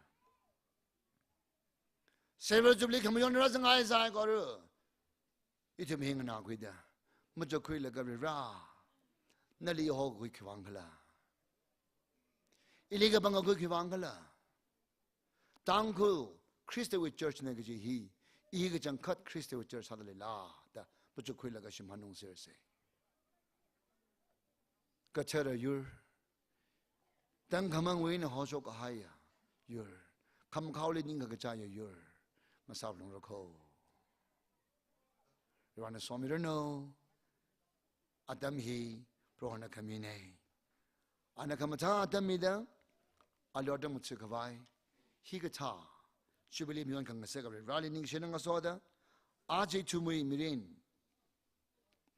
Several Jubilee Communion rajangai sai goru. Itum hingana guida. Mujo kuila gabri Nali ho kwangala. Iliga banga kwangala. Tangku Christo with church negaji he. Iga jang cut Christo with church hadale la. Da bujo kuila gashim hanung serse. Kachara yur. Tang kamang win hosok haya yur. Kam kauli ninga kachaya yur. Masab long roko. You want to saw me to know. Adam he. Prohana kamine. Anakamata damida. Alodam mutsukavai. Higata. Jubilee Mion Kangasegari. Rally Ningshin and Soda. Aji Tumui Mirin.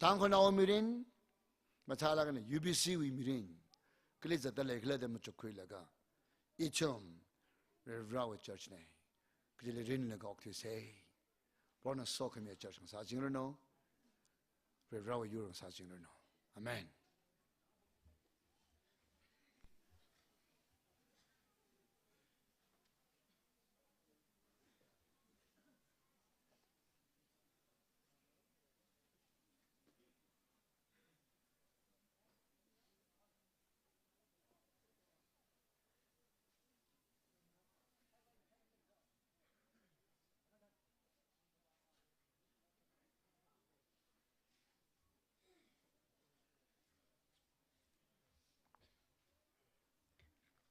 Tankonao Mirin. Matalagan UBC we Mirin. Kliza Dale Gleda Muchukilaga. Ichum. Revrawa Church ne. Klirin Lagok to say. Borna Sokamia Church and Sajingrano. Revrawa Euro Sajingrano. Amen.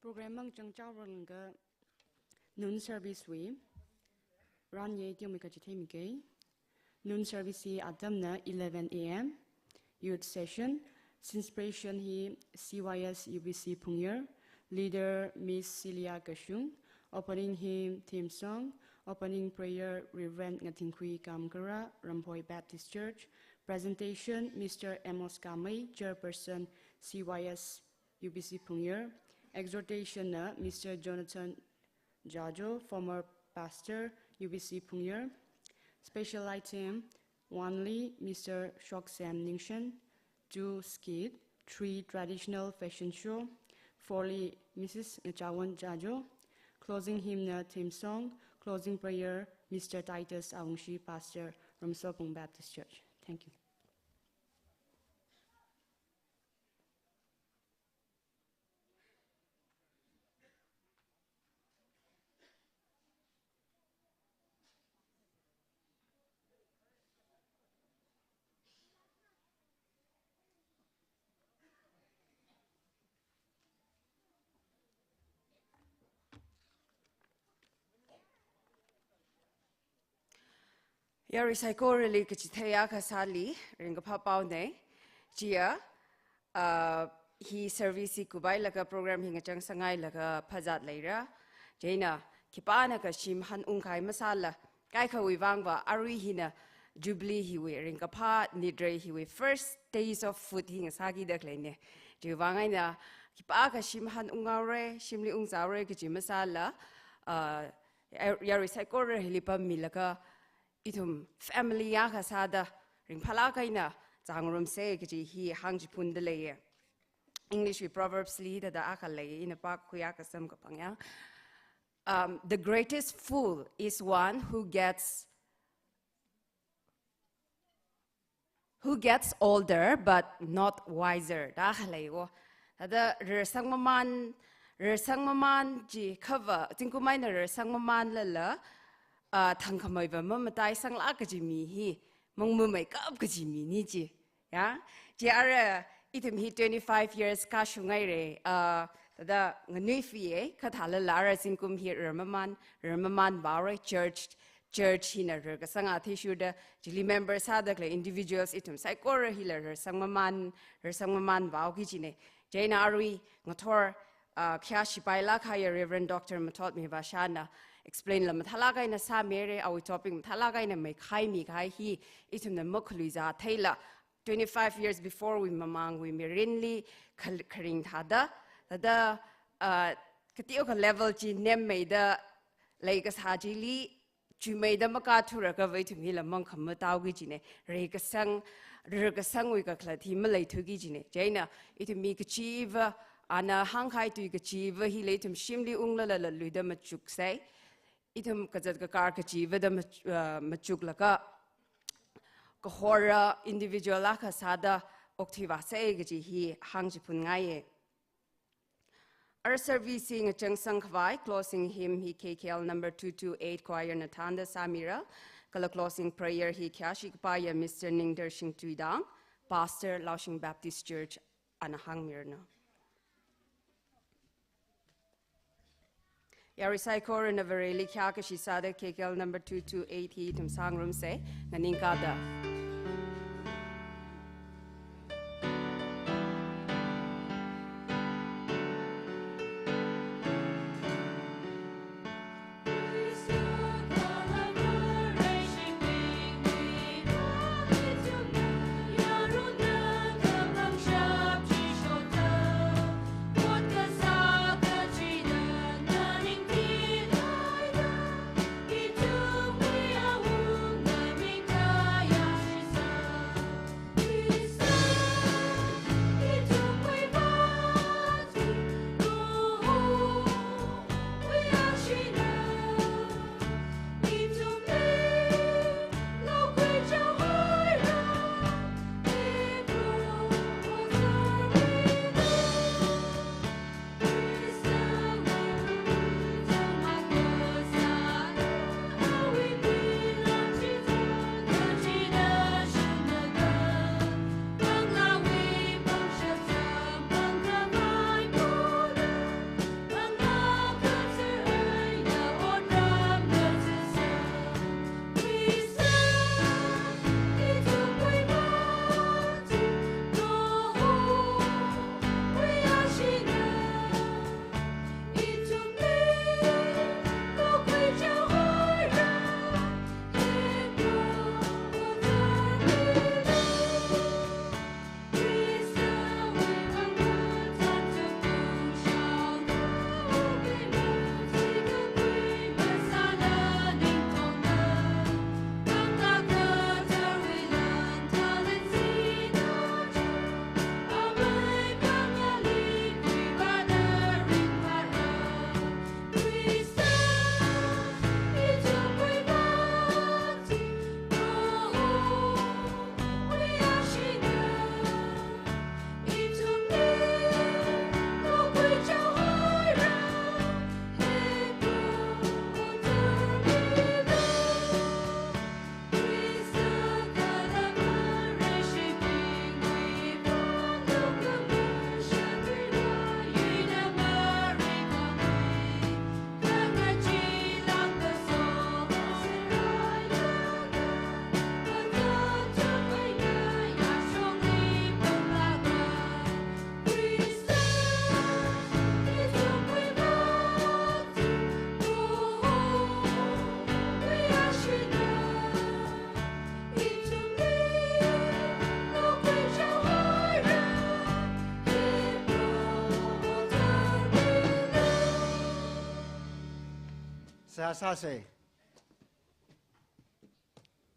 Program mang chang chao rang ga noon service we ran ye tiang mi ka chi themi ke noon service hi adam na 11 a.m. youth session inspiration hi CYS UBC Pungyer leader Miss Celia Kashung opening hymn theme song opening prayer Reverend Ngatingkhui Kamkara Ramphoi Baptist Church presentation Mr. Amos Kamai chairperson CYS UBC Pungyer exhortation Mr. Jonathan Jajo, former pastor, UBC Pungyer. Special item, 1 Li, Mr. Shok Sam Ningshan. 2 Skit, 3 Traditional Fashion Show. 4 Li, Mrs. Chawan Jajo. Closing hymn theme song. Closing prayer, Mr. Titus Aungshi, pastor from Sopong Baptist Church. Thank you. Yari saiko really kachithaya kasali ringa papau ne jia hi service kubai laka program hinga chang sangai laka phajat leira jaina kipana ka shim han ungkai masala kai kha wiwang ba ari hina jubilee hiwe ringa pha nidre hiwe first days of food hinga sagi dakle ne jiwangai na kipa ka shim han ungaure shimli ungzaure ki masala yari saiko re hilipa milaka itum family ya kasada ring phala kaina changrum se ki hi hangji pundale English we proverbs li da akale in a park kuya kasam kapangya the greatest fool is one who gets older but not wiser da khale wo da resang maman ji cover tingkumai na resang maman la thang khamai ba ma tai sang la ka ji mi hi mong mu mai ka ka ji mi ni ji ya ji ara itim hi 25 years ka shungai re da ngani fi e ka thala la ra sin kum hi ramaman ba re church hi na ra ka sang a thi shu da jili members ha da le individuals itum sai ko ra hi la ra sang maman ba ki ji ne jaina arui ngathor kya shipai la kha ya Reverend Dr. Mathot mi ba shana explain la mathala gai na sa mere awi topic mathala gai na mai khai mi khai hi itum na mokluiza thaila 25 years before we mamang we mirinli kharing thada da katio ka level chi nem mai da lai ka saji li chu mai da maka thura ka vai thumi la mang kham taw gi chi ne re ka sang wi ka khla thi ma lai thu gi chi ne jaina itum mi ka chiva ana hang khai tu ka chiva hi le tum shimli ungla la lu da ma chuk sai itum kajat ka kar ka chiva da machuk la ka hora individual la ka sada oktiva sai ga ji hi hang ji pun ngai our servicing a chang sang khwai closing hymn hi KKL number 228 choir Natanda Samira kala closing prayer hi kyashi pa ya Mr. Ningder Sing Tuidang pastor Laushing Baptist Church Anahang Mirna Yari Saikor in a very likyaka she sada KKL number 228 he tum sang room say Naninkada. Sasase.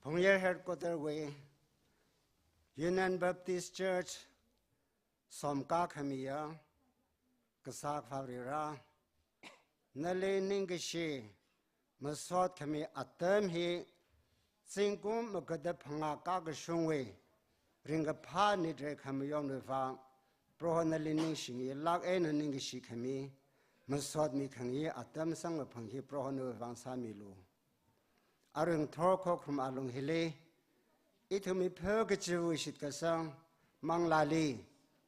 Pongyer Headquarter Way, Union Baptist Church, Somka Khamia, Kasak Favrira, Nale Ningashi, Masot Khami Atem He, Singkum Makada Panga Kagashungwe, Ringapa Nidre Khamiyon Riva, Prohonali Ningshi, Lag En Ningashi Khami, Masot Mikangi, Atem Sang Panghi Prohonu Vansamilu. Arung Torko from Alung Hile, Itumi Purgative Wishit Kasang, Mang Lali,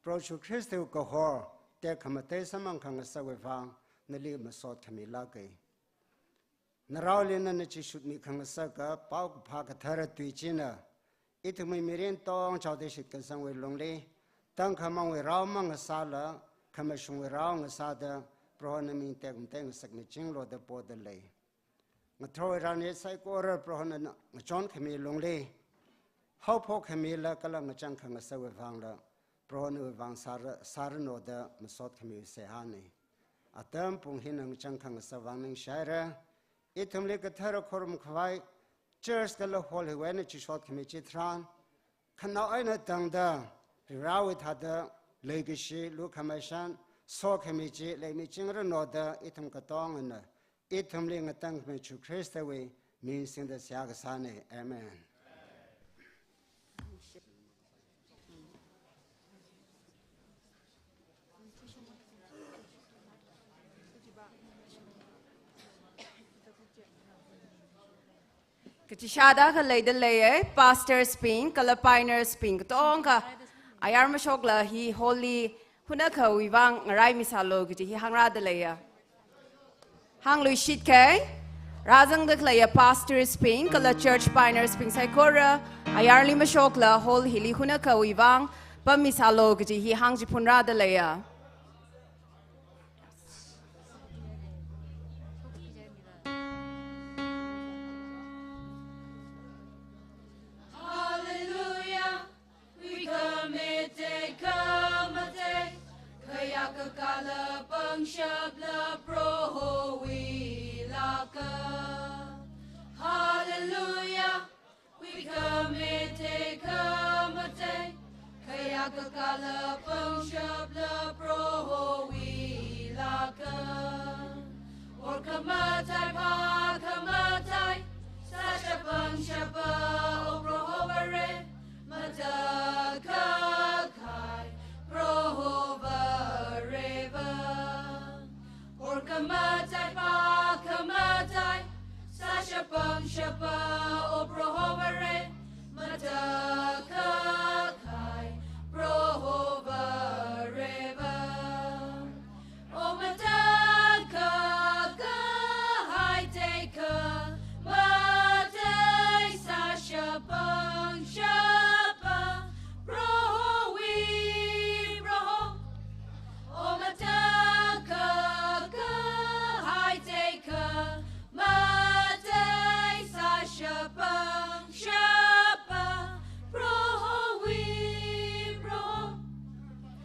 Prochu Christi Kohor, There Kamate Samang Kangasawang, Nali Masot Kamilake. Narawlin and Nichi should me Kangasaka, Pauk Pakatara Tuichina, Itumi Mirin Tong Chowdishit Kasang with Longley, Tankamang with Ramang Sala, Kamashung with Rang Sada, Prohonamin Tang Sakmichin Lord the border lay. Throw it on it, Psychora, Prohon, John Camille Longley. How po Camilla Kalang Jankang Sawavanga, Prohonu Van Sarano the Masot Camille Sehani. A term Punghin and Jankang Savaning Shire, Itum like a terracorum Kwai, Church Gala Holy Wenich short committee tran. Can now I not dang da, Rawit had the Legacy, Lukamashan, So committee, let me chingre noda, Itum Katong and Itumling a tank me to Christ away means in the Siagasane. Amen. Kitishada ka lay the lay, Pastor Spin, Kalapiner Spin, Tonka, Ayarma Shogla, he holy Hunaka, Wivang, Rai Misalo, he hang ra the layer. Hang Louis Shitke, Razang the Clay, Pastor Spin, Kala Church Piner Spin Saikora, Ayarli Mashokla, Hol Hili Hunaka, Wivang, Bamisalo, he hangs Punra the layer. Kala Pangshabla Proho Laka. Hallelujah, we commit Kamate. Kayaka Kala Pangshabla Proho Laka. Or Kamatai Pa Kamatai, Sasha Pangshaba, O Prohovare, Mataka Kai, Prohova Reva. Or Kamatai Pa Kamatai, Sasha Pangshaba, O Prohovare, Mataka Kai, Prohova Reva. O Mataka Kai, take a Matay Sasha Pangshaba, Proho Proho. O Mataka Kai, take a Matay Sasha Pangshaba, Proho Proho.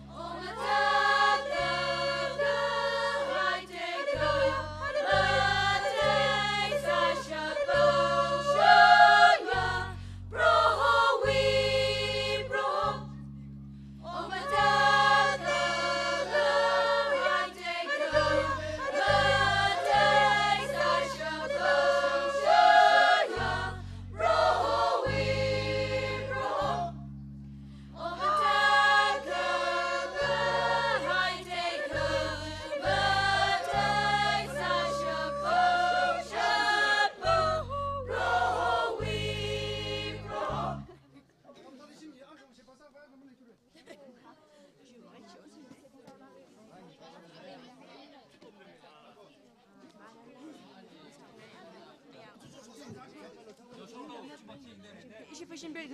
O Mataka Kai, take a Matay Sasha Pangshaba, Proho Proho. O Mataka Kai, take a Matay Sasha Pangshaba, Proho Proho. O Mataka Kai, take a Matay Sasha Pangshaba, Proho Proho. Ich verstehe,